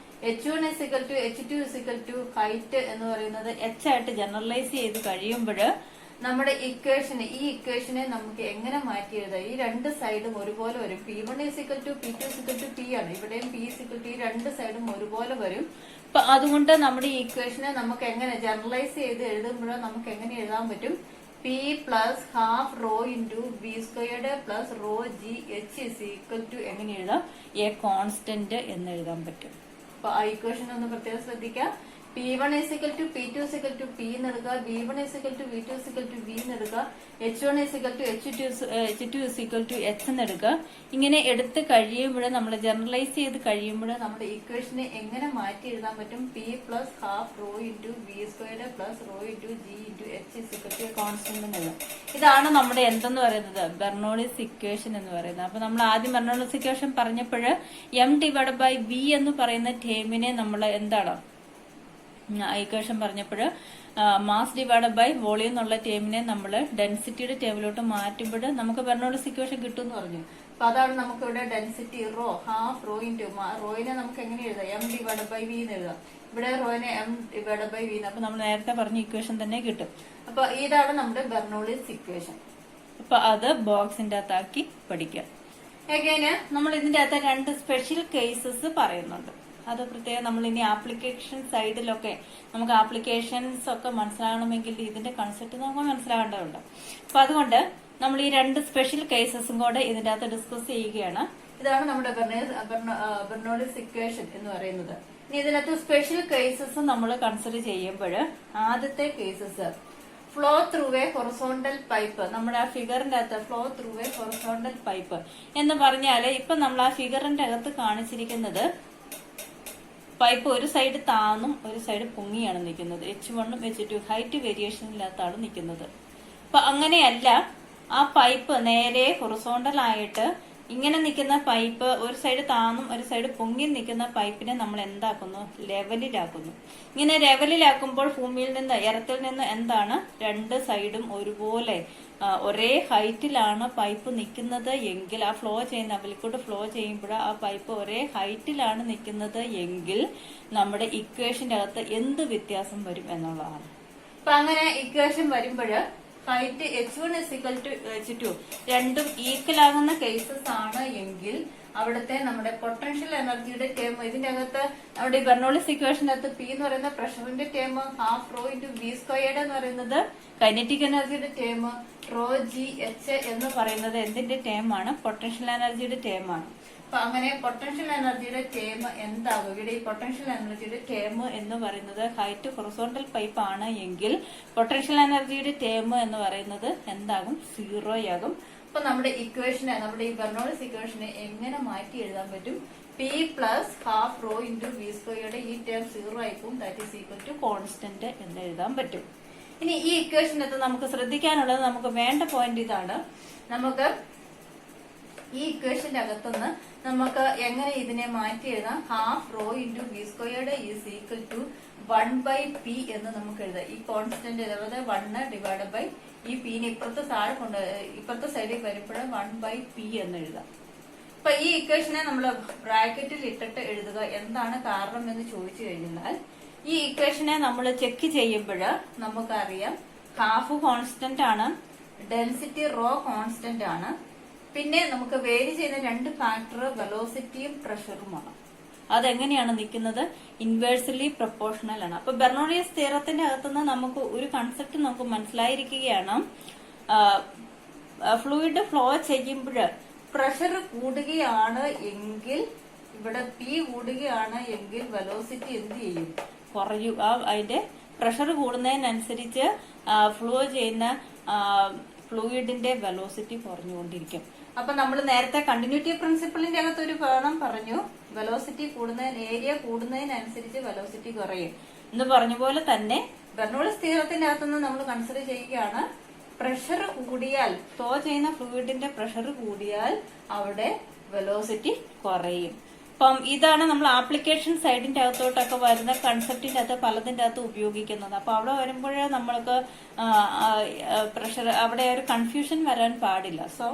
H1 is equal to H2 is equal to height എന്ന് പറയുന്നത് H ആയിട്ട് ജനറലൈസ് ചെയ്ത് കഴിയുമ്പോൾ നമ്മുടെ ഈ ഇക്വേഷനെ നമുക്ക് എങ്ങനെ മാറ്റി എഴുതാം, ഈ രണ്ട് സൈഡും ഒരുപോലെ വരും. P1 is equal to P2 is equal to P ആണ്, ഇവിടെയും P ഇസിക്കൽ ടു, ഈ രണ്ട് സൈഡും ഒരുപോലെ വരും. അപ്പൊ അതുകൊണ്ട് നമ്മുടെ ഈ ഇക്വേഷനെ നമുക്ക് എങ്ങനെ ജനറലൈസ് ചെയ്ത് എഴുതുമ്പോഴോ നമുക്ക് എങ്ങനെ എഴുതാൻ പറ്റും, P plus ½ rho into V² plus rho GH is equal to എങ്ങനെ എഴുതാം, എ കോൺസ്റ്റന്റ് എന്ന് എഴുതാൻ പറ്റും. അപ്പൊ ആ ഇക്വേഷൻ ഒന്ന് പ്രത്യേകം ശ്രദ്ധിക്കാം. P1 is equal to P2 is equal to P എന്നെടുക്കുക, V1 is equal to V2 is equal to V എന്നെടുക്കുക, H1 is equal to H2 is equal to H എന്നെടുക്കുക. ഇങ്ങനെ എടുത്ത് കഴിയുമ്പോൾ നമ്മൾ ജനറലൈസ് ചെയ്ത് കഴിയുമ്പോൾ നമ്മുടെ ഇക്വേഷനെ എങ്ങനെ മാറ്റി എഴുതാൻ പറ്റും, P plus ½ rho into V² plus rho into G into H is equal to constant എന്നെഴുതാം. ഇതാണ് നമ്മുടെ എന്തെന്ന് പറയുന്നത്, ബെർണോളിസ് ഇക്വേഷൻ എന്ന് പറയുന്നത്. അപ്പൊ നമ്മൾ ആദ്യം ബെർണോളിസ് ഇക്വേഷൻ പറഞ്ഞപ്പോൾ M/V എന്ന് പറയുന്ന ടേമിനെ നമ്മൾ എന്താണ് ഇക്വേഷൻ പറഞ്ഞപ്പോൾ മാസ് ഡിവൈഡ് ബൈ വോളിയം എന്നുള്ള ടേമിനെ നമ്മൾ ഡെൻസിറ്റിയുടെ ടേമിലോട്ട് മാറ്റുമ്പോൾ നമുക്ക് ബെർണോളിസ് ഇക്വേഷൻ കിട്ടും എന്ന് പറഞ്ഞു. അപ്പൊ അതാണ് നമുക്ക് ഇവിടെ ഡെൻസിറ്റി റോ ½ റോ ഇൻറ്റു റോയിനെ നമുക്ക് എങ്ങനെ എഴുതാം, M/V എന്ന് എഴുതാം. ഇവിടെ റോയിനെ M/V. അപ്പൊ നമ്മൾ നേരത്തെ പറഞ്ഞ ഇക്വേഷൻ തന്നെ കിട്ടും. അപ്പൊ ഇതാണ് നമ്മുടെ ബെർണോളിസ് ഇക്വേഷൻ. അപ്പൊ അത് ബോക്സിന്റെ അകത്താക്കി പഠിക്കാം. എഗൈന് നമ്മൾ ഇതിന്റെ അകത്ത് 2 സ്പെഷ്യൽ കേസസ് പറയുന്നുണ്ട്. അത് പ്രത്യേകം നമ്മൾ ഇനി ആപ്ലിക്കേഷൻ സൈഡിലൊക്കെ നമുക്ക് ആപ്ലിക്കേഷൻസ് ഒക്കെ മനസ്സിലാകണമെങ്കിൽ ഇതിന്റെ കൺസെപ്റ്റ് നമുക്ക് മനസ്സിലാകേണ്ടതുണ്ട്. അപ്പൊ അതുകൊണ്ട് നമ്മൾ ഈ 2 സ്പെഷ്യൽ കേസസും കൂടെ ഇതിന്റെ അകത്ത് ഡിസ്കസ് ചെയ്യുകയാണ്. ഇതാണ് നമ്മുടെ ബെർണോളിസ് ഇക്വേഷൻ എന്ന് പറയുന്നത്. ഇനി ഇതിനകത്ത് സ്പെഷ്യൽ കേസസ് നമ്മൾ കൺസിഡർ ചെയ്യുമ്പോൾ ആദ്യത്തെ cases flow through A horizontal pipe. നമ്മുടെ ആ ഫിഗറിന്റെ അകത്ത് flow through A horizontal pipe എന്ന് പറഞ്ഞാല് ഇപ്പൊ നമ്മൾ ആ ഫിഗറിന്റെ അകത്ത് കാണിച്ചിരിക്കുന്നത് പൈപ്പ് ഒരു സൈഡ് താന്നും ഒരു സൈഡ് പൊങ്ങിയാണ് നിൽക്കുന്നത്. H1ഉം H2 ഹൈറ്റ് വേരിയേഷൻ ഇല്ലാത്താണ് നിൽക്കുന്നത്. അപ്പൊ അങ്ങനെയല്ല, ആ പൈപ്പ് നേരെ ഹൊറിസോണ്ടൽ ആയിട്ട് ഇങ്ങനെ നിൽക്കുന്ന പൈപ്പ് ഒരു സൈഡ് താന്നും ഒരു സൈഡ് പൊങ്ങി നിൽക്കുന്ന പൈപ്പിനെ നമ്മൾ എന്താക്കുന്നു, ലെവലിലാക്കുന്നു. ഇങ്ങനെ ലെവലിലാക്കുമ്പോൾ ഭൂമിയിൽ നിന്ന് എർത്തിൽ നിന്ന് എന്താണ്, 2 സൈഡും ഒരുപോലെ ഒരേ ഹൈറ്റിലാണ് പൈപ്പ് നിൽക്കുന്നത് എങ്കിൽ ആ ലിക്വിഡ് ഫ്ലോ ചെയ്യുമ്പോൾ ആ പൈപ്പ് ഒരേ ഹൈറ്റിലാണ് നിൽക്കുന്നത് എങ്കിൽ നമ്മുടെ ഇക്വേഷന്റെ അകത്ത് എന്ത് വ്യത്യാസം വരും എന്നുള്ളതാണ്. അപ്പൊ അങ്ങനെ ഇക്വേഷൻ വരുമ്പോൾ height H1 is equal to H2 രണ്ടും ഈക്വൽ ആകുന്ന കേസസ് ആണ് എങ്കിൽ അവിടുത്തെ നമ്മുടെ പൊട്ടൻഷ്യൽ എനർജിയുടെ ടേം ഇതിന്റെ അകത്ത് നമ്മുടെ ബെർണോളിസ് ഇക്വേഷന്റെ അകത്ത് P എന്ന് പറയുന്ന പ്രഷറിന്റെ ടേം, ½ റോ ഇൻറ്റു V² എന്ന് പറയുന്നത് കൈനറ്റിക് എനർജിയുടെ ടേം, റോ GH എന്ന് പറയുന്നത് എന്തിന്റെ ടേമാണ്, പൊട്ടൻഷ്യൽ എനർജിയുടെ ടേമാണ്. അപ്പൊ അങ്ങനെ പൊട്ടൻഷ്യൽ എനർജിയുടെ ടേം എന്താകും? ഇവിടെ ഈ പൊട്ടൻഷ്യൽ എനർജിയുടെ ടേം എന്ന് പറയുന്നത് ഹൈറ്റ് ഹൊറിസോണ്ടൽ പൈപ്പ് ആണ് എങ്കിൽ പൊട്ടൻഷ്യൽ എനർജിയുടെ ടേം എന്ന് പറയുന്നത് എന്താകും? 0 ആകും. അപ്പൊ നമ്മുടെ ഇക്വേഷനെ, നമ്മുടെ ഈ ബെർണോളിസ് ഇക്വേഷനെ എങ്ങനെ മാറ്റി എഴുതാൻ പറ്റും? P plus half rho into V സ്ക്വയറുടെ ഈ ടേം 0 ആയിക്കും. That is equal to constant എന്ന് എഴുതാൻ പറ്റും. ഇനി ഈ ഇക്വേഷനകത്ത് നമുക്ക് ശ്രദ്ധിക്കാനുള്ളത്, നമുക്ക് വേണ്ട പോയിന്റ് ഇതാണ്. നമുക്ക് ഈ ഇക്വേഷന്റെ അകത്തുനിന്ന് നമുക്ക് എങ്ങനെ ഇതിനെ മാറ്റി എഴുതാം? Half rho into V squared is equal to 1/p എന്ന് നമുക്ക് എഴുതാം. ഈ കോൺസ്റ്റന്റ് അതായത് 1 ഡിവൈഡ് ബൈ ഈ പീനെ ഇപ്പുറത്തെ സൈഡിൽ വരുമ്പോൾ 1/p എന്ന് എഴുതാം. അപ്പൊ ഈ ഇക്വേഷനെ നമ്മൾ ബ്രാക്കറ്റിൽ ഇട്ടിട്ട് എഴുതുക. എന്താണ് കാരണം എന്ന് ചോദിച്ചു കഴിഞ്ഞാൽ, ഈ ഇക്വേഷനെ നമ്മൾ ചെക്ക് ചെയ്യുമ്പോൾ നമുക്കറിയാം ഹാഫ് കോൺസ്റ്റന്റ് ആണ്, ഡെൻസിറ്റി റോ കോൺസ്റ്റന്റ് ആണ്, പിന്നെ നമുക്ക് വേരി ചെയ്യുന്ന 2 ഫാക്ടർ വെലോസിറ്റിയും പ്രഷറുമാണ്. അതെങ്ങനെയാണ് നിൽക്കുന്നത്? ഇൻവേഴ്സ്ലി പ്രൊപ്പോർഷണൽ ആണ്. അപ്പൊ ബെർണോളിയസ് തിയറത്തിന്റെ അകത്തുനിന്ന് നമുക്ക് ഒരു കൺസെപ്റ്റ് നമുക്ക് മനസ്സിലായിരിക്കുകയാണ്. ഫ്ലൂയിഡ് ഫ്ലോ ചെയ്യുമ്പോൾ പ്രഷർ കൂടുകയാണ് എങ്കിൽ, ഇവിടെ പി കൂടുകയാണ് എങ്കിൽ വെലോസിറ്റി എന്ത് ചെയ്യും? കുറയും. അതിന്റെ പ്രഷർ കൂടുന്നതിനനുസരിച്ച് ഫ്ലോ ചെയ്യുന്ന ഫ്ലൂയിഡിന്റെ വെലോസിറ്റി കുറഞ്ഞുകൊണ്ടിരിക്കും. അപ്പൊ നമ്മൾ നേരത്തെ കണ്ടിന്യൂറ്റി പ്രിൻസിപ്പിളിന്റെ അകത്ത് ഒരു പാഠം പറഞ്ഞു, വെലോസിറ്റി ഏരിയ കൂടുന്നതിനനുസരിച്ച് വെലോസിറ്റി കുറയും എന്ന് പറഞ്ഞ പോലെ തന്നെ ബെർണോളിസ് തിയറത്തിന്റെ അകത്തുനിന്ന് നമ്മൾ കൺസിഡർ ചെയ്യുകയാണ്, പ്രഷർ കൂടിയാൽ, ഫ്ലോ ചെയ്യുന്ന ഫ്ലൂയിഡിന്റെ പ്രഷർ കൂടിയാൽ അവിടെ വെലോസിറ്റി കുറയും. അപ്പം ഇതാണ് നമ്മൾ ആപ്ലിക്കേഷൻ സൈഡിന്റെ അകത്തോട്ടൊക്കെ വരുന്ന കൺസെപ്റ്റിന്റെ അകത്ത് പലതിന്റെ അകത്ത് ഉപയോഗിക്കുന്നത്. അപ്പൊ അവിടെ വരുമ്പോഴേ നമ്മൾക്ക് പ്രഷർ, അവിടെ ഒരു കൺഫ്യൂഷൻ വരാൻ പാടില്ല. സോ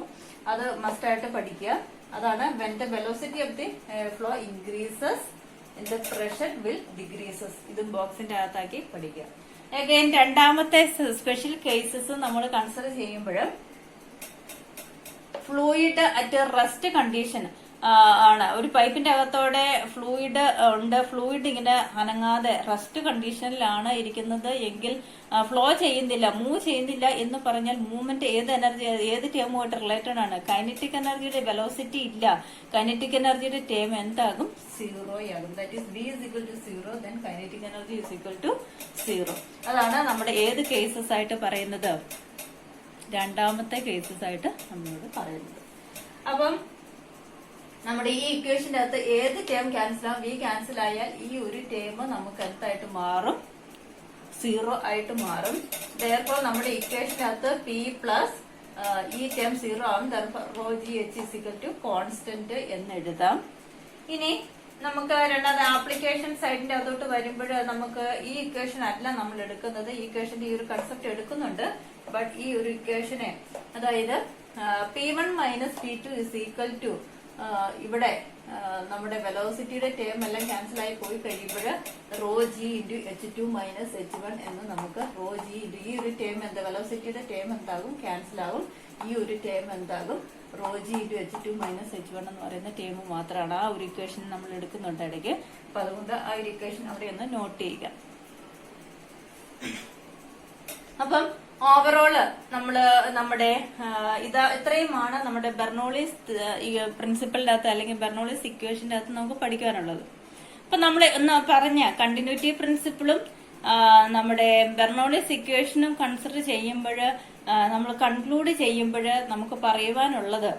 അത് മസ്റ്റ് ആയിട്ട് പഠിക്കുക. അതാണ് when the velocity of the flow increases and the pressure will decreases. ഇതും ബോക്സിന്റെ അകത്താക്കി പഠിക്കുക. അഗൈൻ രണ്ടാമത്തെ സ്പെഷ്യൽ കേസസ് നമ്മൾ കൺസിഡർ ചെയ്യുമ്പോൾ ഫ്ലൂയിഡ് അറ്റ് റെസ്റ്റ് കണ്ടീഷൻ ആണ്. ഒരു പൈപ്പിന്റെ അകത്തോടെ ഫ്ലൂയിഡ് ഉണ്ട്, ഫ്ലൂയിഡ് ഇങ്ങനെ അനങ്ങാതെ റെസ്റ്റ് കണ്ടീഷനിലാണ് ഇരിക്കുന്നത് എങ്കിൽ ഫ്ലോ ചെയ്യുന്നില്ല, മൂവ് ചെയ്യുന്നില്ല എന്ന് പറഞ്ഞാൽ മൂവ്മെന്റ് ഏത് ടേമുമായിട്ട് റിലേറ്റഡ് ആണ്? കൈനറ്റിക് എനർജിയുടെ വെലോസിറ്റി ഇല്ല. കൈനറ്റിക് എനർജിയുടെ ടേം എന്താകും? 0 ആകും. That is V is equal to 0, then kinetic energy is equal to 0. അതാണ് നമ്മുടെ ഏത് കേസസ് ആയിട്ട് പറയുന്നത്? രണ്ടാമത്തെ കേസസ് ആയിട്ട് നമ്മളോട് പറയുന്നത്. അപ്പം നമ്മുടെ ഈ ഇക്വേഷന്റെ അകത്ത് ഏത് ടേം ക്യാൻസൽ ആവും? V ക്യാൻസൽ ആയാൽ ഈ ഒരു ടേം നമുക്ക് എന്തായിട്ട് മാറും? 0 ആയിട്ട് മാറും. therefore നമ്മുടെ ഇക്വേഷന്റെ അകത്ത് P പ്ലസ് ഈ ടേം 0 ആവും. therefore rho g h is equal to constant എന്ന് എഴുതാം. ഇനി നമുക്ക് രണ്ടാമത് ആപ്ലിക്കേഷൻ സൈഡിന്റെ അകത്തോട്ട് വരുമ്പോൾ നമുക്ക് ഈ ഇക്വേഷൻ അല്ല നമ്മൾ എടുക്കുന്നത്. ഈ ഇക്വേഷന്റെ ഈ ഒരു കൺസെപ്റ്റ് എടുക്കുന്നുണ്ട്. ബട്ട് ഈ ഒരു ഇക്വേഷനെ, അതായത് P1 minus P2 is equal to, ഇവിടെ നമ്മുടെ വെലോസിറ്റിയുടെ ടേം എല്ലാം ക്യാൻസൽ ആയി പോയി കഴിയുമ്പോൾ raw G into H2 minus H1 എന്ന് നമുക്ക് റോ ജി ഇൻറ്റു ഈ ഒരു ടേം എന്താ, വെലോസിറ്റിയുടെ ടേം എന്താകും? ക്യാൻസൽ ആകും. ഈ ഒരു ടേം എന്താകും? Raw G into H2 minus H1 എന്ന് പറയുന്ന ടേം മാത്രമാണ്. ആ ഒരു ഇക്വേഷൻ നമ്മൾ എടുക്കുന്നുണ്ട് ഇടയ്ക്ക്. അപ്പൊ അതുകൊണ്ട് ആ ഒരു ഇക്വേഷൻ അവിടെ ഒന്ന് നോട്ട് ചെയ്യുക. അപ്പം ഓവറോള് നമ്മുടെ ഇത്രയുമാണ് നമ്മുടെ ബെർണോളിസ് പ്രിൻസിപ്പലിന്റെ അകത്ത് അല്ലെങ്കിൽ ബെർണോളിസ് ഇക്വേഷന്റെ അകത്ത് നമുക്ക് പഠിക്കാനുള്ളത്. അപ്പൊ നമ്മൾ പറഞ്ഞ കണ്ടിന്യൂറ്റി പ്രിൻസിപ്പിളും നമ്മുടെ ബെർണോളിസ് ഇക്വേഷനും കൺസിഡർ ചെയ്യുമ്പോൾ, നമ്മൾ കൺക്ലൂഡ് ചെയ്യുമ്പോൾ നമുക്ക് പറയുവാനുള്ളത്,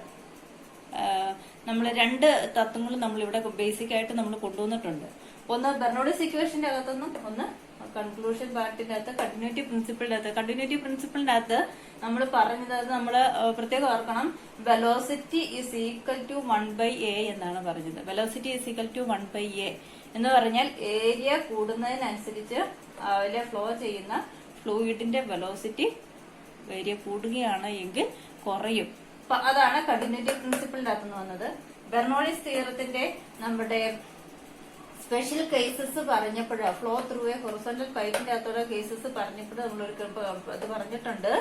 നമ്മൾ 2 തത്വങ്ങളും നമ്മളിവിടെ ബേസിക് ആയിട്ട് നമ്മൾ കൊണ്ടുവന്നിട്ടുണ്ട്. ഒന്ന് ബെർണോളിസ് ഇക്വേഷന്റെ അകത്തുനിന്നും ഒന്ന് കൺക്ലൂഷൻ പാർട്ടിന്റെ അകത്ത് കണ്ടിന്യൂറ്റി പ്രിൻസിപ്പിളിന്റെ അകത്ത്. കണ്ടിന്യൂറ്റി പ്രിൻസിപ്പിളിന്റെ അകത്ത് നമ്മൾ പറഞ്ഞത്, നമ്മൾ പ്രത്യേകം ഓർക്കണം, velocity is equal to 1/a എന്നാണ് പറഞ്ഞത്. Velocity is equal to 1/a എന്ന് പറഞ്ഞാൽ ഏരിയ കൂടുന്നതിനനുസരിച്ച് അതിലെ ഫ്ലോ ചെയ്യുന്ന ഫ്ലൂയിഡിന്റെ വെലോസിറ്റി ഏരിയ കൂടുകയാണ് എങ്കിൽ കുറയും. അപ്പൊ അതാണ് കണ്ടിന്യൂറ്റി പ്രിൻസിപ്പിളിന്റെ അകത്തുനിന്ന് വന്നത്. ബെർണോളിസ് തിയറത്തിന്റെ നമ്മുടെ സ്പെഷ്യൽ കേസസ് പറഞ്ഞപ്പോൾ, ഫ്ലോ ത്രൂ എ ഹൊറിസോണ്ടൽ പൈപ്പിന്റെ അകത്തുള്ള കേസസ് പറഞ്ഞപ്പോൾ നമ്മൾ അത് പറഞ്ഞിട്ടുണ്ട്.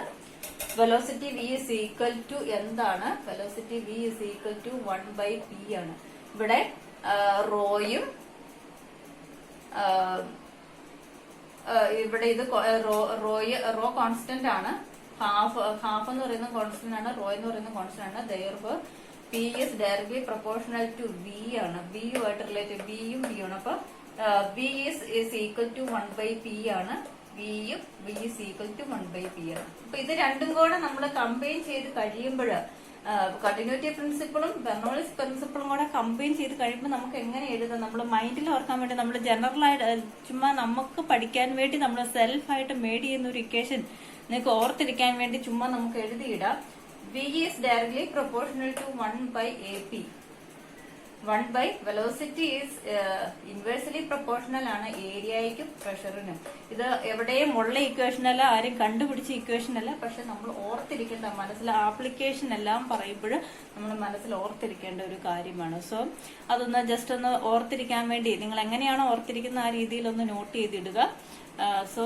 Velocity V is equal to എന്താണ്? Velocity V is equal to 1/p ആണ്. ഇവിടെ റോയും ഇവിടെ ഇത് റോ കോൺസ്റ്റന്റ് ആണ്. ഹാഫ് എന്ന് പറയുന്ന കോൺസ്റ്റന്റ് ആണ്, റോ എന്ന് പറയുന്ന കോൺസ്റ്റന്റ് ആണ്. therefore P P is directly proportional to B ആണ്. ബിയുമായിട്ട് റിലേറ്റഡ്, ബിയും ബി ആണ്. അപ്പൊ B is equal to 1/p ആണ്. ബിയും B is equal to 1/p ആണ്. അപ്പൊ ഇത് രണ്ടും കൂടെ നമ്മൾ കമ്പൈൻ ചെയ്ത് കഴിയുമ്പോൾ കണ്ടിന്യൂറ്റി പ്രിൻസിപ്പിളും ബെർണോളിസ് പ്രിൻസിപ്പിളും കൂടെ കമ്പൈൻ ചെയ്ത് കഴിയുമ്പോൾ നമുക്ക് എങ്ങനെ എഴുതാം? നമ്മൾ മൈൻഡിൽ ഓർക്കാൻ വേണ്ടി നമ്മൾ ജനറലായിട്ട് ചുമ്മാ നമുക്ക് പഠിക്കാൻ വേണ്ടി നമ്മൾ സെൽഫായിട്ട് മേഡ് ചെയ്യുന്ന ഒരു ഇക്വേഷൻ നിങ്ങൾക്ക് ഓർത്തിരിക്കാൻ വേണ്ടി ചുമ്മാ നമുക്ക് എഴുതിയിടാം. V is directly proportional to 1/AP. 1 velocity is inversely proportional ആണ് ഏരിയയ്ക്കും പ്രഷറിനും. ഇത് എവിടെയും ഉള്ള ഇക്വേഷൻ അല്ല, ആരും കണ്ടുപിടിച്ച ഇക്വേഷൻ അല്ല. പക്ഷെ നമ്മൾ ഓർത്തിരിക്കേണ്ട, മനസ്സിൽ ആപ്ലിക്കേഷൻ എല്ലാം പറയുമ്പോൾ നമ്മൾ മനസ്സിൽ ഓർത്തിരിക്കേണ്ട ഒരു കാര്യമാണ്. സോ അതൊന്ന് ജസ്റ്റ് ഒന്ന് ഓർത്തിരിക്കാൻ വേണ്ടി നിങ്ങൾ എങ്ങനെയാണോ ഓർത്തിരിക്കുന്ന ആ രീതിയിൽ ഒന്ന് നോട്ട് ചെയ്തിടുക. സോ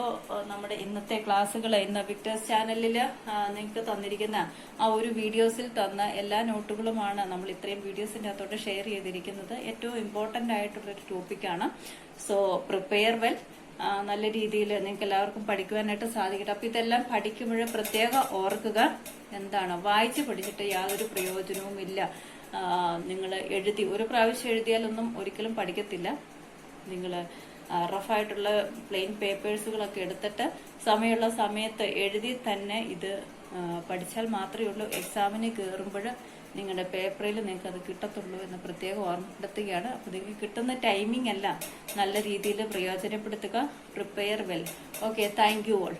നമ്മുടെ ഇന്നത്തെ ക്ലാസ്സുകൾ ഇന്ന് വിക്ടേഴ്സ് ചാനലിൽ നിങ്ങൾക്ക് തന്നിരിക്കുന്ന ആ ഒരു വീഡിയോസിൽ തന്ന എല്ലാ നോട്ടുകളുമാണ് നമ്മൾ ഇത്രയും വീഡിയോസിന്റെ അകത്തോട്ട് ഷെയർ ചെയ്തിരിക്കുന്നത്. ഏറ്റവും ഇമ്പോർട്ടന്റ് ആയിട്ടുള്ളൊരു ടോപ്പിക്കാണ്. So prepare well. നല്ല രീതിയിൽ നിങ്ങൾക്ക് എല്ലാവർക്കും പഠിക്കുവാനായിട്ട് സാധിക്കട്ടെ. അപ്പൊ ഇതെല്ലാം പഠിക്കുമ്പോൾ പ്രത്യേകം ഓർക്കുക, എന്താണ് വായിച്ച് പഠിച്ചിട്ട് യാതൊരു പ്രയോജനവും ഇല്ല. നിങ്ങൾ എഴുതി ഒരു പ്രാവശ്യം എഴുതിയാലൊന്നും ഒരിക്കലും പഠിക്കത്തില്ല. നിങ്ങൾ റഫായിട്ടുള്ള പ്ലെയിൻ പേപ്പേഴ്സുകളൊക്കെ എടുത്തിട്ട് സമയമുള്ള സമയത്ത് എഴുതി തന്നെ ഇത് പഠിച്ചാൽ മാത്രമേ ഉള്ളൂ എക്സാമിന് കയറുമ്പോൾ നിങ്ങളുടെ പേപ്പറിൽ നിങ്ങൾക്ക് അത് കിട്ടത്തുള്ളൂ എന്ന് പ്രത്യേകം ഓർമ്മപ്പെടുത്തുകയാണ്. അപ്പോൾ നിങ്ങൾക്ക് കിട്ടുന്ന ടൈമിംഗ് എല്ലാം നല്ല രീതിയിൽ പ്രയോജനപ്പെടുത്തുക. Prepare well. Okay, thank you all.